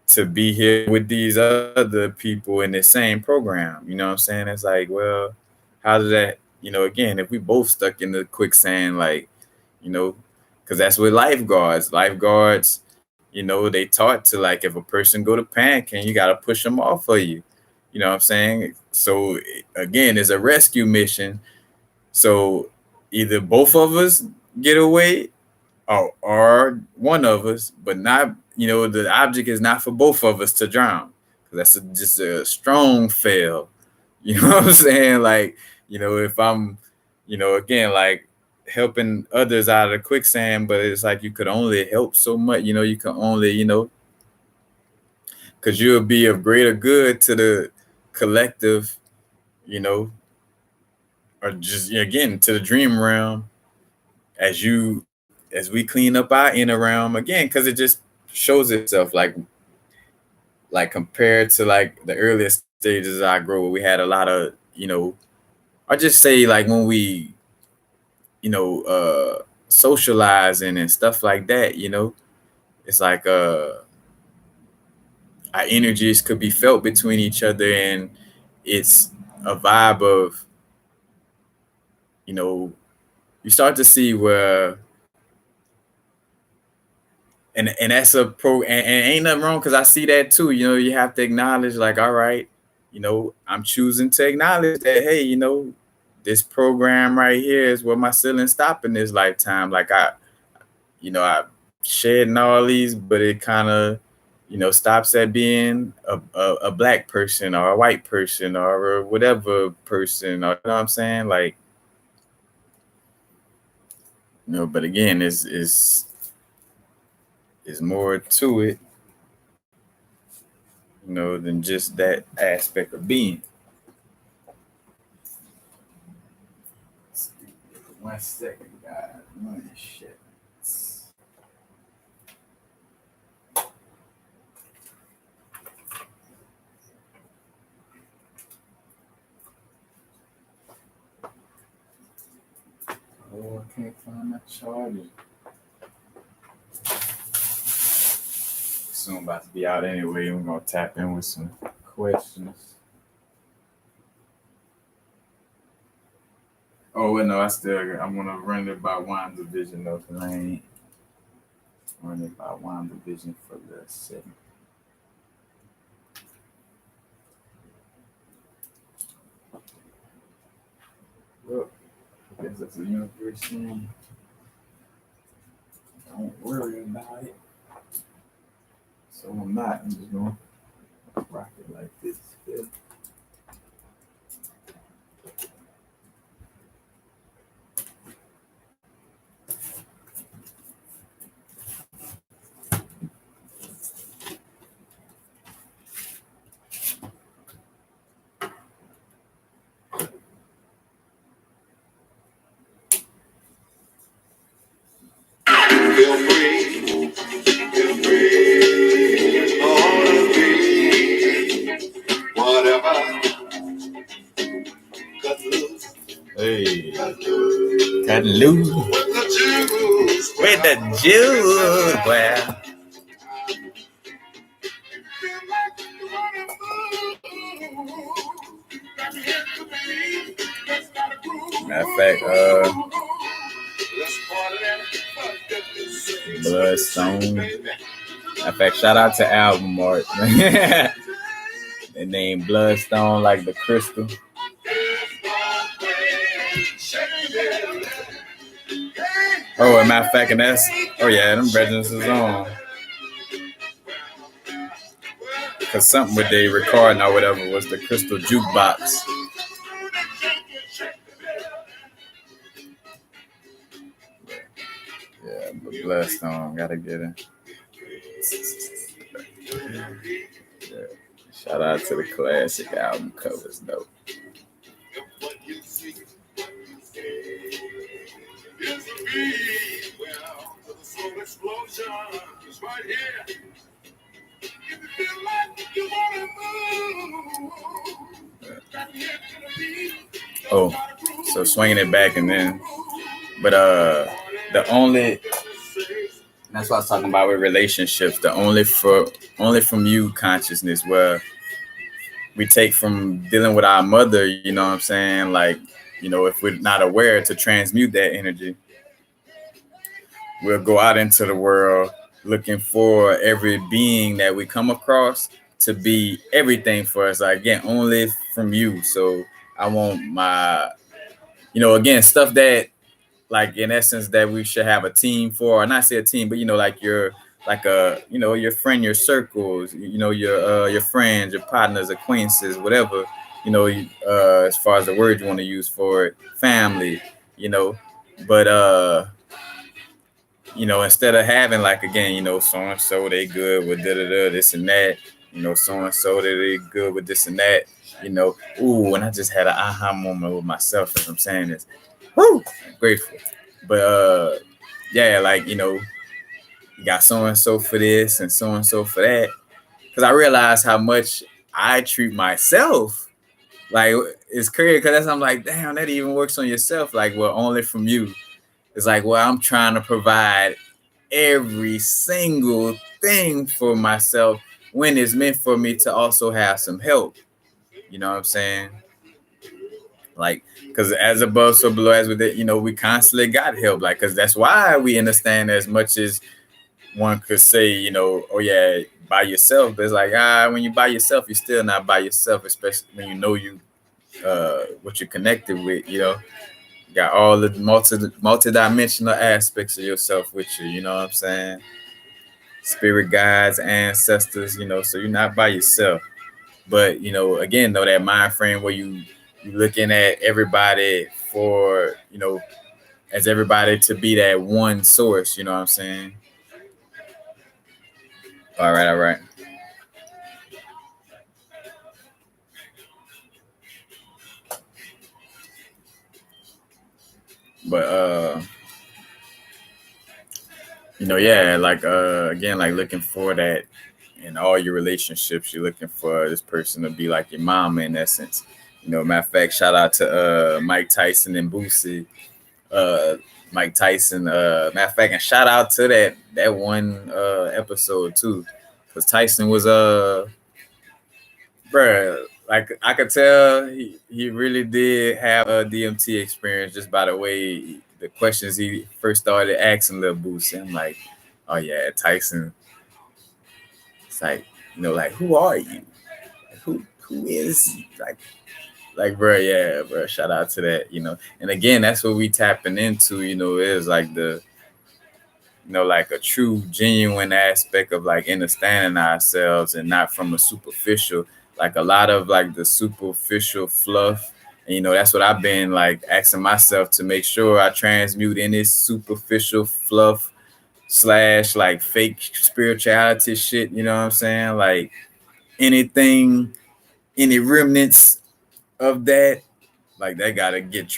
to be here with these other people in the same program. You know what I'm saying? It's like, well, how does that, you know, again, if we both stuck in the quicksand, like, you know, because that's what lifeguards, you know, they taught to, like, if a person go to panic and you got to push them off for you. You know what I'm saying? So again, it's a rescue mission. So either both of us get away, or one of us, but not, you know, the object is not for both of us to drown. That's just a strong fail. You know what I'm saying? Like, you know, if I'm, you know, again, like, helping others out of the quicksand, but it's like you could only help so much, you know, you can only, you know, because you'll be of greater good to the collective, you know, or just, again, to the dream realm, as we clean up our inner realm again, because it just shows itself, like compared to like the earliest stages I grew, we had a lot of, you know, I just say, like, when we, you know, socializing and stuff like that, you know, it's like our energies could be felt between each other, and it's a vibe of, you know, you start to see where, and that's and ain't nothing wrong, because I see that too. You know, you have to acknowledge, like, all right, you know, I'm choosing to acknowledge that, hey, you know, this program right here is where my ceiling stop in this lifetime. Like, you know, I shedding all these, but it kind of, you know, stops at being a black person or a white person or a whatever person, or, you know what I'm saying? Like, you know, but again, is more to it, you know, than just that aspect of being. 1 second, guys. Oh, shit. Oh, I can't find my charger. Soon about to be out anyway. We're gonna tap in with some questions. Oh, well, no, I'm gonna run it by WandaVision though, because I ain't running it by WandaVision for the second. Look, I guess that's a universe thing. Don't worry about it. So I'm not. I'm just gonna rock it like this. Yeah. Feel free, all of me, whatever. Cut loose. Hey, cut loose with the juice. Well, matter of fact, Bloodstone. Matter of fact, shout out to album art. They named Bloodstone like the crystal. Oh, as a matter of fact, and that's, oh yeah, them Brethren is on. because something with the recording or whatever was the crystal jukebox. Yeah, but Bloodstone, gotta get it. Yeah. Shout out to the classic album covers, though. Oh, so swinging it back and then, but the only, that's what I was talking about with relationships. The only from you consciousness where we take from dealing with our mother. You know what I'm saying? Like, if we're not aware to transmute that energy, we'll go out into the world looking for every being that we come across to be everything for us. Like, again, only from you. So I want my, again, stuff that, like, in essence, that we should have a team for, or not say a team, but like your, like your friend, your circles, your friends, your partners, acquaintances, whatever, as far as the word you want to use for it, family, but instead of having, like, again, so and so they good with this and that, so and so they good with this and that, ooh, and I just had an aha moment with myself as I'm saying this. Woo! I'm grateful. But yeah, like, you got so and so for this and so for that. Because I realized how much I treat myself. Like, it's crazy because I'm like, damn, that even works on yourself. Like, well, only from you. It's like, well, I'm trying to provide every single thing for myself when it's meant for me to also have some help. You know what I'm saying? Like, because as above, so below, as with it, we constantly got help. Like, because that's why we understand as much as one could say, oh yeah, by yourself. But it's like, when you by yourself, you're still not by yourself, especially when you what you're connected with. You got all the multi-dimensional aspects of yourself with you. You know what I'm saying? Spirit guides, ancestors. So you're not by yourself. But again, though, that mind frame where you looking at everybody for, as everybody to be that one source, you know what I'm saying? All right. But yeah, like again, like looking for that in all your relationships, you're looking for this person to be like your mama in essence. Matter of fact, shout out to Mike Tyson and Boosie. Mike Tyson, matter of fact, and shout out to that one episode too. Because Tyson was bruh, like, I could tell he really did have a DMT experience just by the way the questions he first started asking Lil Boosie. I'm like, oh yeah, Tyson. It's like, like, who are you? Like, who is, like, bro, yeah, bro. Shout out to that, And again, that's what we tapping into, is like the, like a true, genuine aspect of like understanding ourselves and not from a superficial, like a lot of like the superficial fluff. And, that's what I've been like asking myself to make sure I transmute any superficial fluff / like fake spirituality shit. You know what I'm saying? Like anything, any remnants of that, like that gotta get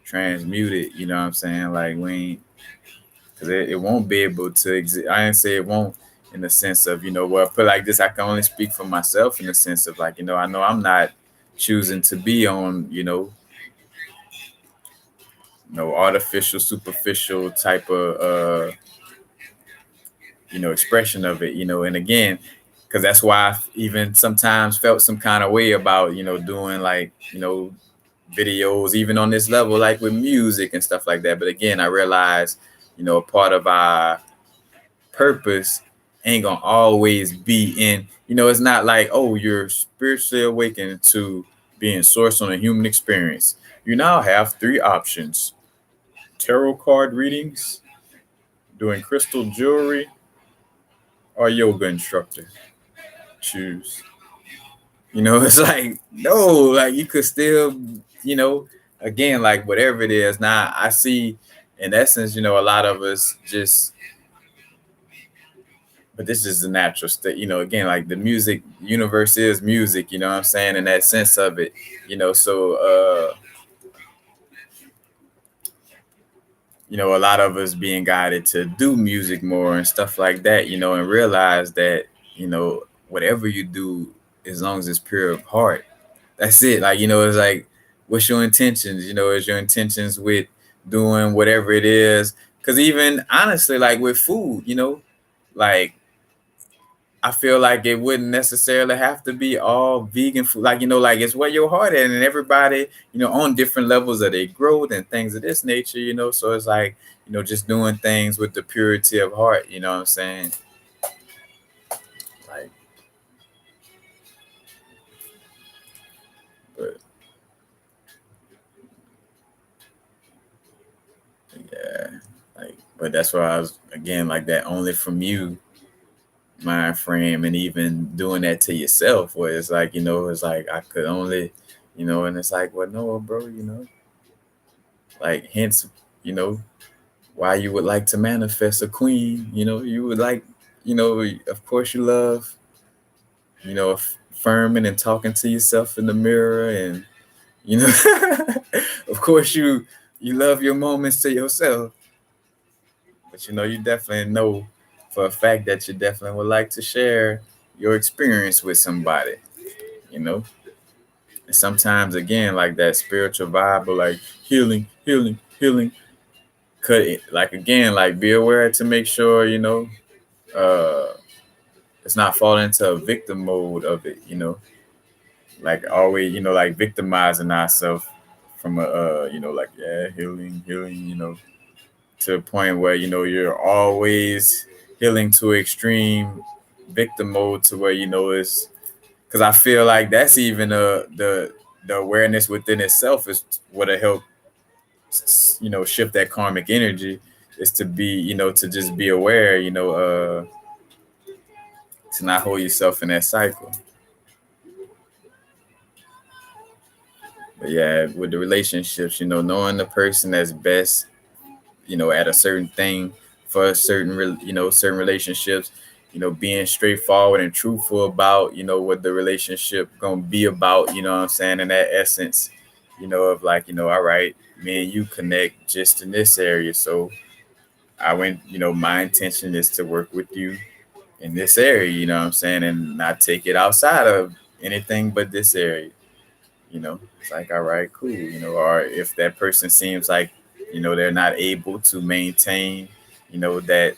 transmuted. You know what I'm saying? Like we ain't. Because it won't be able to exist. I didn't say it won't in the sense of, well, put like this, I can only speak for myself in the sense of like, I know I'm not choosing to be on, no artificial, superficial type of, expression of it, and again, because that's why I've even sometimes felt some kind of way about, doing like, videos, even on this level, like with music and stuff like that. But again, I realized, a part of our purpose ain't gonna always be in, it's not like, oh, you're spiritually awakened to being sourced on a human experience. You now have 3 options: tarot card readings, doing crystal jewelry, or yoga instructor. choose. It's like, no, like you could still, again, like whatever it is. Now I see in essence, a lot of us just, but this is the natural state, again, like the music universe is music, what I'm saying, in that sense of it, so a lot of us being guided to do music more and stuff like that, and realize that, whatever you do, as long as it's pure of heart, that's it. Like, it's like, what's your intentions? Is your intentions with doing whatever it is? Because even honestly, like with food, like I feel like it wouldn't necessarily have to be all vegan food. Like, like it's where your heart at, and everybody, on different levels of their growth and things of this nature, So it's like, just doing things with the purity of heart, you know what I'm saying? Like, but yeah, like, but that's why I was, again, like that only from you mind frame, and even doing that to yourself, where it's like, it's like I could only, and it's like, well, no, bro, like hence, why you would like to manifest a queen, you would like, of course you love, affirming and talking to yourself in the mirror, and of course you love your moments to yourself, but you definitely know for a fact that you definitely would like to share your experience with somebody, you know. And sometimes again, like that spiritual vibe of like healing, healing, healing, cut it. Like again, like be aware to make sure, uh it's not falling into a victim mode of it, like always, like victimizing ourselves from a like, yeah, healing, healing, to a point where, you're always healing to extreme victim mode, to where, it's because I feel like that's even the awareness within itself is what'll help, shift that karmic energy, is to be, to just be aware, to not hold yourself in that cycle. But yeah, with the relationships, knowing the person that's best, at a certain thing for a certain, certain relationships, being straightforward and truthful about, what the relationship gonna be about, what I'm saying, in that essence, of like, all right, me and you connect just in this area. So I went, my intention is to work with you in this area, what I'm saying, and not take it outside of anything but this area. It's like, all right, cool, or if that person seems like, they're not able to maintain, that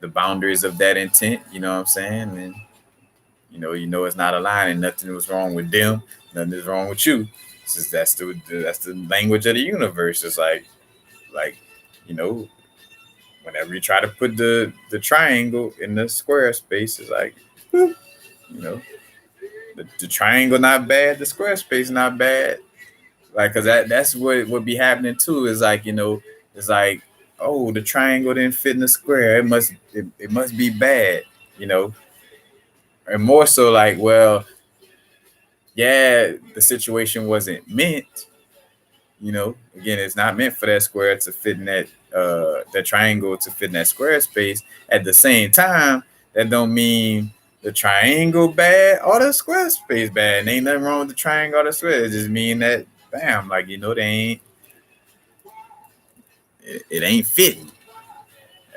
the boundaries of that intent, what I'm saying, and it's not aligning. Nothing was wrong with them, nothing is wrong with you. It's just that's the language of the universe. It's like, you know, whenever you try to put the triangle in the square space, it's like, you know, the triangle not bad, the square space not bad. Like, cause that's what would be happening too. Is like, it's like, oh, the triangle didn't fit in the square. It must be bad, and more so like, well, yeah, the situation wasn't meant. Again, it's not meant for that square to fit in that triangle to fit in that square space. At the same time, that don't mean the triangle bad or the square space bad. And ain't nothing wrong with the triangle or the square. It just mean that, bam, like, they ain't, it ain't fitting.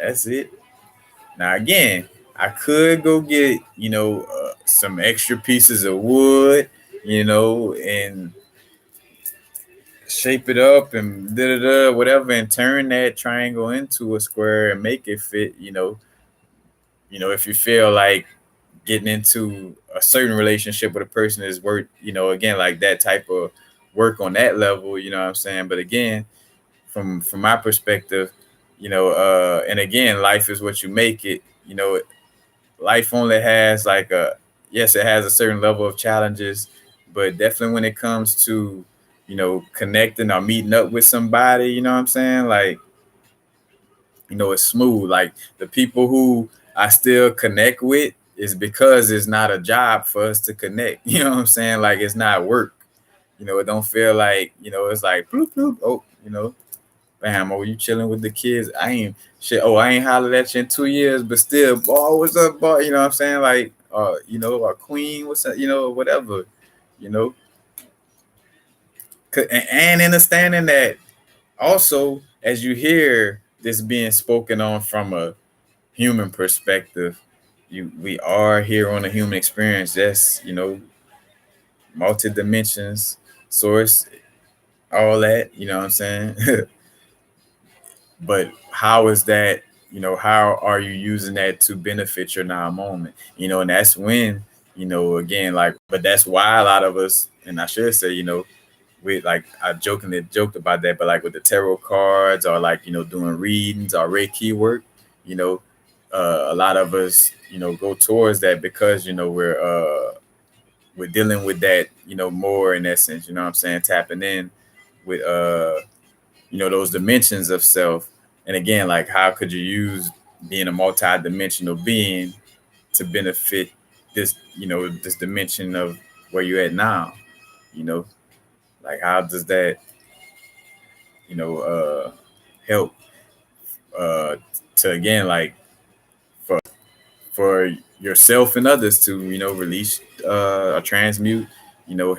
That's it. Now again, I could go get, some extra pieces of wood, and shape it up and whatever, and turn that triangle into a square and make it fit. If you feel like getting into a certain relationship with a person is worth, again, like that type of work on that level. You know what I'm saying? But again, from my perspective, and again, life is what you make it. Life only has like yes, it has a certain level of challenges, but definitely when it comes to, connecting or meeting up with somebody, you know what I'm saying? Like, it's smooth. Like the people who I still connect with, is because it's not a job for us to connect. You know what I'm saying? Like it's not work. It don't feel like, it's like bloop, bloop. Oh, bam, oh, you chilling with the kids. I ain't shit. Oh, I ain't hollered at you in 2 years, but still, boy, what's up, boy? You know what I'm saying? Like, a queen, what's up, whatever, you know. And understanding that also, as you hear this being spoken on from a human perspective, we are here on a human experience. Yes, multi dimensions, source, all that. You know what I'm saying? But how is that? How are you using that to benefit your now moment? And that's when, again, like, but that's why a lot of us, and I should say, we like I jokingly joked about that, but like with the tarot cards or like doing readings or Reiki work, you know, a lot of us go towards that because we're dealing with that more in essence. You know what I'm saying? Tapping in with those dimensions of self, and again, like how could you use being a multi-dimensional being to benefit this dimension of where you're at now? You know, like how does that help to again like for yourself and others to release or transmute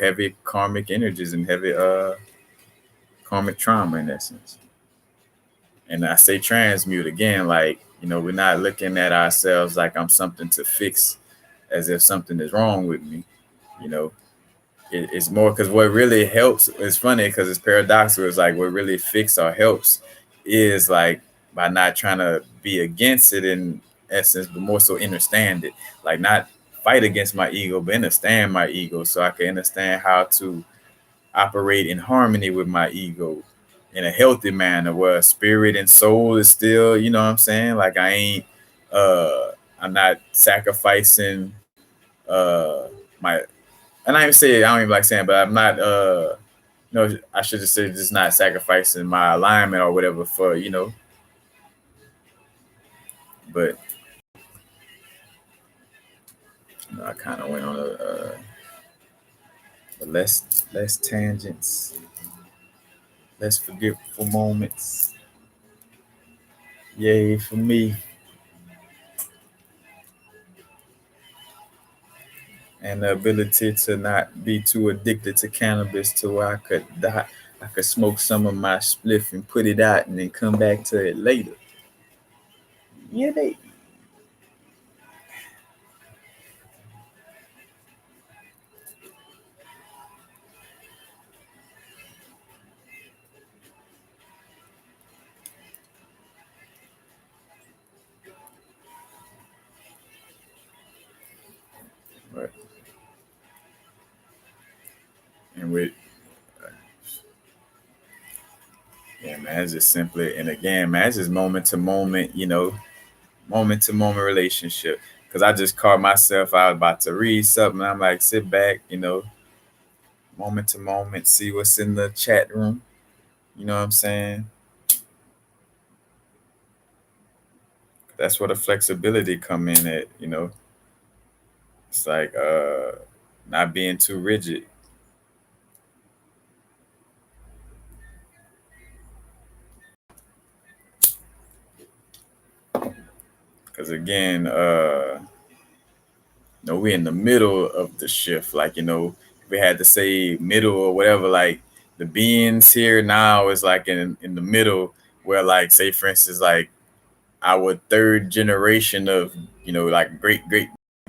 heavy karmic energies and heavy karmic trauma in essence. And I say transmute again, like we're not looking at ourselves like I'm something to fix, as if something is wrong with me. you know it's more because what really helps, it's funny because it's paradoxical, it's like what really fix or helps is like by not trying to be against it in essence, but more so understand it, like not fight against my ego, but understand my ego so I can understand how to operate in harmony with my ego in a healthy manner where spirit and soul is still, you know what I'm saying, like uh I'm not sacrificing my, and I even say I don't even like saying, but I'm not I should just say just not sacrificing my alignment or whatever for but I kind of went on a less tangents, less forgetful moments. Yay for me. And the ability to not be too addicted to cannabis to where I could die. I could smoke some of my spliff and put it out and then come back to it later. Yeah, they. Right. And with yeah, man, it's just simply, and again, man, it's just moment to moment relationship. Because I just caught myself, I was about to read something. I'm like, sit back, moment to moment, see what's in the chat room. You know what I'm saying? That's where the flexibility come in at. It's like not being too rigid. Because again, we're in the middle of the shift. Like, if we had to say middle or whatever, like the beings here now is like in the middle where, like, say for instance, like our third generation of, like great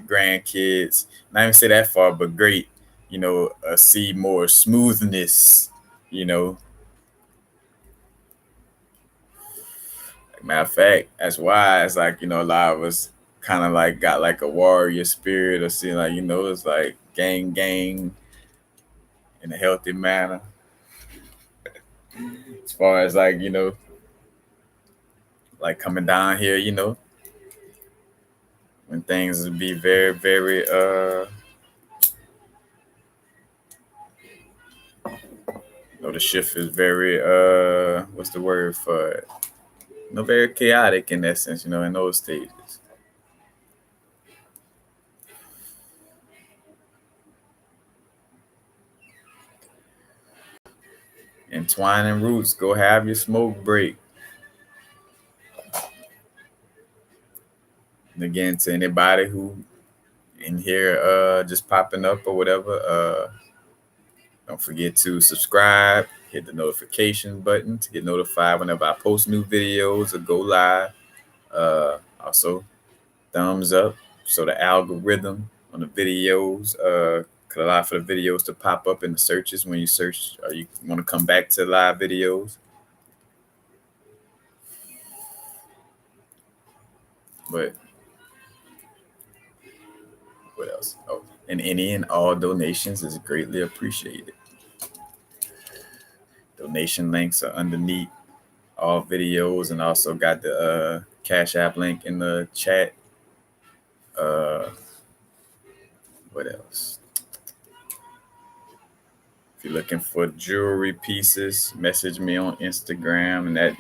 grandkids, not even say that far, but great, see more smoothness, you know. Matter of fact, that's why it's like, a lot of us kind of like got like a warrior spirit or seeing like, it's like gang in a healthy manner. As far as like, like coming down here, when things would be very, very the shift is very what's the word for it? Very chaotic in essence, in those stages. Entwining roots. Go have your smoke break. And again, to anybody who in here just popping up or whatever, don't forget to subscribe, hit the notification button to get notified whenever I post new videos or go live. Also, thumbs up so the algorithm on the videos could allow for the videos to pop up in the searches when you search or you want to come back to live videos. But what else? Oh, and any and all donations is greatly appreciated. Donation links are underneath all videos, and also got the Cash App link in the chat. What else? If you're looking for jewelry pieces, message me on Instagram, and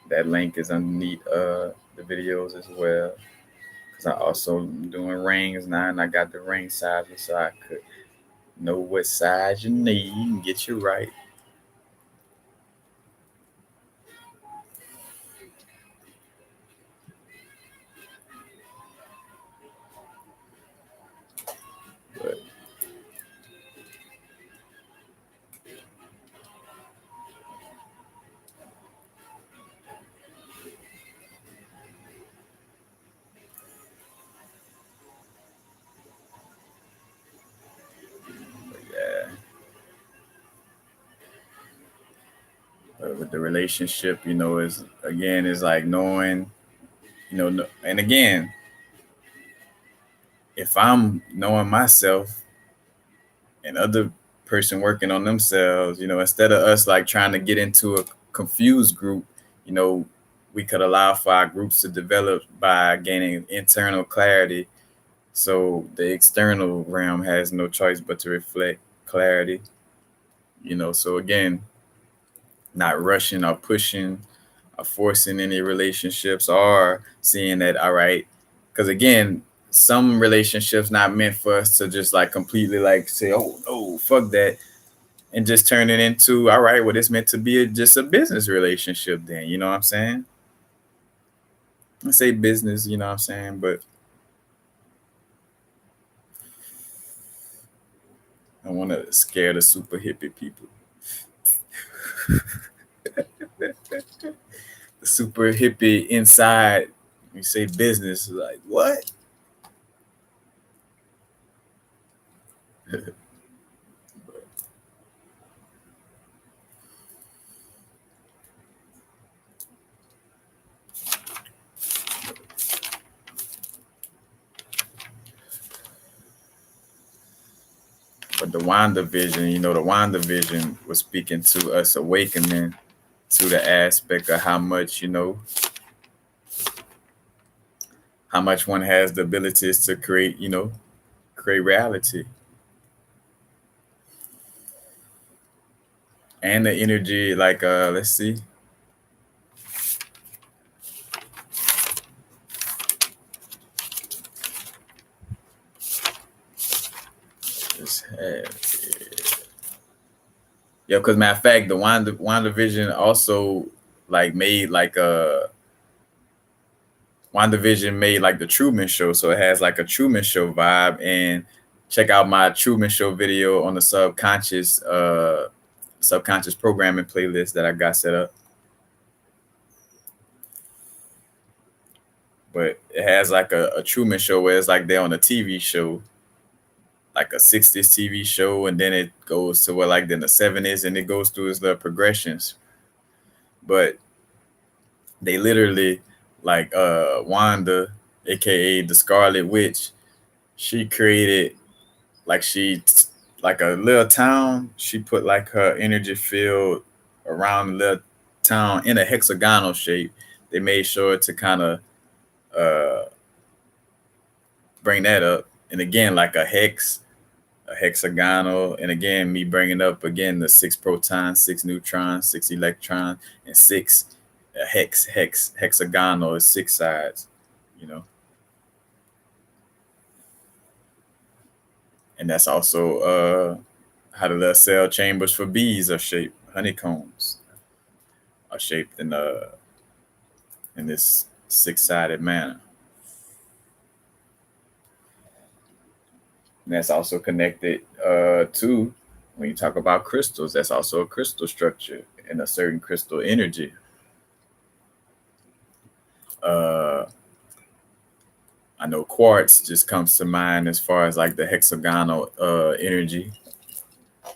that link is underneath the videos as well. Because I also am doing rings now, and I got the ring sizes so I could know what size you need and get you right. With the relationship, is like knowing, and again, if I'm knowing myself and other person working on themselves, instead of us like trying to get into a confused group, we could allow for our groups to develop by gaining internal clarity. So the external realm has no choice but to reflect clarity, so again, not rushing or pushing or forcing any relationships or seeing that, all right, because again, some relationships not meant for us to just like completely like say, oh no, fuck that, and just turn it into, all right, well, it's meant to be just a business relationship then, you know what I'm saying? I say business, you know what I'm saying, but I want to scare the super hippie people. The super hippie inside, you say business, like what? But the WandaVision, the WandaVision was speaking to us awakening to the aspect of how much, how much one has the abilities to create, create reality. And the energy, like, let's see. Just have it. Yeah, because matter of fact, the WandaVision also like made like WandaVision made like the Truman Show, so it has like a Truman Show vibe. And check out my Truman Show video on the subconscious programming playlist that I got set up. But it has like a Truman Show where it's like they're on a TV show, like a 60s TV show, and then it goes to like then the 70s, and it goes through its the progressions. But they literally like Wanda, aka the Scarlet Witch, she created like a little town. She put like her energy field around the little town in a hexagonal shape. They made sure to kind of bring that up. And again, like a hexagonal, and again, me bringing up again the 6 protons, 6 neutrons, 6 electrons, and 6 hexagonal is 6 sides, and that's also how the little cell chambers for bees are shaped, honeycombs. are shaped in this six-sided manner. And that's also connected to, when you talk about crystals, that's also a crystal structure and a certain crystal energy. I know quartz just comes to mind as far as like the hexagonal energy,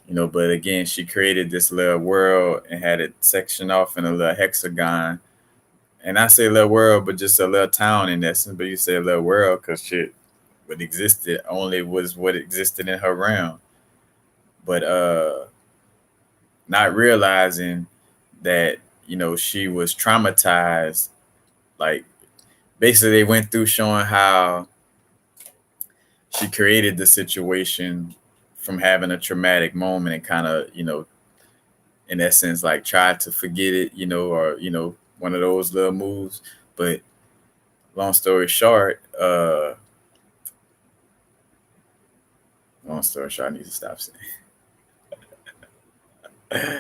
but again, she created this little world and had it sectioned off in a little hexagon. And I say little world, but just a little town in essence. But you say a little world because shit, what existed only was what existed in her realm. But not realizing that, she was traumatized. Like, basically, they went through showing how she created the situation from having a traumatic moment and kind of, in essence, like tried to forget it, or, one of those little moves. But long story short, I need to stop saying.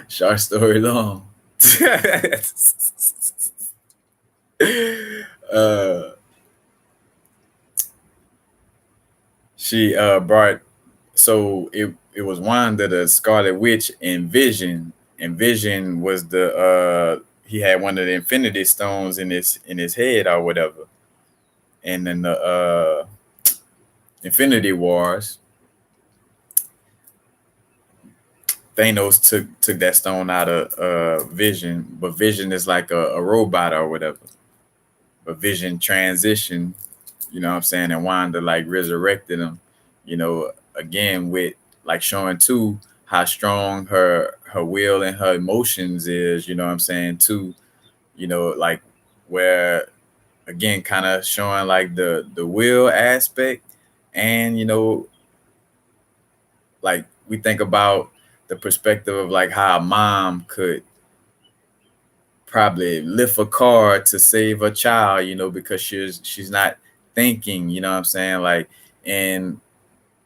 Short story long. She brought, so it was Wanda, the Scarlet Witch, and Vision. And Vision was he had one of the Infinity Stones in his head or whatever. And then the Infinity Wars, Thanos took that stone out of Vision, but Vision is like a robot or whatever. But Vision transitioned, what I'm saying, and Wanda like resurrected him, again with like showing too how strong her will and her emotions is, what I'm saying, too, like where again kind of showing like the will aspect. And like we think about the perspective of like how a mom could probably lift a car to save a child, because she's not thinking, what I'm saying, like, and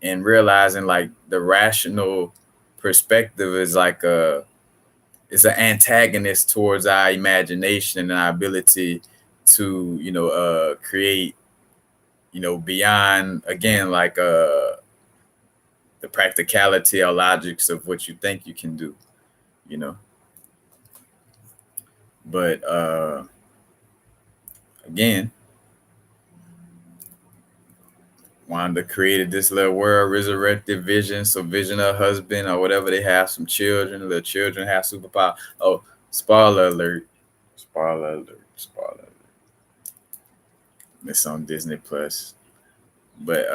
realizing like the rational perspective is like it's an antagonist towards our imagination and our ability to create, beyond again like the practicality or logics of what you think you can do, but again, Wanda created this little world, resurrected Vision. So Vision, her husband or whatever, they have some children. The children have superpower. Oh, spoiler alert. Spoiler alert. Spoiler alert. It's on Disney Plus. But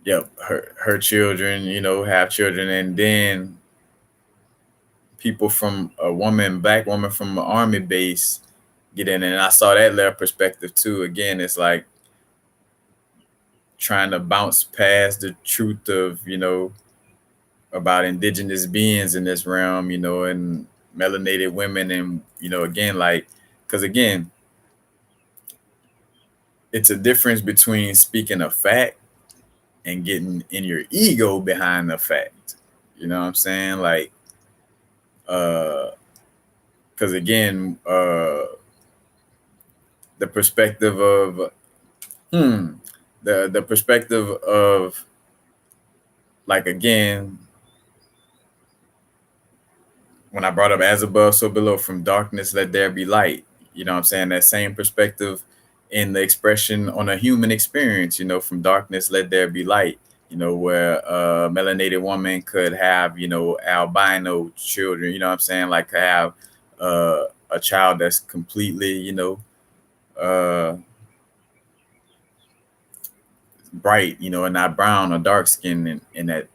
yep, her children, have children, and then people from black woman from an army base get in, and I saw that little perspective too. Again, it's like trying to bounce past the truth of, about indigenous beings in this realm, and melanated women, and, again, like, because again, it's a difference between speaking a fact and getting in your ego behind the fact. You know what I'm saying? Like, because again, the perspective of the perspective of like, again, when I brought up as above, so below, from darkness, let there be light. You know what I'm saying? That same perspective in the expression on a human experience, from darkness, let there be light, where a melanated woman could have, albino children, you know what I'm saying? Like have a child that's completely, bright, and not brown or dark skin in that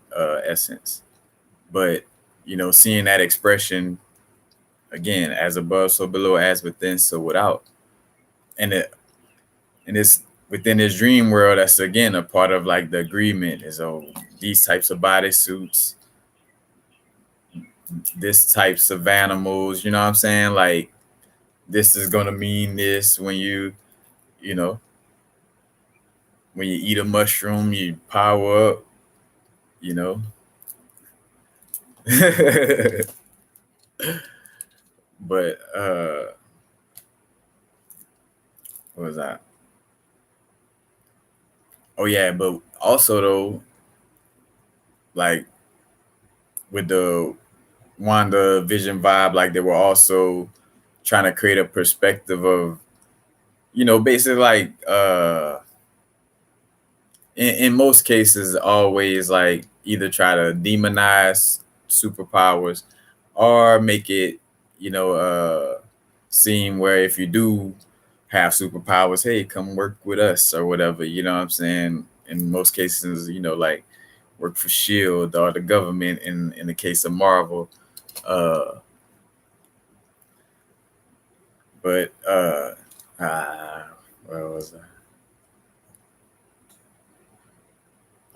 essence. But, seeing that expression, again, as above, so below, as within, so without. And it's within this dream world, that's again a part of like the agreement is, these types of bodysuits, this types of animals, you know what I'm saying? Like, this is gonna mean this when when you eat a mushroom, you power up, But what was that? Oh yeah, but also though, like with the WandaVision vibe, like they were also trying to create a perspective of, basically like in most cases always like either try to demonize superpowers or make it, seem where if you do have superpowers, hey, come work with us or whatever, you know what I'm saying? In most cases, like work for Shield or the government in the case of Marvel. Uh but where was I?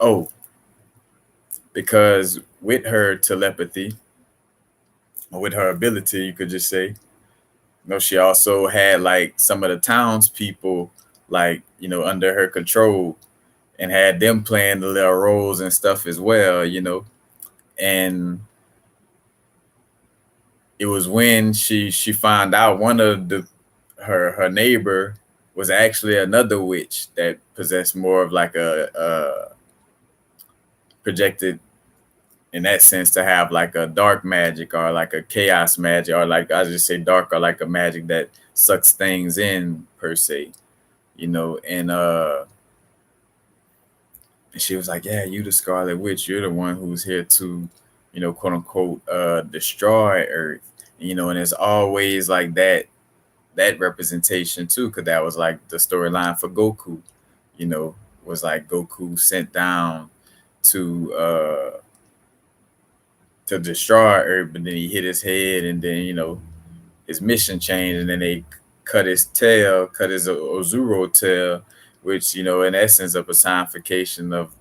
Oh, because with her telepathy, or with her ability, you could just say, she also had like some of the townspeople, like, under her control, and had them playing the little roles and stuff as well, And it was when she found out one of her neighbor was actually another witch that possessed more of like a projected in that sense to have like a dark magic or like a chaos magic, or like I just say dark, or like a magic that sucks things in per se, and she was like, yeah, you the Scarlet Witch, you're the one who's here to, quote unquote, destroy Earth. And it's always like that representation too, because that was like the storyline for Goku, you know, was like Goku sent down to destroy Earth, but then he hit his head, and then his mission changed, and then they cut his tail, cut his Ozuro tail, which in essence a personification of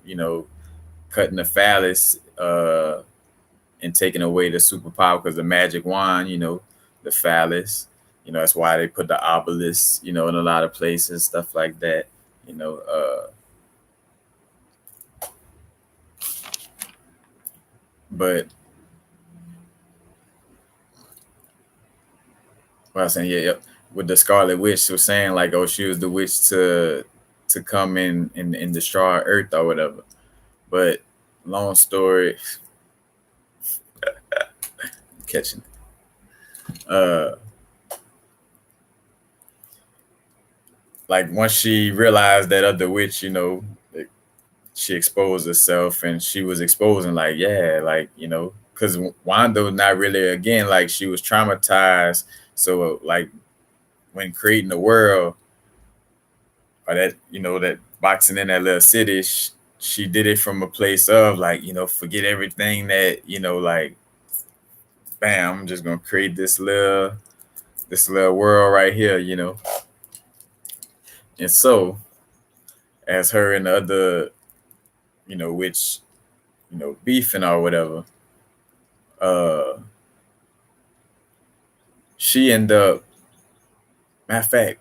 cutting the phallus and taking away the superpower, because the magic wand, the phallus, that's why they put the obelisk, in a lot of places, stuff like that, you know. But what I was saying, yeah, with the Scarlet Witch, she was saying like, oh, she was the witch to come in and destroy Earth or whatever. But long story, catching. Uh, like once she realized that other witch, she exposed herself, and she was exposing like, yeah, like because Wanda was not really, again, like she was traumatized. So like when creating the world, or that that boxing in that little city, she did it from a place of like forget everything that like, bam, I'm just gonna create this little world right here, and so as her and the other which beefing or whatever, uh she ended up, matter of fact,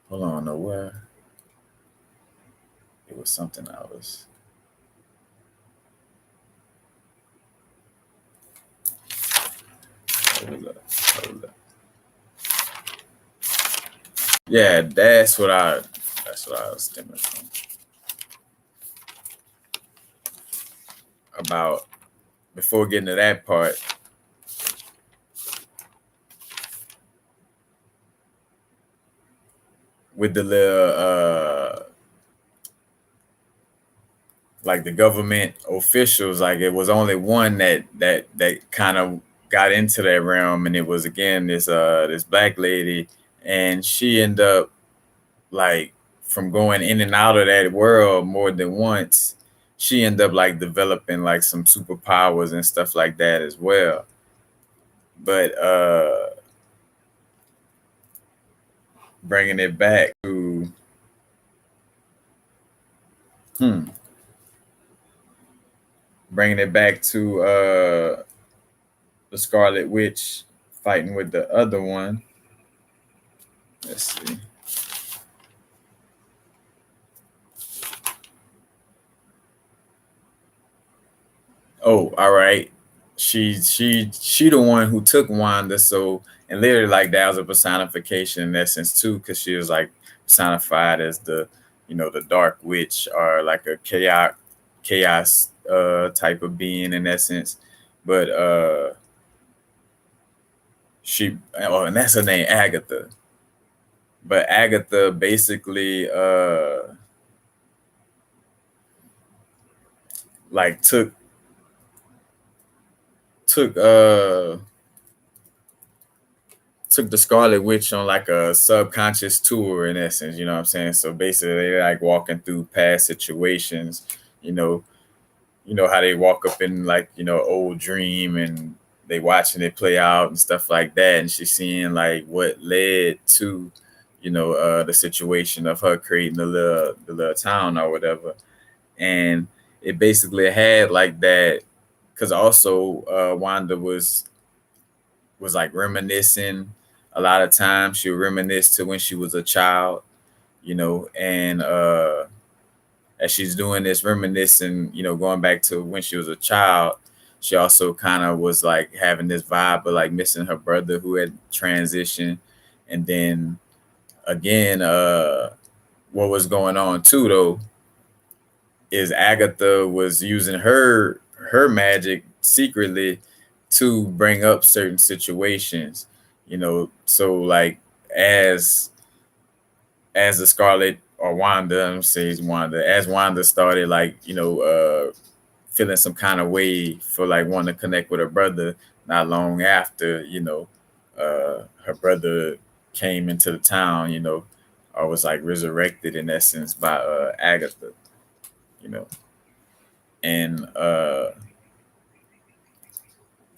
hold on, no, where it was something I was, hold up. Yeah, that's what I was thinking from. About, before getting to that part, with the little like the government officials, like it was only one that kind of got into that realm, and it was again this black lady, and she ended up like, from going in and out of that world more than once, she ended up like developing like some superpowers and stuff like that as well. But bringing it back to hmm, bringing it back to the Scarlet Witch fighting with the other one. Let's see. Oh, all right. she the one who took Wanda. So, and literally like that was a personification in essence too, because she was like personified as the, the dark witch, or like a chaos type of being in essence. But and that's her name, Agatha. But Agatha basically like took took the Scarlet Witch on like a subconscious tour in essence, you know what I'm saying? So basically they like walking through past situations, you know, how they walk up in like, old dream, and they watching it play out and stuff like that. And she's seeing like what led to, the situation of her creating the little town or whatever. And it basically had like that, because also Wanda was like reminiscing. A lot of times she would reminisce to when she was a child, and as she's doing this reminiscing, going back to when she was a child, she also kind of was like having this vibe of like missing her brother who had transitioned. And then again, what was going on too though is Agatha was using her magic secretly to bring up certain situations, so like as the Scarlet, or Wanda, I'm saying Wanda, as Wanda started like, feeling some kind of way for like wanting to connect with her brother, not long after, her brother came into the town, or was like resurrected in essence by Agatha, you know. And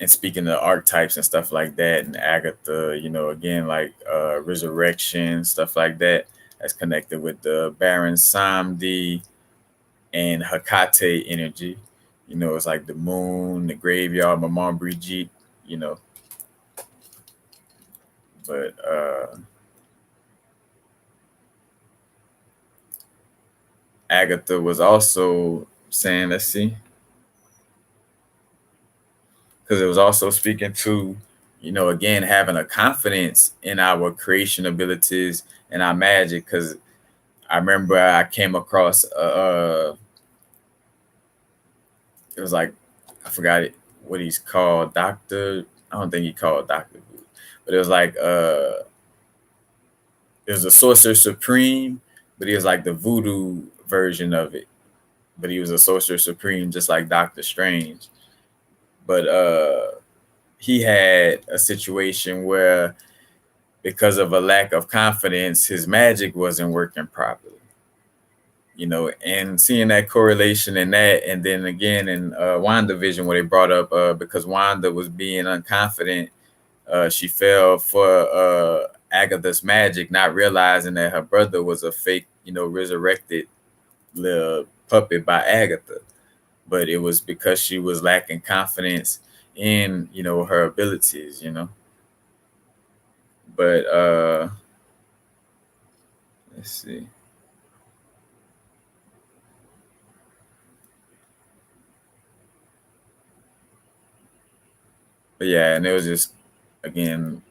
speaking of archetypes and stuff like that, and Agatha, again, like resurrection, stuff like that, that's connected with the Baron Samedi and Hecate energy. It's like the moon, the graveyard, Maman Brigitte, you know. But Agatha was also saying, let's see, because it was also speaking to, again, having a confidence in our creation abilities and our magic. Because I remember I came across, it was like, I forgot what he's called, Doctor. I don't think he called Doctor, but it was like, it was a Sorcerer Supreme, but he was like the voodoo version of it. But he was a Sorcerer Supreme, just like Doctor Strange. But he had a situation where, because of a lack of confidence, his magic wasn't working properly. And seeing that correlation in that, and then again in WandaVision, where they brought up because Wanda was being unconfident, she fell for Agatha's magic, not realizing that her brother was a fake, resurrected little puppet by Agatha. But it was because she was lacking confidence in, her abilities, But let's see. But yeah, and it was just, again,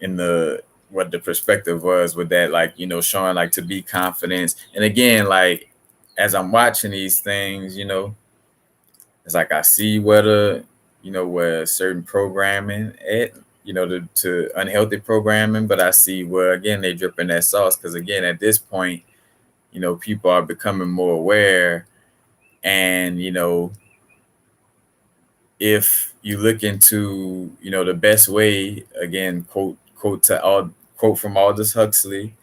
in the what the perspective was with that, like, showing like to be confident. And again, like as I'm watching these things, it's like I see where where certain programming at, to unhealthy programming, but I see where again they dripping that sauce, because again at this point, people are becoming more aware. And if you look into, the best way, again, quote from Aldous Huxley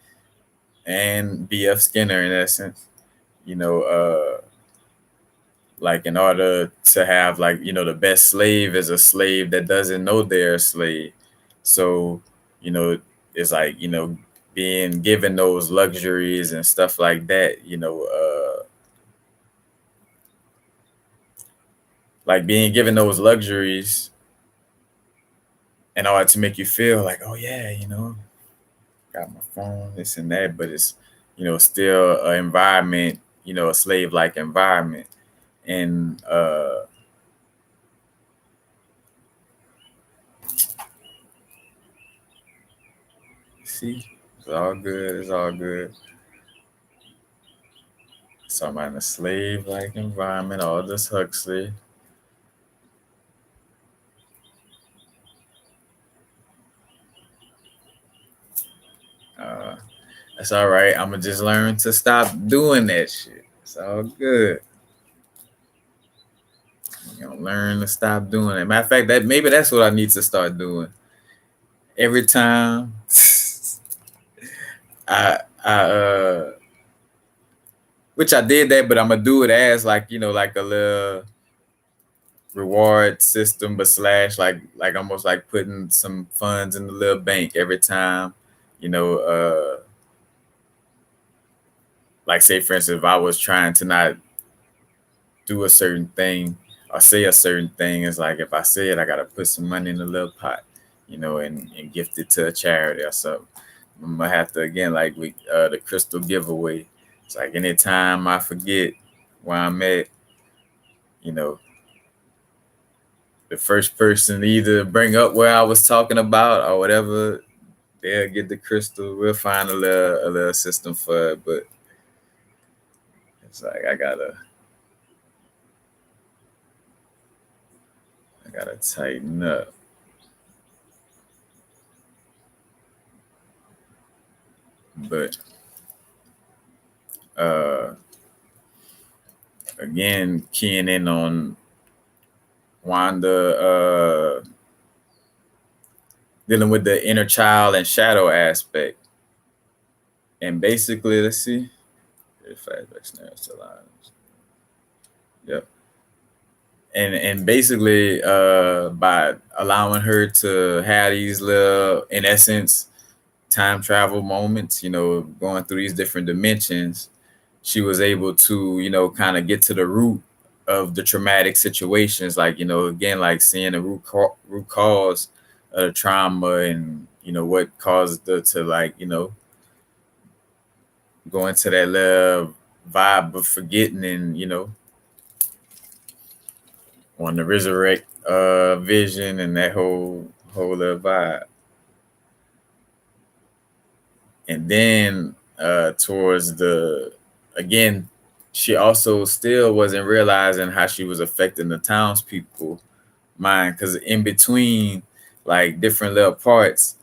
and B.F. Skinner in essence, you know, like in order to have like, the best slave is a slave that doesn't know they're a slave. So, it's like, being given those luxuries and stuff like that, like being given those luxuries in order to make you feel like, oh yeah, got my phone, this and that, but it's, still an environment, a slave like environment. And See, it's all good. It's all good. Somebody in a slave-like environment, Aldous Huxley. That's all right. I'm gonna just learn to stop doing that shit. It's all good. You know, learn to stop doing it. Matter of fact, that maybe that's what I need to start doing. Every time I which I did that, but I'm gonna do it as like, you know, like a little reward system, but slash like almost like putting some funds in the little bank every time, you know, like say for instance, if I was trying to not do a certain thing or say a certain thing, it's like if I say it, I gotta put some money in a little pot, you know, and gift it to a charity or something. I'm gonna have to again like with the crystal giveaway. It's like anytime I forget where I'm at, you know, the first person to either bring up where I was talking about or whatever, they'll get the crystal. We'll find a little system for it, but it's like I gotta tighten up. But again, keying in on Wanda dealing with the inner child and shadow aspect. And basically, let's see. Yep. And basically, by allowing her to have these little, in essence, time travel moments, you know, going through these different dimensions, she was able to, you know, kind of get to the root of the traumatic situations. Like, you know, again, like seeing the root cause of the trauma and, you know, what caused her to, like, you know, go into that little vibe of forgetting and, you know, on the resurrect vision and that whole little vibe. And then towards the, again, she also still wasn't realizing how she was affecting the townspeople mind, because in between like different little parts,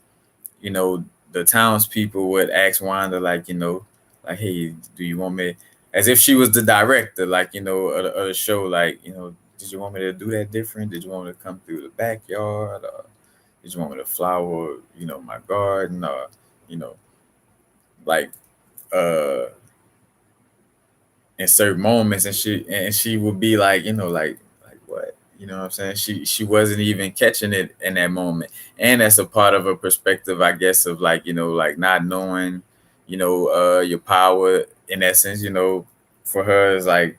you know, the townspeople would ask Wanda, like, you know, like, hey, do you want me, as if she was the director, like, you know, of the show, like, you know, did you want me to do that different? Did you want me to come through the backyard? Or did you want me to flower, you know, my garden? Or, you know, like in certain moments, and she would be like, you know, like what, you know what I'm saying? She wasn't even catching it in that moment. And that's a part of a perspective, I guess, of like, you know, like not knowing, you know, your power in essence, you know, for her is like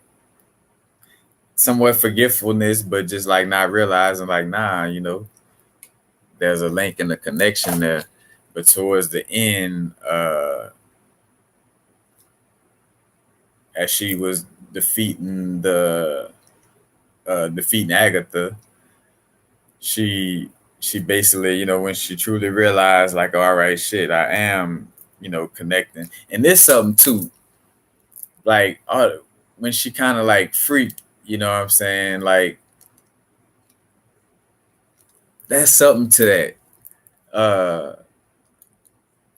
somewhat forgetfulness, but just like not realizing like, nah, you know, there's a link and a connection there. But towards the end, as she was defeating Agatha, she basically, you know, when she truly realized like, all right, shit, I am, you know, connecting. And there's something too, like when she kind of like freaked, you know what I'm saying? Like that's something to that.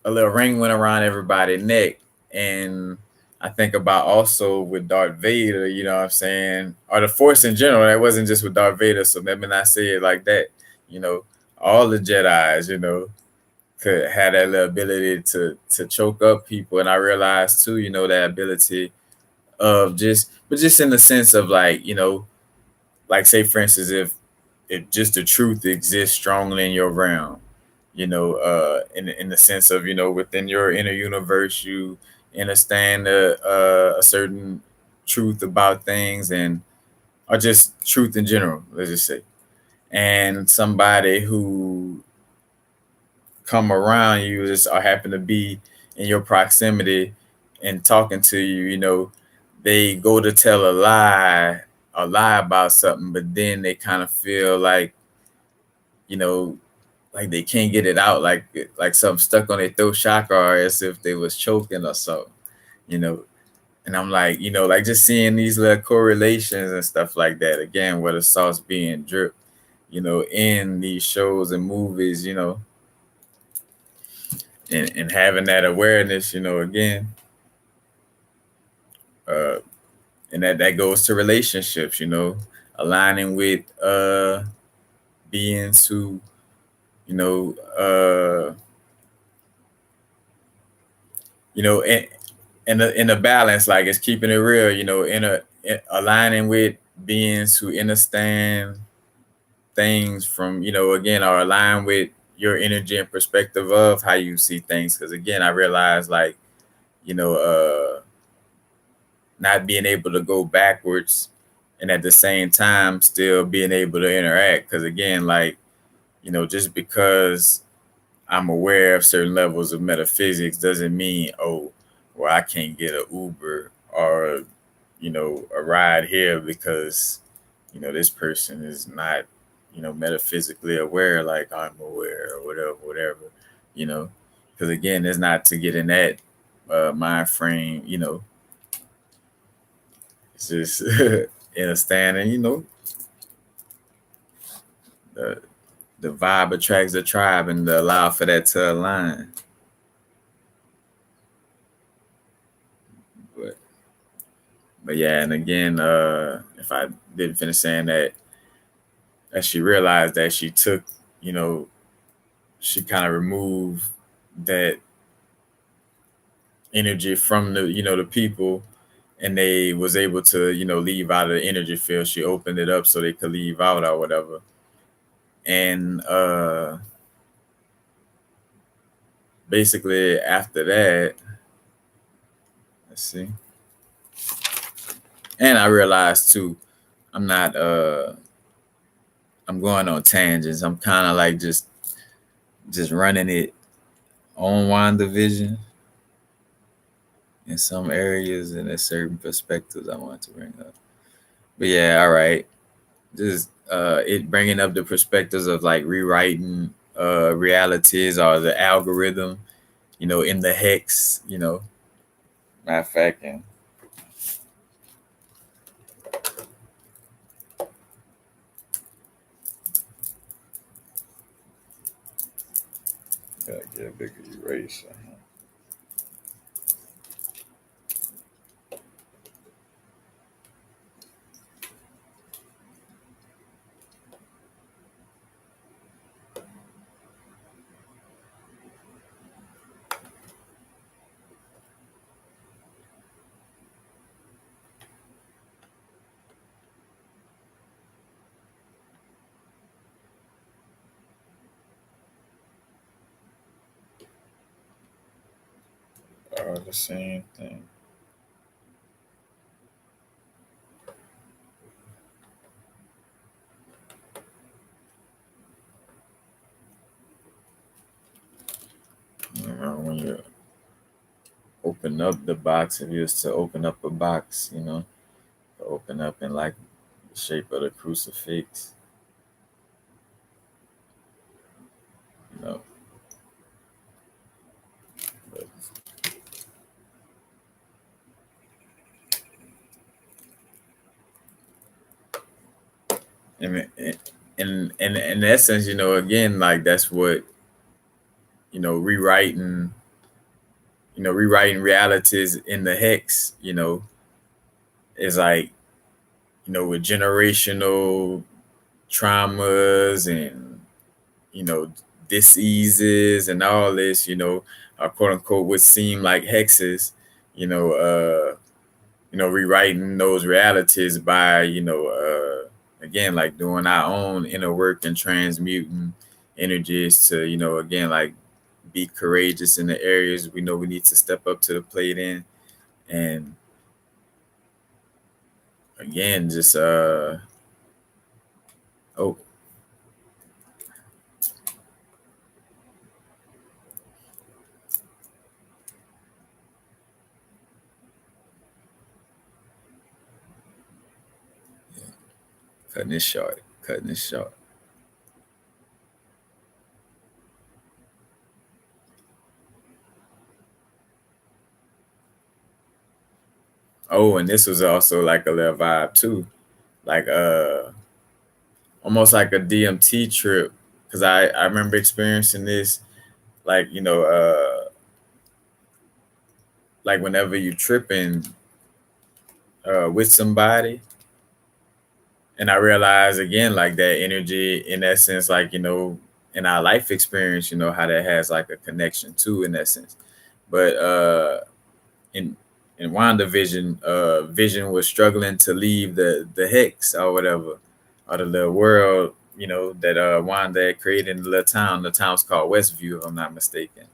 A little ring went around everybody's neck. And I think about also with Darth Vader, you know what I'm saying? Or the Force in general. That wasn't just with Darth Vader, so maybe not say it like that. You know, all the Jedis, you know, could have that little ability to choke up people. And I realized too, you know, that ability of just in the sense of like, you know, like say for instance, if just the truth exists strongly in your realm, you know, in the sense of, you know, within your inner universe, you understand a certain truth about things, and or just truth in general, let's just say. And somebody who come around you just or happen to be in your proximity and talking to you, you know, they go to tell a lie about something, but then they kind of feel like, you know, like they can't get it out, like something stuck on their throat chakra, or as if they was choking or something, you know. And I'm like, like just seeing these little correlations and stuff like that. Again, where the sauce being dripped, in these shows and movies, and having that awareness, again, uh, and that goes to relationships, aligning with beings who, you know, uh, in a balance, like it's keeping it real, aligning with beings who understand things from, again, are aligned with your energy and perspective of how you see things. Because again, I realized, like, you know, uh, not being able to go backwards and at the same time still being able to interact. Because again, like, just because I'm aware of certain levels of metaphysics doesn't mean, oh, well, I can't get an Uber or, a ride here because, this person is not, metaphysically aware like I'm aware, or whatever, you know. Because again, it's not to get in that mind frame, it's just understanding, the, the vibe attracts the tribe, and to allow for that to align. But yeah, and again, if I didn't finish saying that, as she realized that she took, she kind of removed that energy from the people, and they was able to, leave out of the energy field. She opened it up so they could leave out or whatever. And basically after that, let's see. And I realized too, I'm not I'm going on tangents. I'm kind of like just running it on WandaVision in some areas and at certain perspectives I want to bring up. But yeah, all right. Just it bringing up the perspectives of like rewriting realities or the algorithm, in the hex, matter of fact, and gotta get a bigger eraser. The same thing. When you open up the box, if you was to open up a box, open up in like the shape of the crucifix, you know. But, in essence, again, like that's what, rewriting, rewriting realities in the hex, is like, with generational traumas and, diseases and all this, quote unquote, would seem like hexes, you know, uh, rewriting those realities by, again, like doing our own inner work and transmuting energies to, again, like be courageous in the areas we know we need to step up to the plate in. And again, just, oh, cutting this short. Oh, and this was also like a little vibe too, like almost like a DMT trip, because I remember experiencing this, like like whenever you tripping with somebody. And I realized again, like that energy in essence, like, in our life experience, how that has like a connection too, in essence. But in WandaVision, Vision was struggling to leave the hex or whatever, or the little world, that Wanda had created in the little town. The town's called Westview, if I'm not mistaken.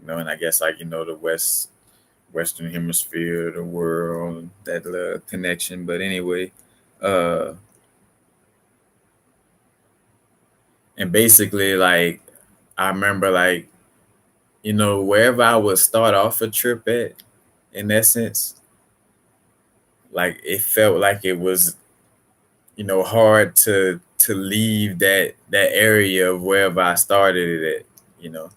And I guess, like, the Western Hemisphere, the world, that little connection. But anyway, uh and basically, like, I remember, like, wherever I would start off a trip at, in essence, like, it felt like it was, hard to leave that area of wherever I started it at,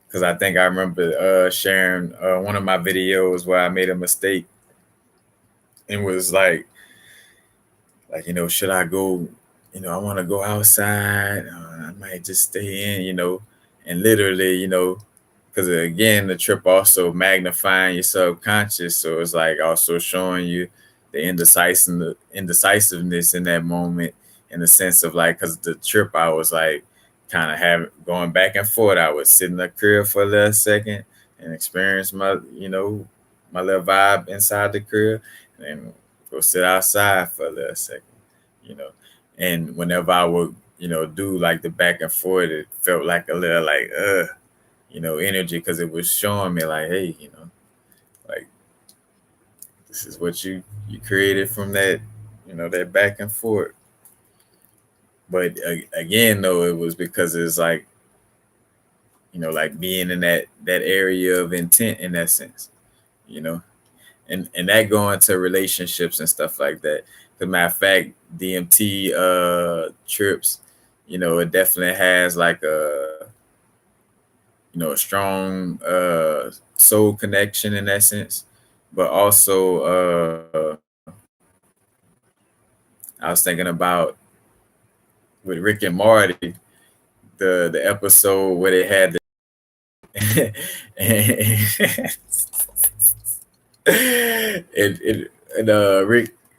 because I think I remember sharing one of my videos where I made a mistake and was like, should I go, I want to go outside, I might just stay in, and literally, because again, the trip also magnifying your subconscious, so it's like also showing you the indecisiveness in that moment, in the sense of, like, because the trip I was like kind of having going back and forth. I would sit in the crib for a little second and experience my little vibe inside the crib, and go sit outside for a little second, you know. And whenever I would, do like the back and forth, it felt like a little like energy, because it was showing me like, hey, like, this is what you created from that, that back and forth. But again, though, it was because it's like, like being in that area of intent, in that sense, you know, and that going to relationships and stuff like that. As a matter of fact, DMT trips, it definitely has like a strong soul connection, in essence. But also, I was thinking about with Rick and Morty, the episode where they had and,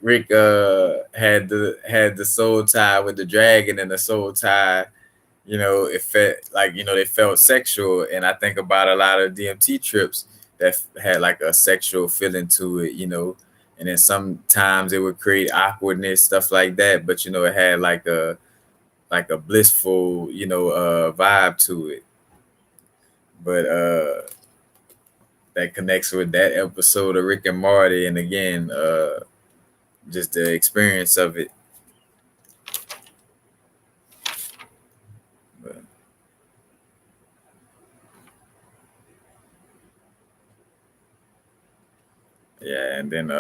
Rick had the soul tie with the dragon, and the soul tie, it felt like, they felt sexual. And I think about a lot of DMT trips that had like a sexual feeling to it, and then sometimes it would create awkwardness, stuff like that. But it had like a blissful, vibe to it. But that connects with that episode of Rick and Morty, and again, just the experience of it. But, yeah, and then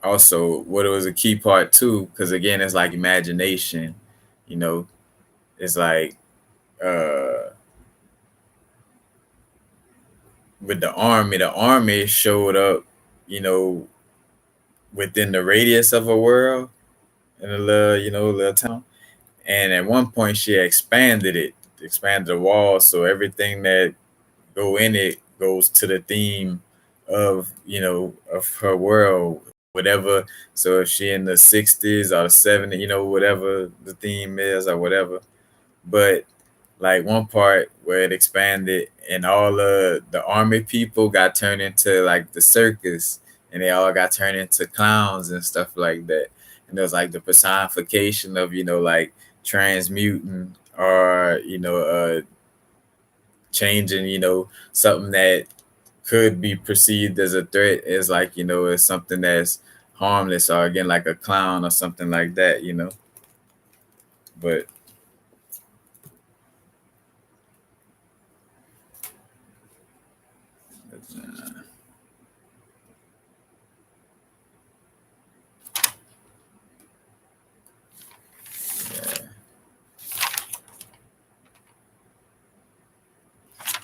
also what it was a key part too, because again, it's like imagination, you know, it's like uh with the army showed up, you know, within the radius of a world in a little, little town. And at one point she expanded the wall, so everything that go in it goes to the theme of, of her world, whatever. So if she in the 60s or the 70s, whatever the theme is or whatever. But like one part where it expanded and all the army people got turned into like the circus, and they all got turned into clowns and stuff like that. And there was like the personification of, like transmuting, or, changing, something that could be perceived as a threat is like, as something that's harmless, or again, like a clown or something like that, But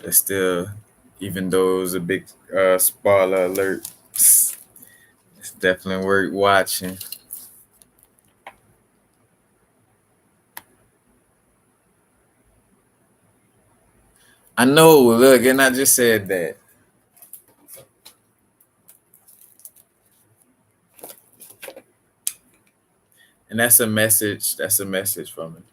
it's still even though it was a big spoiler alert, it's definitely worth watching. I know, look, and I just said that. And that's a message. That's a message from it.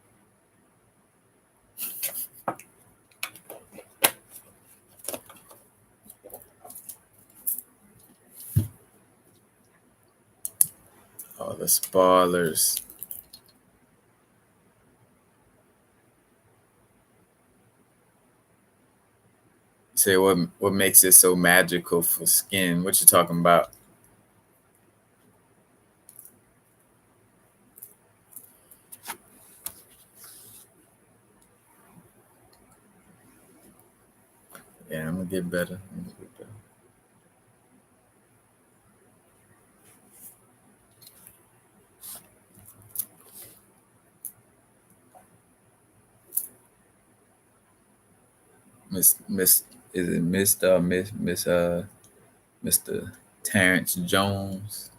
All the spoilers. Say what makes it so magical for skin? What you talking about? Yeah, I'm gonna get better. Miss is it Mr. Terrence Jones?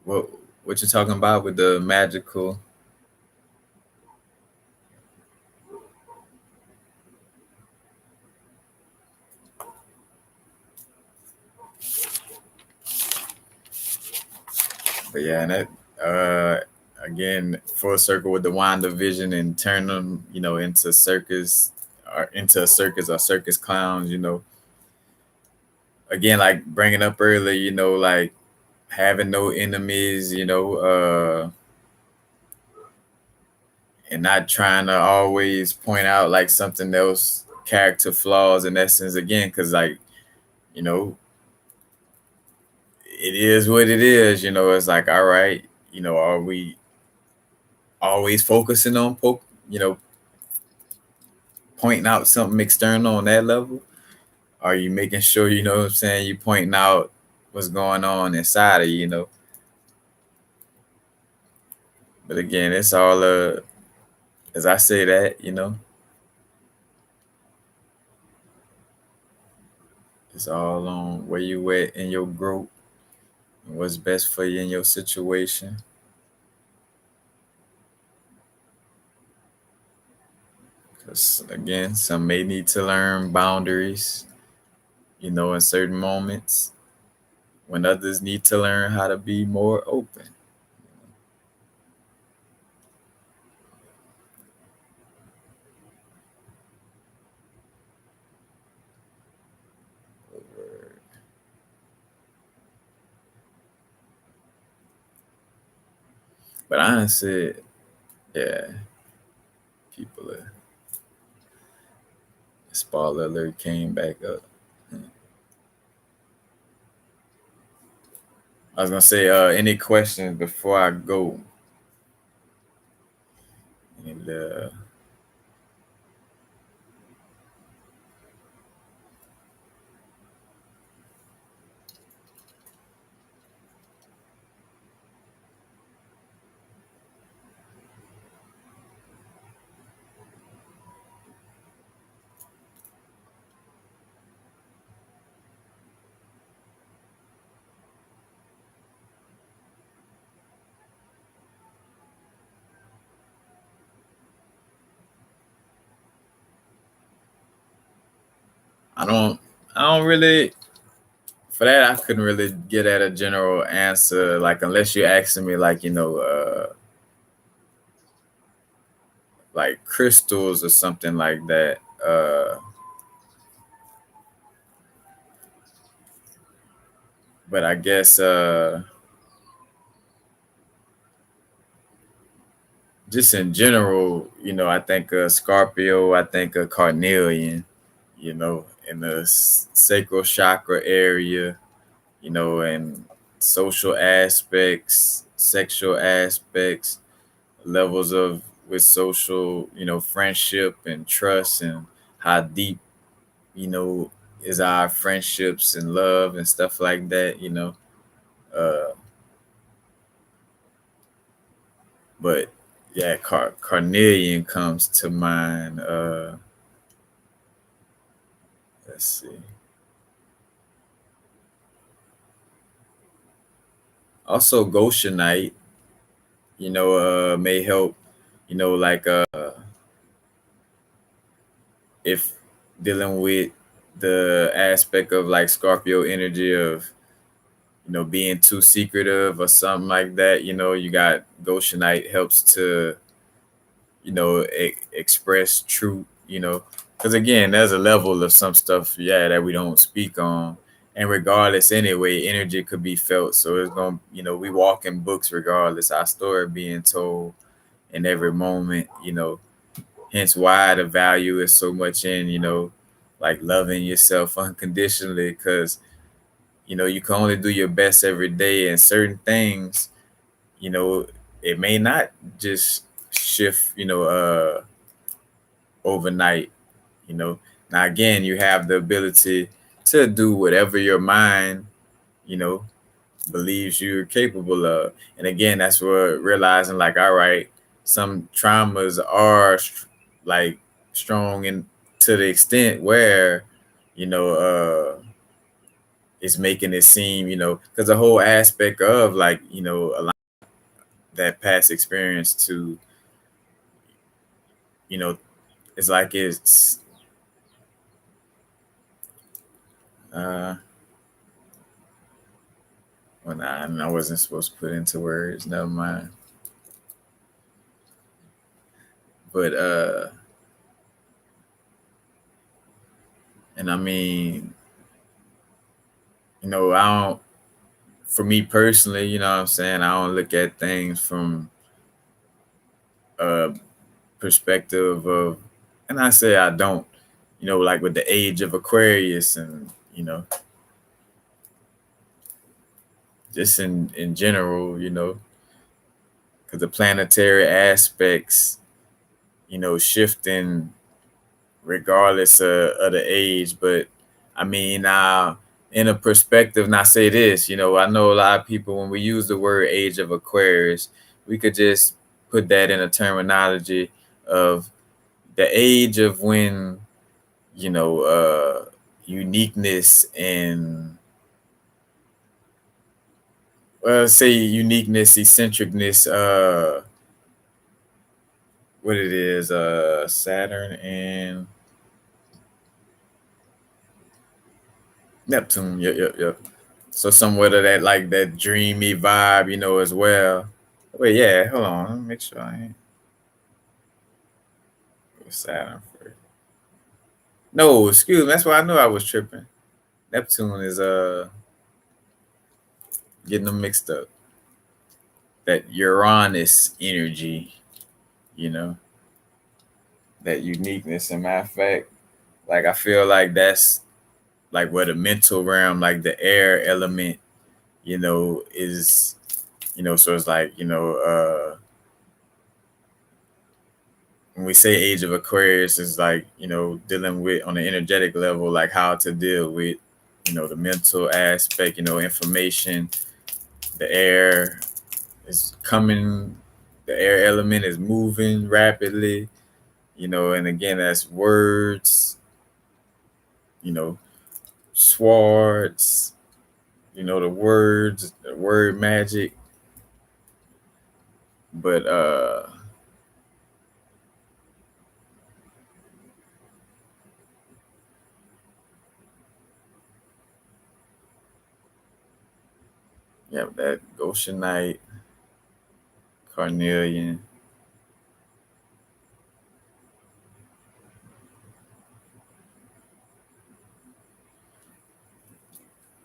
What you talking about with the magical? But yeah, and that again, full circle with the WandaVision and turn them, into circus or into a circus or circus clowns, Again, like bringing up earlier, like having no enemies, and not trying to always point out like something else, character flaws in essence again, because like, you know, it is what it is, it's like, all right, are we always focusing on pointing out something external on that level? Are you making sure, what I'm saying, you pointing out what's going on inside of you? But again, it's all as I say that, it's all on where you at in your growth and what's best for you in your situation. Because again, some may need to learn boundaries, in certain moments, when others need to learn how to be more open. But honestly, yeah, people are. Spoiler alert came back up. I was gonna say, any questions before I go? And I don't really for that. I couldn't really get at a general answer, like unless you're asking me, like like crystals or something like that. But I guess just in general, I think Scorpio, I think a carnelian, in the sacral chakra area, and social aspects, sexual aspects, levels of with social, friendship and trust, and how deep, is our friendships and love and stuff like that, Uh, but yeah, carnelian comes to mind. Let's see. Also, Goshenite, may help, like if dealing with the aspect of like Scorpio energy of, being too secretive or something like that. You got Goshenite helps to, express truth, because again, there's a level of some stuff, that we don't speak on. And regardless, anyway, energy could be felt. So it's going to, we walk in books regardless, our story being told in every moment, hence why the value is so much in, like loving yourself unconditionally, because, you can only do your best every day, and certain things, you know, it may not just shift, overnight, you know. Now again, you have the ability to do whatever your mind, you know, believes you're capable of. And again, that's where realizing like, all right, some traumas are like strong and to the extent where, you know, it's making it seem, because the whole aspect of like, allowing that past experience to, you know, it's like it's uh well, I wasn't supposed to put into words, never mind. But and I mean, I don't, for me personally, you know what I'm saying, I don't look at things from a perspective of, and I say I don't, like with the age of Aquarius and, just in general, because the planetary aspects, shifting regardless of the age. But I mean, in a perspective, and I say this, I know a lot of people, when we use the word age of Aquarius, we could just put that in a terminology of the age of when, uniqueness and, say uniqueness, eccentricness, what it is, Saturn and Neptune. Yep. So somewhat of that, like that dreamy vibe, as well. Wait, yeah, hold on. Let me make sure I ain't Saturn first. No, excuse me. That's why I knew I was tripping. Neptune is getting them mixed up. That Uranus energy, you know, that uniqueness. And matter of fact, like I feel like that's like where the mental realm, like the air element, is, so it's like, when we say age of Aquarius, is like, dealing with on the energetic level, like how to deal with, the mental aspect, information, the air is coming, the air element is moving rapidly, and again, that's words, swords, the words, the word magic. But yeah, that Goshenite, Carnelian.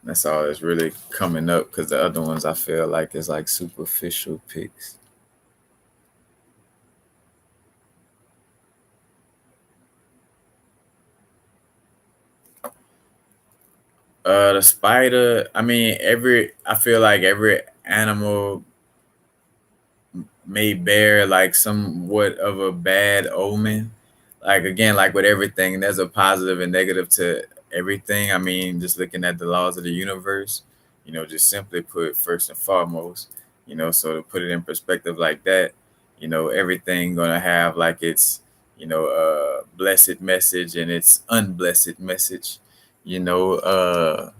That's all that's really coming up, because the other ones I feel like is like superficial picks. The spider, I mean, I feel like every animal may bear like somewhat of a bad omen. Like again, like with everything, there's a positive and negative to everything. I mean, just looking at the laws of the universe, just simply put, first and foremost, so to put it in perspective like that, everything gonna have like its, blessed message and its unblessed message. you know,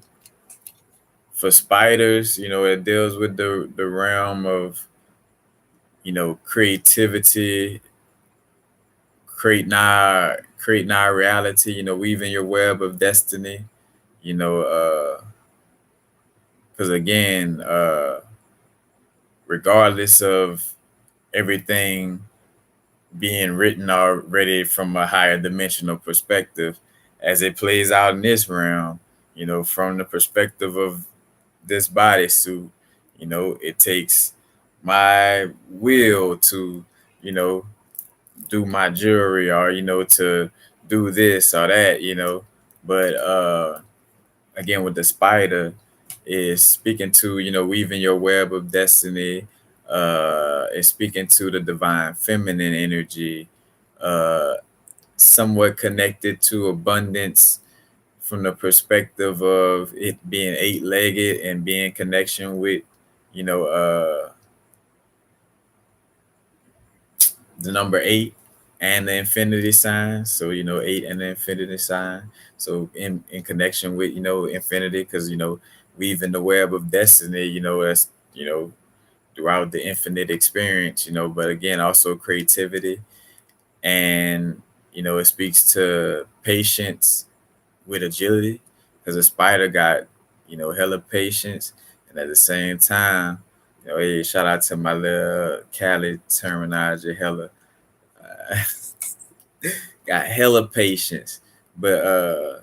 for spiders, it deals with the realm of, creativity, creating our reality, weaving your web of destiny, because again, regardless of everything being written already from a higher dimensional perspective, as it plays out in this realm, from the perspective of this bodysuit, it takes my will to, do my jewelry, or, to do this or that, but again, with the spider, is speaking to, weaving your web of destiny, is speaking to the divine feminine energy, uh somewhat connected to abundance from the perspective of it being eight-legged and being connection with, you know the number eight and the infinity sign. So, eight and the infinity sign. So in connection with, infinity, because, weaving the web of destiny, as, throughout the infinite experience, but again, also creativity. And, it speaks to patience with agility, because a spider got, hella patience. And at the same time, hey, shout out to my little Cali terminology, hella got hella patience, but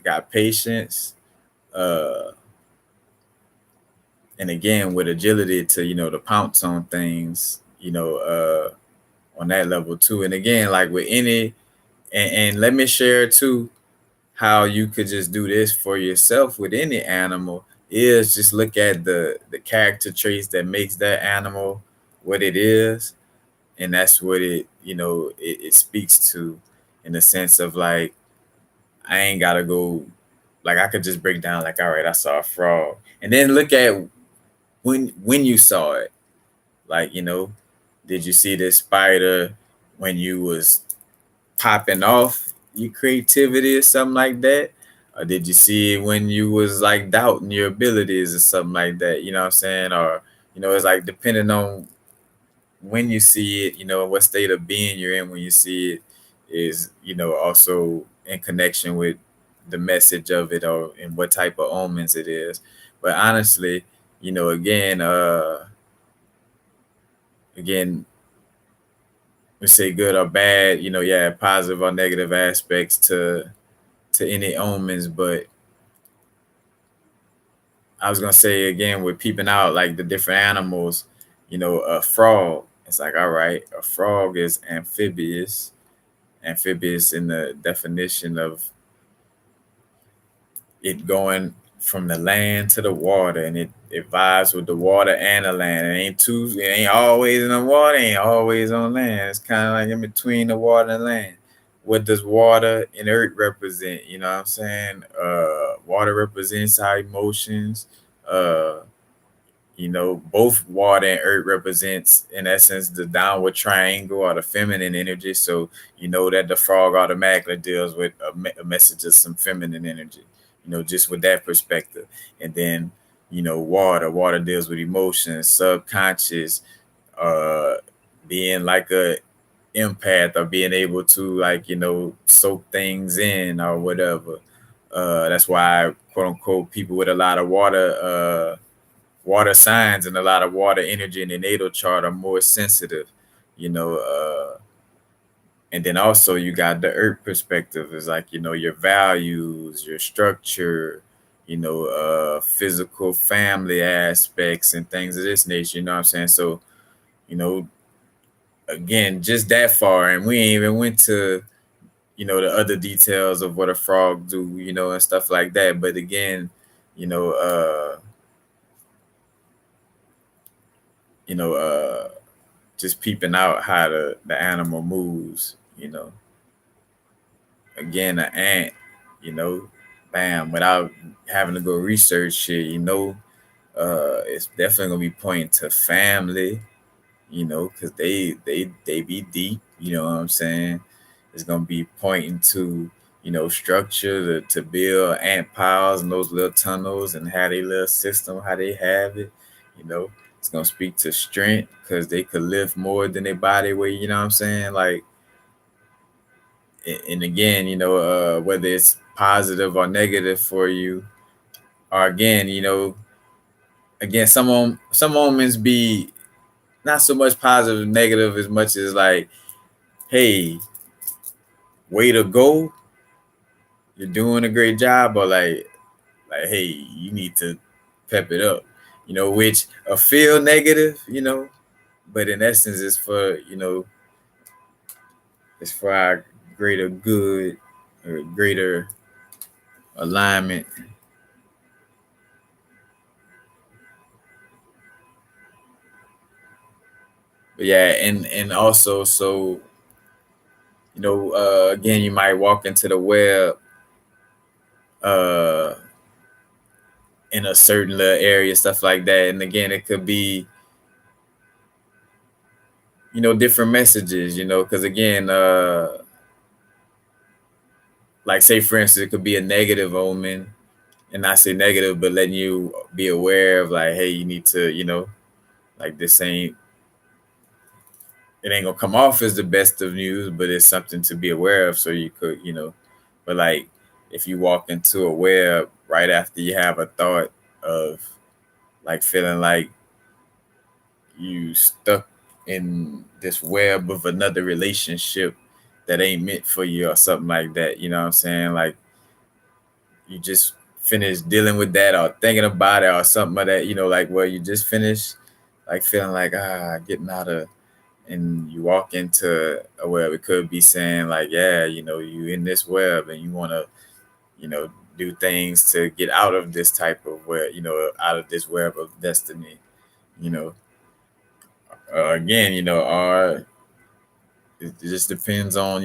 got patience, uh, and again with agility to, to pounce on things, on that level too. And again, like with any, and let me share too how you could just do this for yourself with any animal, is just look at the character traits that makes that animal what it is, and that's what it speaks to, in the sense of like, I ain't gotta go, like I could just break down like, all right, I saw a frog, and then look at when you saw it, like, did you see this spider when you was popping off your creativity or something like that, or did you see it when you was like doubting your abilities or something like that, you know what I'm saying? Or, it's like depending on when you see it, what state of being you're in when you see it, is, also in connection with the message of it, or and what type of omens it is. But honestly, again, we say good or bad, yeah, positive or negative aspects to any omens. But I was gonna say again, with peeping out like the different animals, a frog, it's like, all right, a frog is amphibious in the definition of it going from the land to the water, and it vibes with the water and the land. It ain't always in the water, ain't always on land. It's kind of like in between the water and land. What does water and earth represent? You know what I'm saying? Water represents our emotions. Uh, both water and earth represents, in essence, the downward triangle or the feminine energy. So that the frog automatically deals with a message of some feminine energy, just with that perspective. And then, water deals with emotions, subconscious, uh being like a empath, or being able to, like, soak things in or whatever. That's why, quote unquote, people with a lot of water signs and a lot of water energy in the natal chart are more sensitive, you know. And then also you got the earth perspective, is like, your values, your structure, physical family aspects and things of this nature, you know what I'm saying? So, again, just that far, and we ain't even went to, the other details of what a frog do, and stuff like that. But again, you know, uh, you know, just peeping out how the animal moves, again, an ant, bam, without having to go research shit, it's definitely gonna be pointing to family, because they be deep, you know what I'm saying? It's gonna be pointing to, structure to build ant piles and those little tunnels and how they little system, how they have it. It's gonna speak to strength because they could lift more than their body weight. You know what I'm saying? Like, and again, whether it's positive or negative for you, or again, some moments be not so much positive, negative as much as like, hey, way to go, you're doing a great job, or like, hey, you need to pep it up, which feel negative, but in essence, it's for our greater good or greater alignment. But yeah, and also, so again, you might walk into the web uh in a certain little area, stuff like that, and again, it could be different messages, because again, like, say for instance, it could be a negative omen, and not say negative, but letting you be aware of, like, hey, you need to, like, it ain't gonna come off as the best of news, but it's something to be aware of. So you could, but like, if you walk into a web right after you have a thought of like feeling like you stuck in this web of another relationship that ain't meant for you or something like that, you know what I'm saying? Like, you just finished dealing with that or thinking about it or something like that, like, well, you just finished like feeling like getting out of, and you walk into a web, it could be saying like, yeah, you in this web and you want to, do things to get out of this type of web, out of this web of destiny, you know. Again, or it just depends on,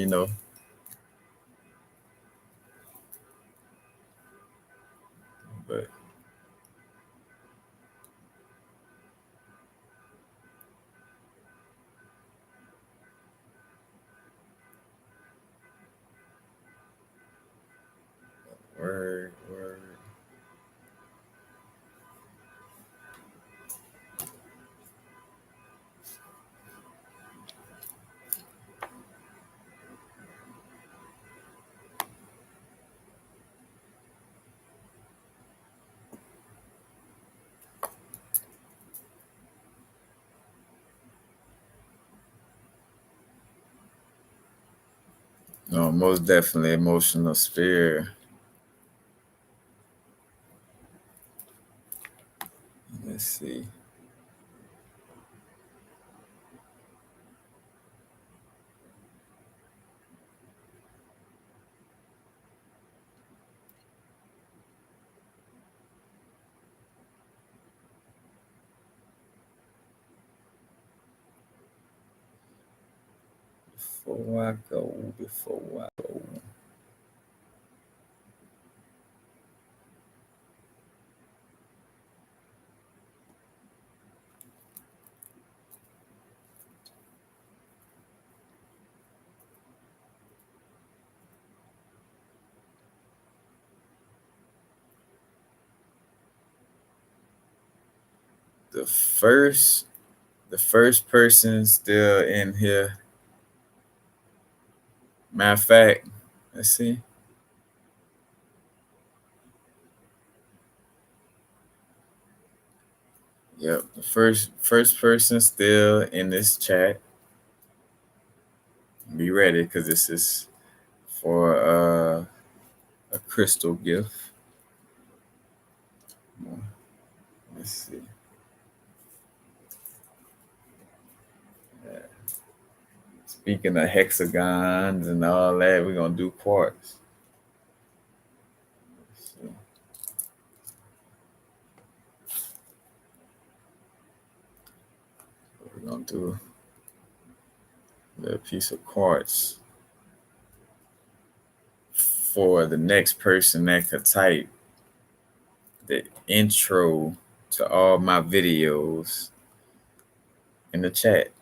but word. No, most definitely emotional sphere. Let's see. Before I go. The first person still in here. Matter of fact, let's see. Yep, the first person still in this chat. Be ready, because this is for a crystal gift. Let's see. Speaking of hexagons and all that, we're gonna do quartz. We're gonna do a little piece of quartz for the next person that could type the intro to all my videos in the chat.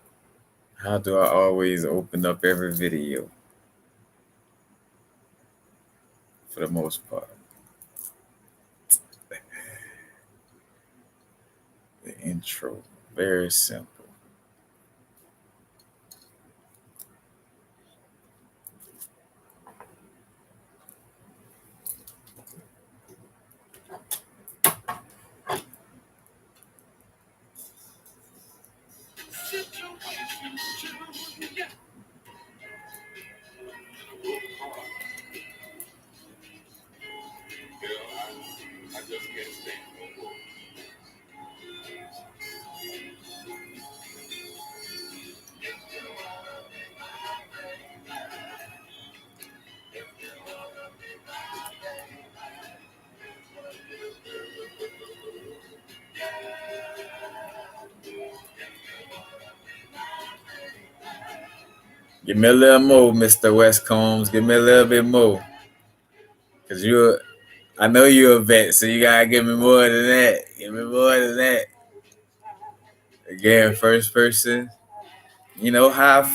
How do I always open up every video? for the most part. The intro, very simple. Give me a little more, Mr. West Combs. Give me a little bit more. Cause I know you're a vet, so you gotta give me more than that. Give me more than that. Again, first person. You know how.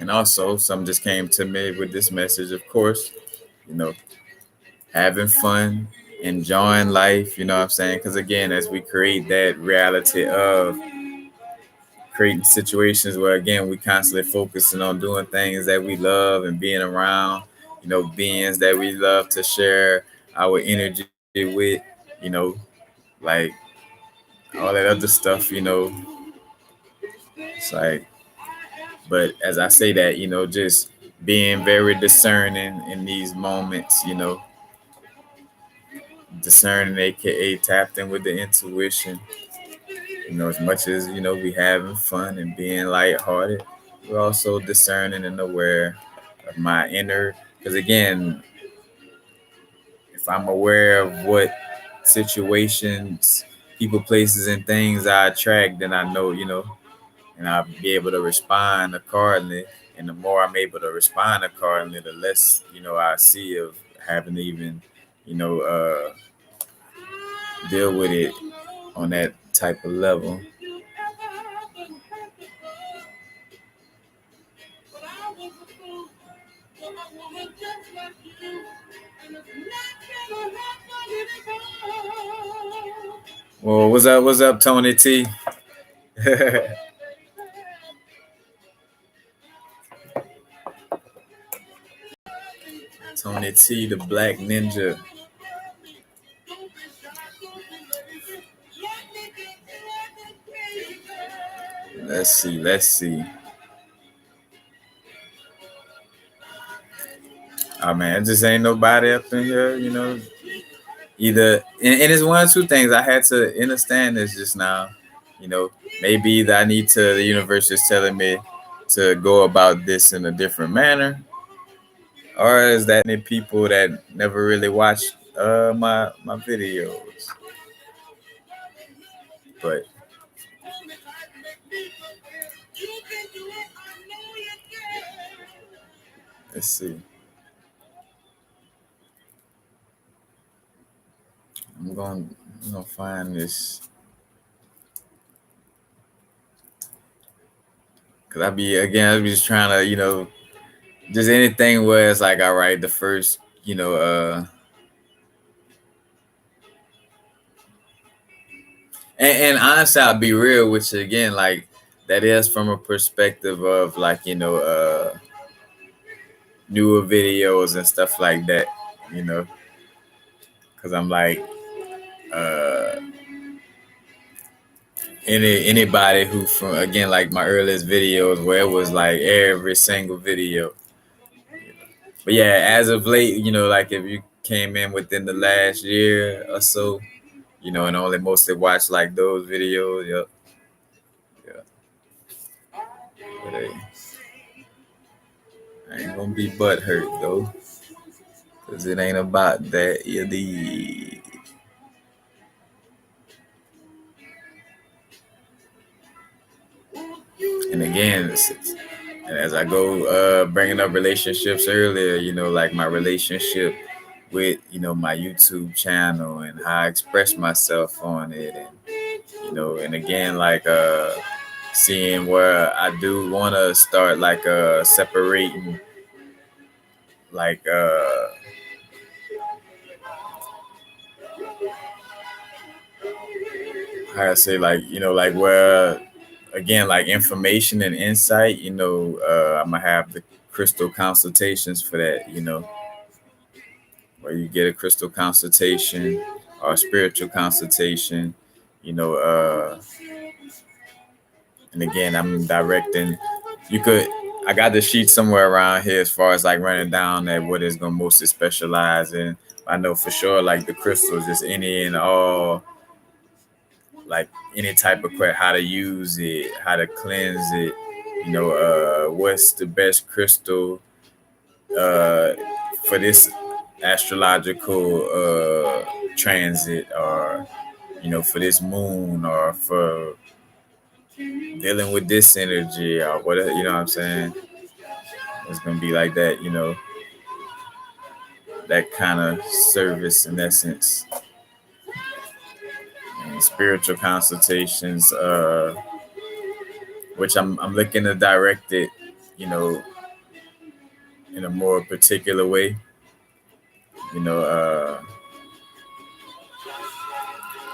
And also, some just came to me with this message, of course, you know, having fun, enjoying life, you know what I'm saying? Because again, as we create that reality of creating situations where, again, we constantly focusing on doing things that we love and being around, you know, beings that we love to share our energy with, you know, like all that other stuff, you know, it's like, but as I say that, you know, just being very discerning in these moments, you know, discerning, aka tapped in with the intuition, you know, as much as, you know, we having fun and being lighthearted, we're also discerning and aware of my inner, because again, if I'm aware of what situations, people, places, and things I attract, then I know, you know, and I'll be able to respond accordingly. And the more I'm able to respond accordingly, the less, you know, I see of having to even, you know, deal with it on that type of level. Well, what's up, Tony T? Tony T, the Black Ninja. Let's see. Oh man, it just ain't nobody up in here, you know. Either and it's one of two things. I had to understand this just now. You know, maybe either I need to, the universe is telling me to go about this in a different manner, or is that any people that never really watch my videos. But let's see. I'm gonna find this, because I be just trying to, you know, just anything where it's like, all right, the first, you know, and honestly, I'll be real with you again, like that is from a perspective of like, you know, newer videos and stuff like that, you know, because I'm like, uh, anybody who from, again, like my earliest videos where it was like every single video. But yeah, as of late, you know, like if you came in within the last year or so, you know, and only mostly watch like those videos, yep, yeah. But hey, I ain't gonna be butthurt though, cause it ain't about that. You need. And again, and as I go bringing up relationships earlier, like my relationship with my YouTube channel and how I express myself on it, and and again like seeing where I do want to start like separating like how I say like like where again like information and insight, I'm gonna have the crystal consultations for that, where you get a crystal consultation or a spiritual consultation, you know and again I'm directing. I got the sheet somewhere around here as far as like running down at what is gonna mostly specialize in. I know for sure like the crystals, just any and all, like any type of how to use it, how to cleanse it, what's the best crystal uh for this astrological transit, or for this moon, or for dealing with this energy, or whatever, what I'm saying. It's gonna be like that, that kind of service in essence. And spiritual consultations, which I'm looking to direct it, in a more particular way, you know, uh,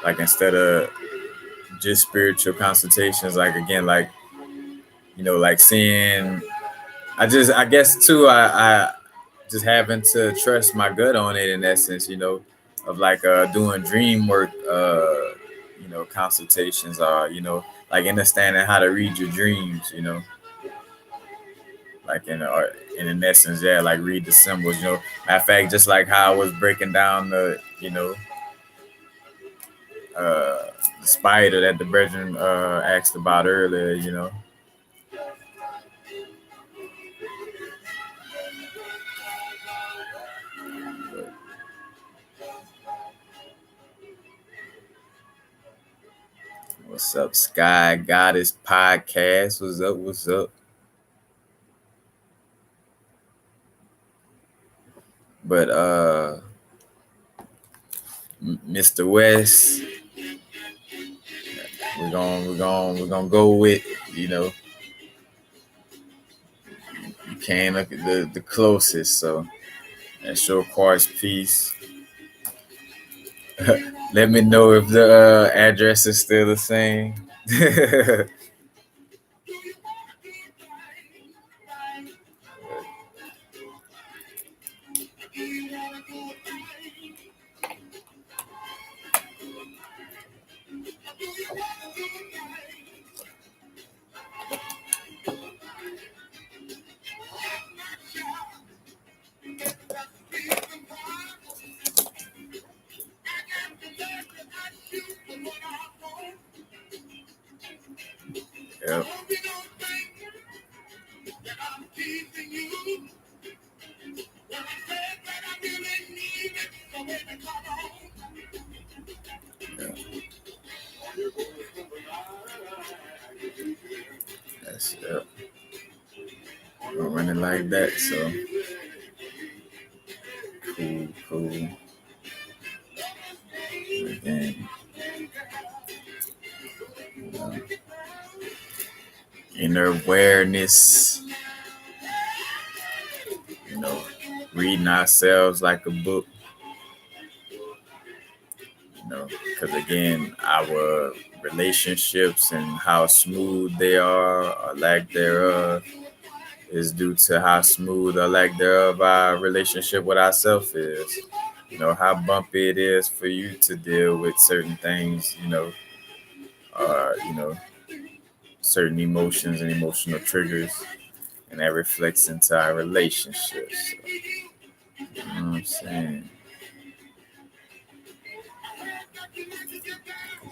like instead of just spiritual consultations, like again, like, like seeing, I guess too, I just having to trust my gut on it in essence, of like doing dream work, consultations, or, like understanding how to read your dreams, like in essence, yeah, like read the symbols, Matter of fact, just like how I was breaking down the, the spider that the brethren asked about earlier, What's up, Sky Goddess Podcast? What's up? What's up? But Mr. West, we're gonna go with, you came the closest, so that's your quartz piece. Let me know if the address is still the same. Yep. That's it. We're running like that, so cool. Again, inner awareness, reading ourselves like a book, because again, our relationships and how smooth they are or lack thereof is due to how smooth or lack thereof our relationship with ourselves is. How bumpy it is for you to deal with certain things, certain emotions and emotional triggers, and that reflects into our relationships. So, you know what I'm saying?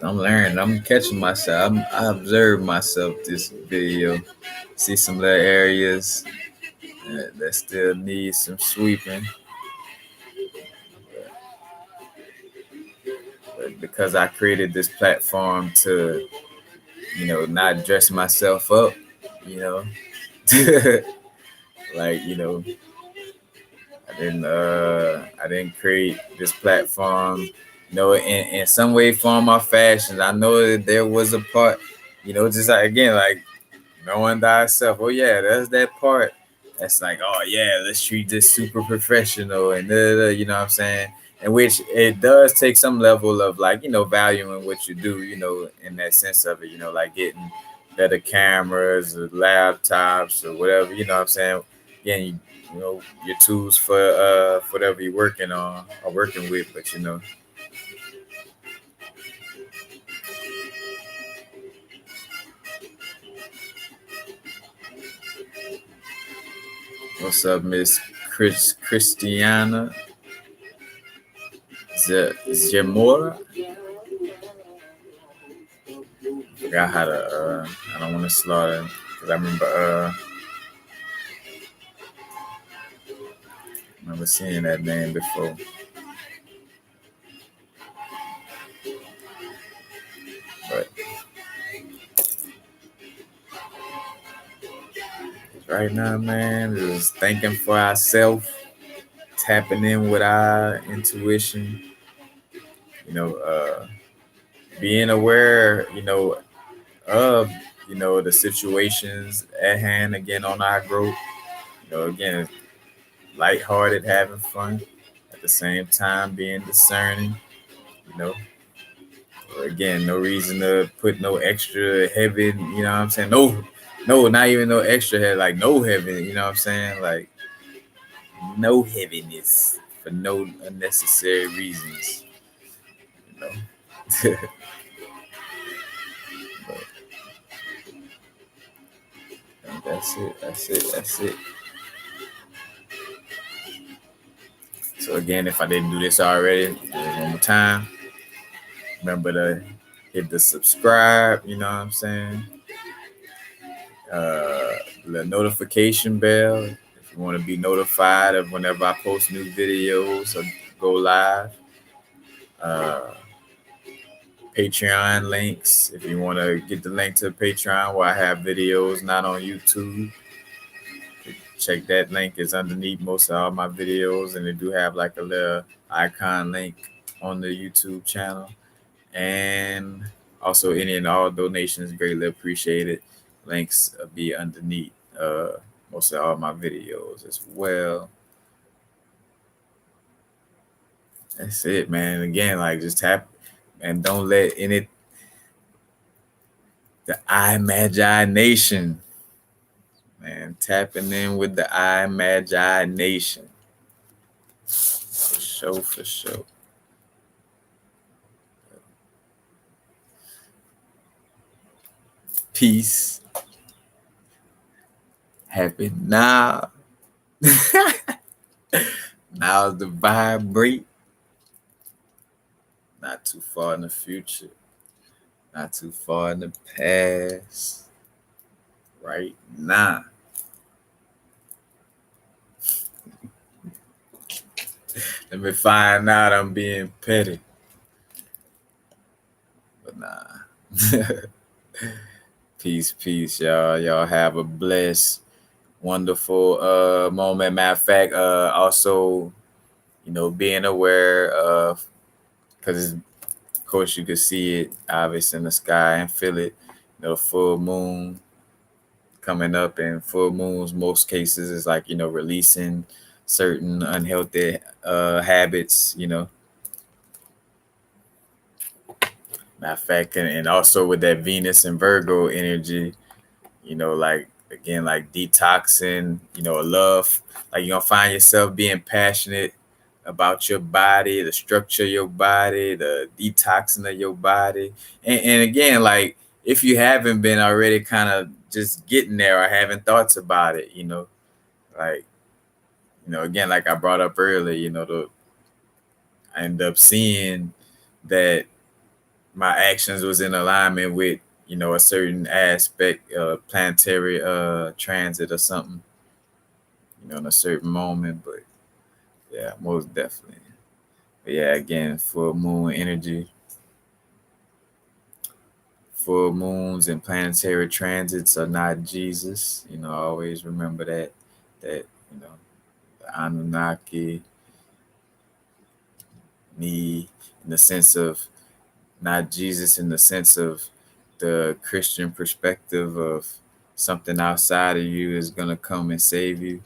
I'm learning. I'm catching myself. I observe myself this video. See some little areas that still needs some sweeping. But because I created this platform to, not dress myself up, like, I didn't create this platform, in some way, form, or fashion. I know that there was a part, just like, again, like knowing thyself. Oh yeah, that's that part. That's like, oh yeah, let's treat this super professional and you know what I'm saying? In which it does take some level of like, valuing what you do, in that sense of it, like getting better cameras or laptops or whatever, you know what I'm saying? Again, your tools for whatever you're working on or working with, but what's up, Miss Christiana Zamora? Forgot how to. I don't want to slaughter because I remember seeing that name before. But right now, man, just thinking for ourselves, tapping in with our intuition. Being aware, of the situations at hand. Again, on our growth. Again, lighthearted, having fun. At the same time, being discerning. You know, again, no reason to put no extra heavy. You know what I'm saying? No, not even no extra heavy. Like no heavy. You know what I'm saying? Like no heaviness for no unnecessary reasons. You know. But that's it. So again, if I didn't do this already, do it one more time. Remember to hit the subscribe, you know what I'm saying? The notification bell if you want to be notified of whenever I post new videos or go live. Patreon links if you want to get the link to Patreon where I have videos not on YouTube. Check that link, is underneath most of all my videos, and they do have like a little icon link on the YouTube channel. And also any and all donations greatly appreciated. Links will be underneath most of all my videos as well. That's it, man. Again, like just tap and don't let any the I Magi Nation. Man, tapping in with the I Magi Nation. For sure. Peace. Happy now. Now's the vibrate. Not too far in the future. Not too far in the past. Right now. Let me find out I'm being petty. But nah. Peace, y'all. Y'all have a blessed, wonderful moment. Matter of fact, also, being aware of, because of course you could see it obvious in the sky and feel it. Full moon coming up, and full moons, most cases, is like, releasing certain unhealthy habits, Matter of fact, and also with that Venus and Virgo energy, like again, like detoxing, a love, like you're gonna find yourself being passionate about your body, the structure of your body, the detoxing of your body. And again, like if you haven't been already kind of just getting there or having thoughts about it, like, again, like I brought up earlier, I end up seeing that my actions was in alignment with, a certain aspect of planetary transit or something. in a certain moment. But yeah, most definitely. But yeah, again, full moon energy. Full moons and planetary transits are not Jesus. Always remember that. That, the Anunnaki, me, in the sense of not Jesus, in the sense of the Christian perspective of something outside of you is going to come and save you.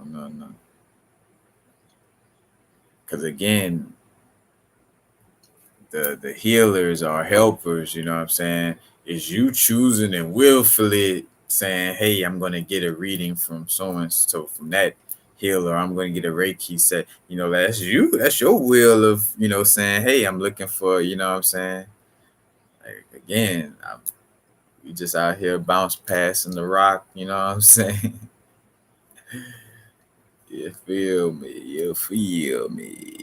No, no. Because again, the healers are helpers, you know what I'm saying? Is you choosing and willfully saying, hey, I'm going to get a reading from so and so, from that healer, I'm going to get a Reiki set. That's you. That's your will of, saying, hey, I'm looking for, you know what I'm saying? Like, again, we just out here bounce passing the rock, you know what I'm saying? You feel me? You feel me?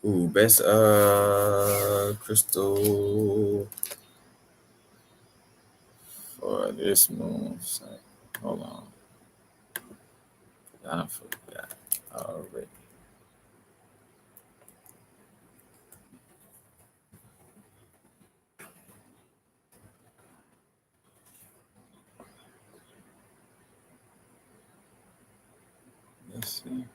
Ooh, best crystal for this moon site. Hold on. I don't forgot already. Let's see.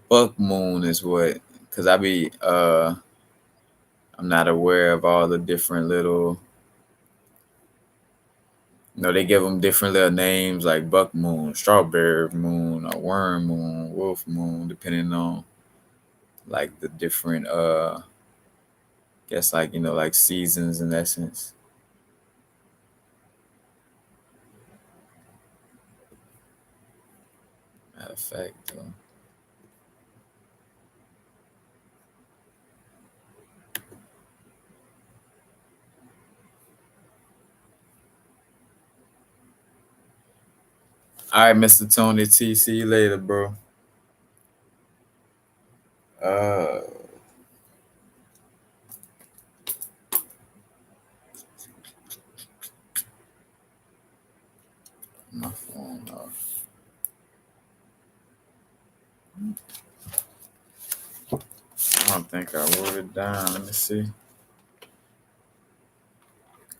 Buck moon is what? Because I'm not aware of all the different little, they give them different little names like buck moon, strawberry moon, or worm moon, wolf moon, depending on like the different guess like like seasons in essence. Matter of fact, though. All right, Mr. Tony T. See you later, bro. Uh, my phone off. I don't think I wrote it down. Let me see.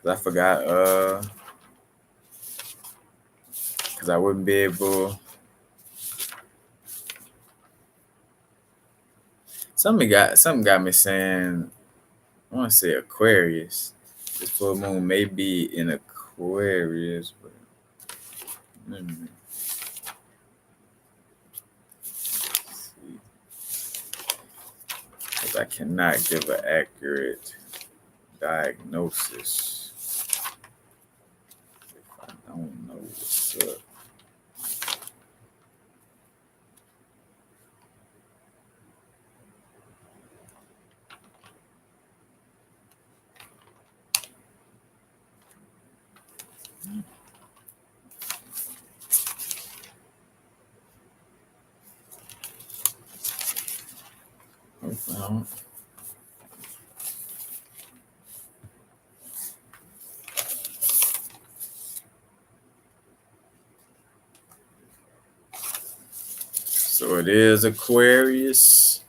'Cause I forgot. Because I wouldn't be able. Something got me saying. I want to say Aquarius. This full moon may be in Aquarius, but let me see. 'Cause I cannot give an accurate diagnosis if I don't know what's up. Well, so it is Aquarius.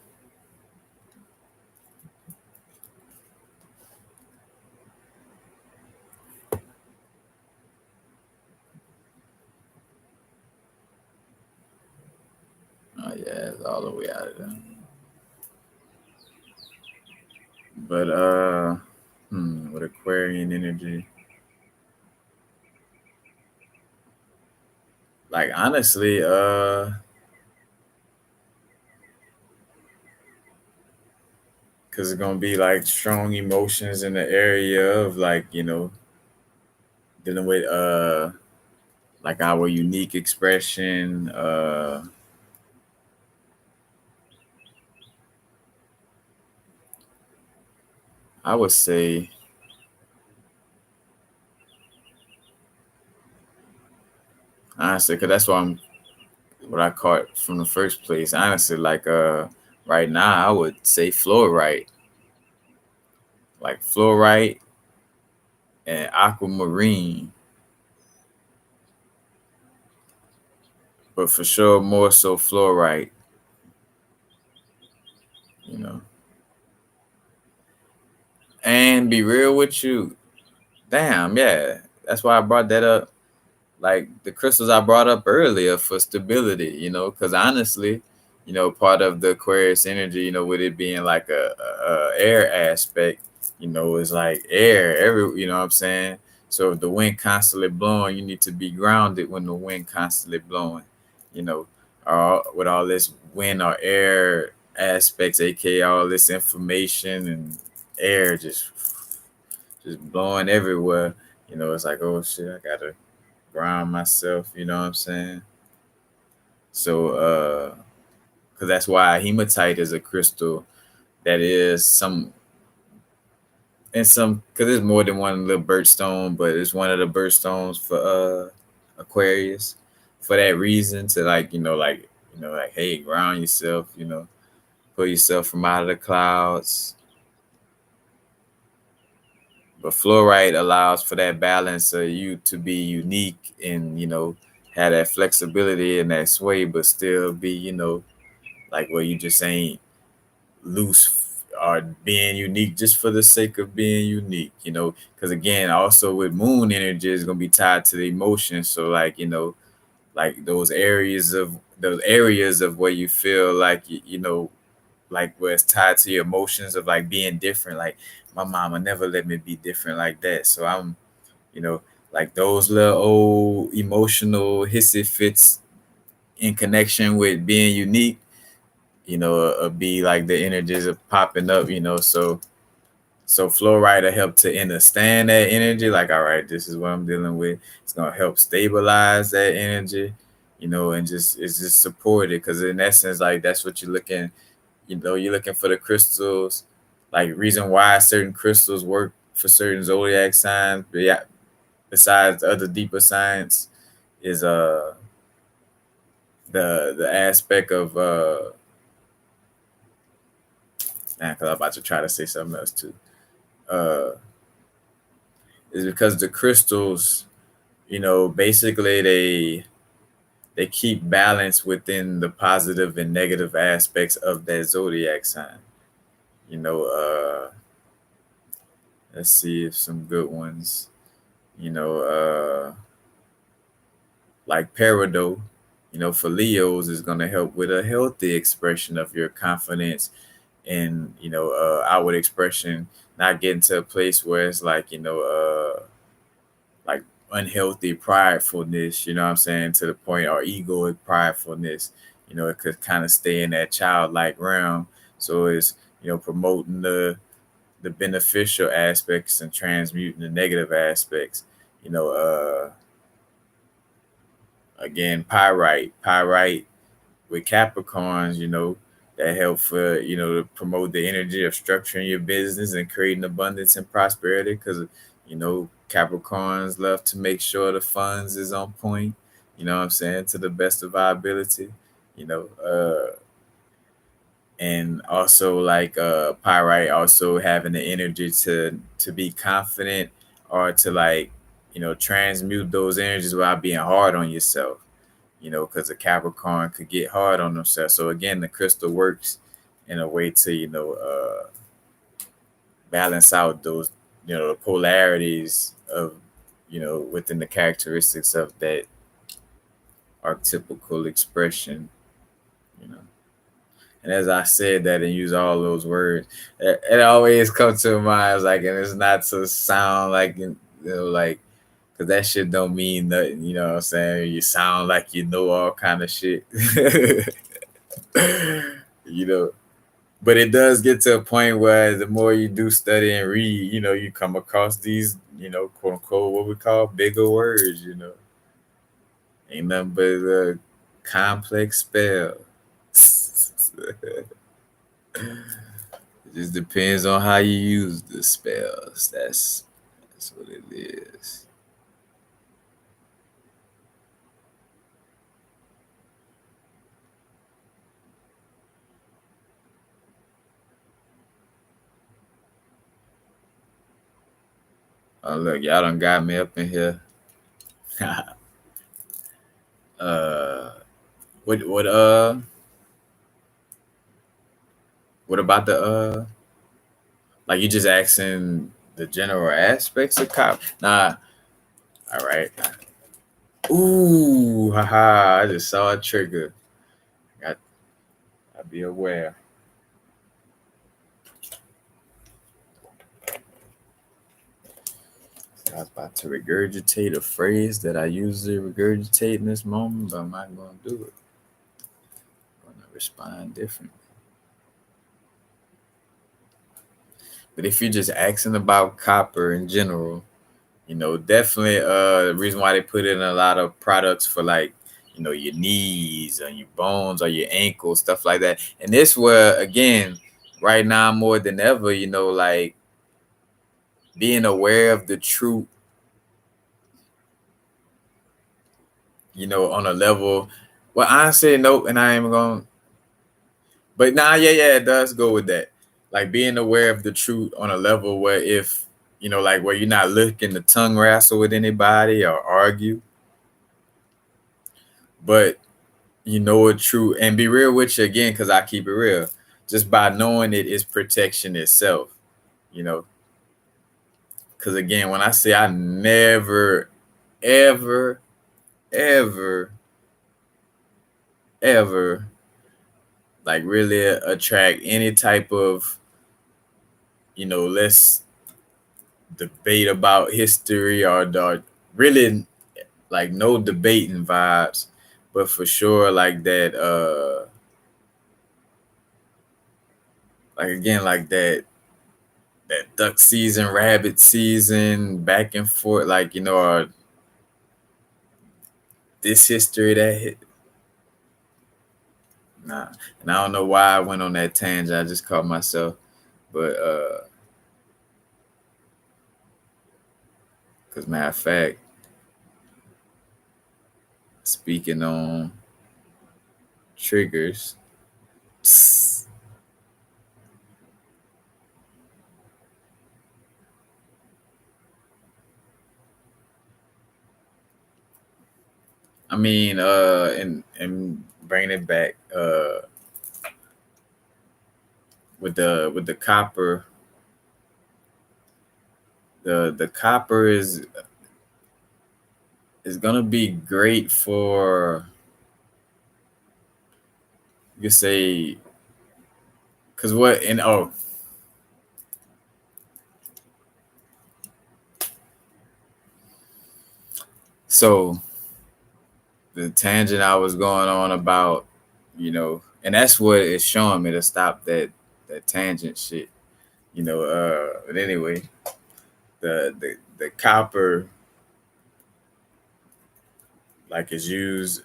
Oh yeah, it's all the way out of there. But with Aquarian energy, like honestly, because it's gonna be like strong emotions in the area of like dealing with like our unique expression. I would say honestly, because that's what I caught from the first place. Honestly, like right now, I would say fluorite, like fluorite and aquamarine, but for sure more so fluorite. You know, and be real with you, damn, yeah, that's why I brought that up. Like the crystals I brought up earlier for stability, because honestly, part of the Aquarius energy, with it being like a air aspect, is like air, you know what I'm saying? So if the wind constantly blowing, you need to be grounded when the wind constantly blowing, you know, with all this wind or air aspects, aka all this information and air just blowing everywhere. It's like, oh shit, I gotta ground myself, you know what I'm saying? So because that's why hematite is a crystal that is because there's more than one little birthstone, but it's one of the birthstones for Aquarius for that reason, to like hey, ground yourself, pull yourself from out of the clouds. But fluorite allows for that balance of you to be unique and have that flexibility and that sway, but still be like where you just ain't loose or being unique just for the sake of being unique. Because again, also with moon energy is gonna be tied to the emotions. So like those areas of where you feel like like where it's tied to your emotions of like being different. Like my mama never let me be different like that. So I'm, you know, like those little old emotional hissy fits in connection with being unique, be like the energies of popping up, so fluoride will help to understand that energy. Like, all right, this is what I'm dealing with. It's gonna help stabilize that energy, and it's just support it. Because in essence, like that's what you're looking. You're looking for the crystals, like reason why certain crystals work for certain zodiac signs. But yeah, besides the other deeper science, is the aspect of because I'm about to try to say something else too. Uh, is because the crystals, basically they keep balance within the positive and negative aspects of that zodiac sign. You know, let's see if some good ones. You know, like Peridot, for Leos is going to help with a healthy expression of your confidence and outward expression, not getting to a place where it's like like unhealthy pridefulness, you know what I'm saying, to the point, or egoic pridefulness, it could kind of stay in that childlike realm. So it's, promoting the beneficial aspects and transmuting the negative aspects. You know, again, pyrite with Capricorns, that help for, to promote the energy of structuring your business and creating abundance and prosperity. Because, Capricorns love to make sure the funds is on point, you know what I'm saying, to the best of our ability, you know, and also like pyrite also having the energy to be confident or to like, transmute those energies without being hard on yourself, because a Capricorn could get hard on themselves. So again, the crystal works in a way to, balance out those, the polarities of, within the characteristics of that archetypical expression, you know. And as I said that and use all those words, it always comes to mind like, and it's not to sound like, like, because that shit don't mean nothing, you know what I'm saying? You sound like you know all kind of shit. you know, but it does get to a point where the more you do study and read, you come across these, quote unquote, what we call bigger words, ain't nothing but a complex spell. It just depends on how you use the spells. That's what it is. Oh look, y'all done got me up in here. What what about the like you just asking the general aspects of cop? Nah. All right. Ooh, haha! I just saw a trigger. Got. I'll be aware. I was about to regurgitate a phrase that I usually regurgitate in this moment, but I'm not going to do it. I'm going to respond different. But if you're just asking about copper in general, definitely the reason why they put it in a lot of products for like, your knees or your bones or your ankles, stuff like that. And this where, again, right now more than ever, like being aware of the truth, on a level. Well, honestly, nope, and I ain't going. But nah, yeah, it does go with that. Like being aware of the truth on a level where if, like where you're not looking to tongue wrestle with anybody or argue, but you know it true and be real with you again, because I keep it real. Just by knowing it is protection itself, Because again, when I say I never, ever, ever, ever like really attract any type of, let's debate about history or really like no debating vibes, but for sure like that like again like that duck season, rabbit season, back and forth, like or this history that hit. Nah, and I don't know why I went on that tangent. I just caught myself, but because matter of fact, speaking on triggers. I mean, and bringing it back, with the copper, the copper is gonna be great for, you could say, because what and so the tangent I was going on about, and that's what it's showing me to stop that tangent shit, but anyway, the copper like is used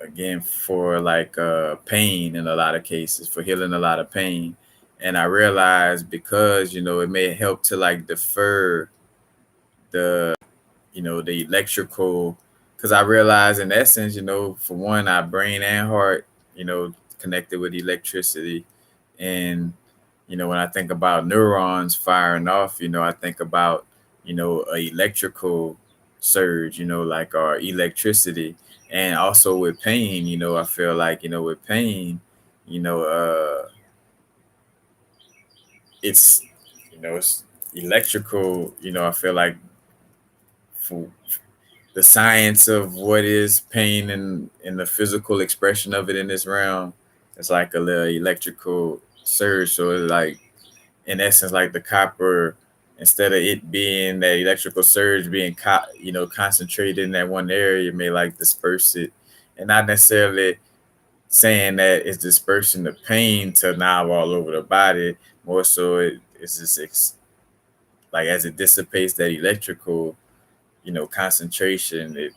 again for like pain in a lot of cases, for healing a lot of pain. And I realized because it may help to like defer the the electrical, because I realized in essence, for one, our brain and heart, connected with electricity. And when I think about neurons firing off, I think about a electrical surge, like our electricity. And also with pain, I feel like with pain, you know it's it's electrical. I feel like for the science of what is pain and the physical expression of it in this realm, it's like a little electrical surge. So it's like, in essence, like the copper, instead of it being that electrical surge being concentrated in that one area, it may like disperse it, and not necessarily saying that it's dispersing the pain to now all over the body. More so, it's just like as it dissipates that electrical concentration, it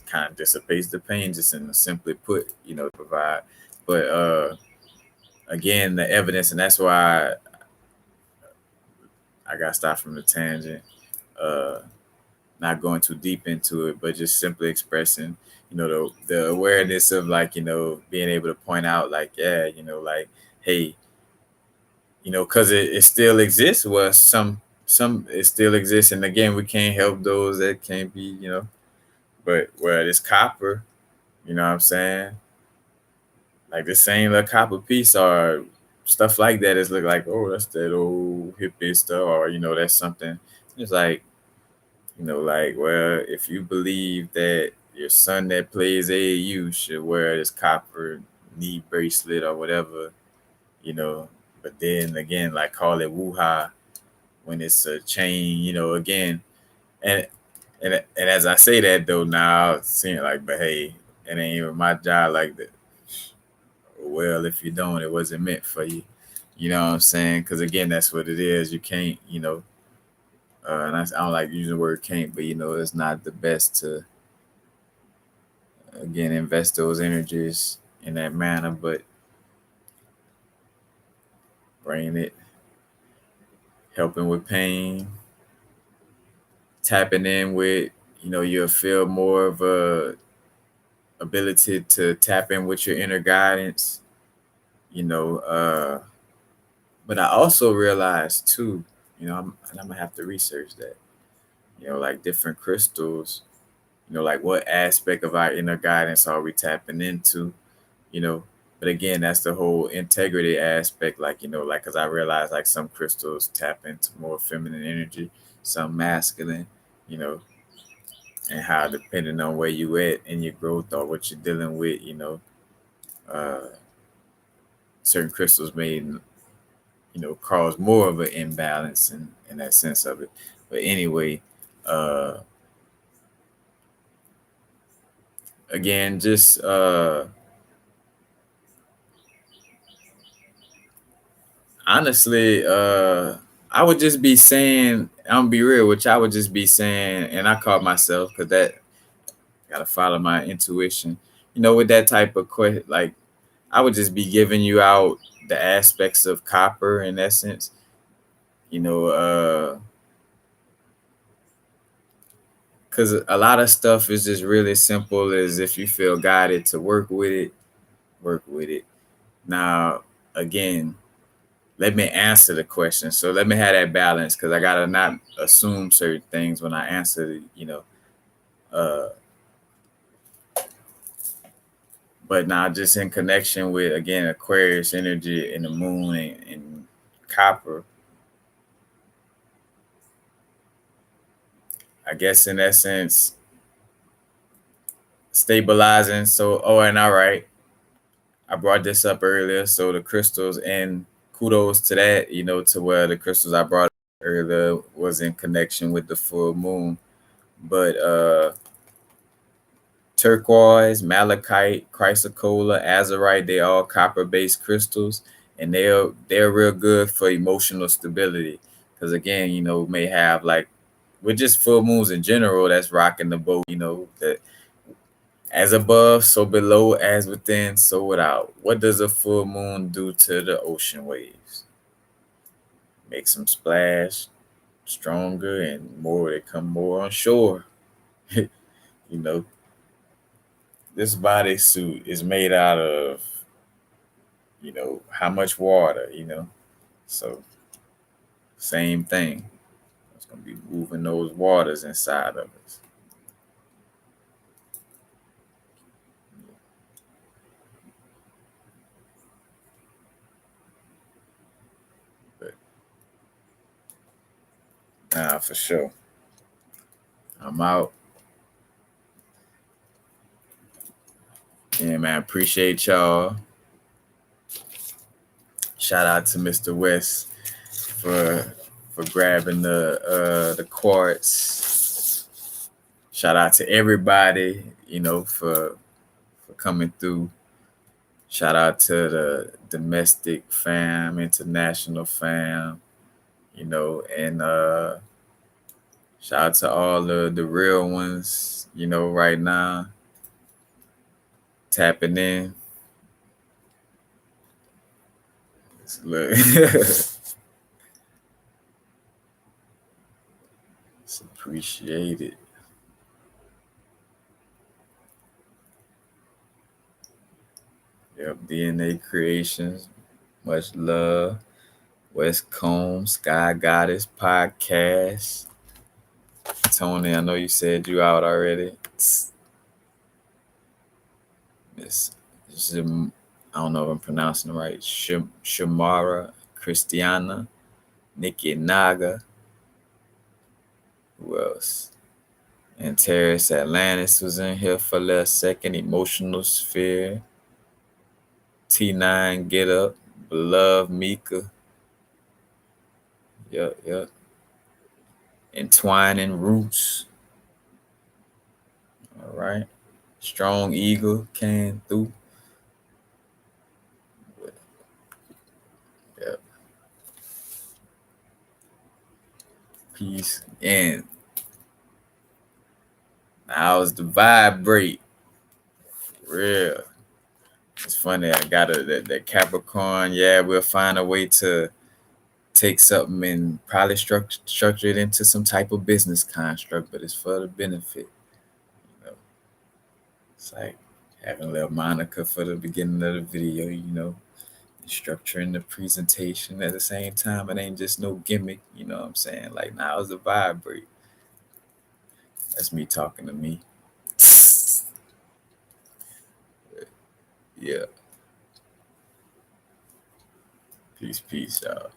kind of dissipates the pain, just in simply put, provide. But again, the evidence, and that's why I got stopped from the tangent, not going too deep into it, but just simply expressing, the awareness of like, being able to point out like, like, hey, because it still exists where some some it still exists, and again, we can't help those that can't be, but where it's copper, you know what I'm saying? Like the same little copper piece or stuff like that is look like, oh, that's that old hippie stuff, or that's something. It's like, like, well, if you believe that your son that plays AAU should wear this copper knee bracelet or whatever, but then again, like call it wuha when it's a chain, again, and and as I say that though, now it seems like, but hey, it ain't even my job. Like that. Well, if you don't, it wasn't meant for you. You know what I'm saying? Because again, that's what it is. You can't, and I don't like using the word can't, but it's not the best to again invest those energies in that manner, but bringing it, helping with pain, tapping in with, you'll feel more of a ability to tap in with your inner guidance, but I also realized too, and I'm gonna have to research that, like different crystals, like what aspect of our inner guidance are we tapping into, you know. But again, that's the whole integrity aspect, like, like, because I realize like some crystals tap into more feminine energy, some masculine, you know, and how depending on where you at in your growth or what you're dealing with, uh, certain crystals may, cause more of an imbalance in that sense of it. But anyway, uh, again, just honestly, I would just be saying, I'm gonna be real, which I would just be saying, and I caught myself because that gotta follow my intuition. With that type of question, like I would just be giving you out the aspects of copper in essence. Because a lot of stuff is just really simple. As if you feel guided to work with it, work with it. Now, again, let me answer the question. So let me have that balance because I gotta not assume certain things when I answer. Uh, but now just in connection with again Aquarius energy and the moon and copper. I guess in essence, stabilizing. So, oh, and all right, I brought this up earlier. So the crystals, and kudos to that. To where the crystals I brought up earlier was in connection with the full moon. But turquoise, malachite, chrysocolla, azurite, they all copper-based crystals, and they're real good for emotional stability. Because again, may have like with just full moons in general, that's rocking the boat. That as above, so below, as within, so without. What does a full moon do to the ocean waves? Makes them splash stronger and more. They come more on shore. you know, this bodysuit is made out of, how much water, So same thing. It's gonna be moving those waters inside of us. But nah, for sure. I'm out. Yeah, man. Appreciate y'all. Shout out to Mr. West for grabbing the quartz. Shout out to everybody, for coming through. Shout out to the domestic fam, international fam, and shout out to all the real ones, right now tapping in. Look, it's appreciated. Yep, DNA Creations. Much love. West Combs, Sky Goddess Podcast. Tony, I know you said you out already. Miss, I don't know if I'm pronouncing it right. Shamara Christiana, Nikki Naga. Who else? And Terrace Atlantis was in here for a second. Emotional Sphere. T9 Get Up. Beloved Mika. Yep. Entwining Roots. All right. Strong Eagle came through. Yep. Peace. And how's the vibrate? Real. It's funny. I got that Capricorn. Yeah, we'll find a way to take something and probably structure it into some type of business construct, but it's for the benefit. You know, it's like having a little Monica for the beginning of the video. You know, structuring the presentation at the same time. It ain't just no gimmick. You know what I'm saying? Like now it's the vibrate. That's me talking to me. Yeah. Peace, y'all.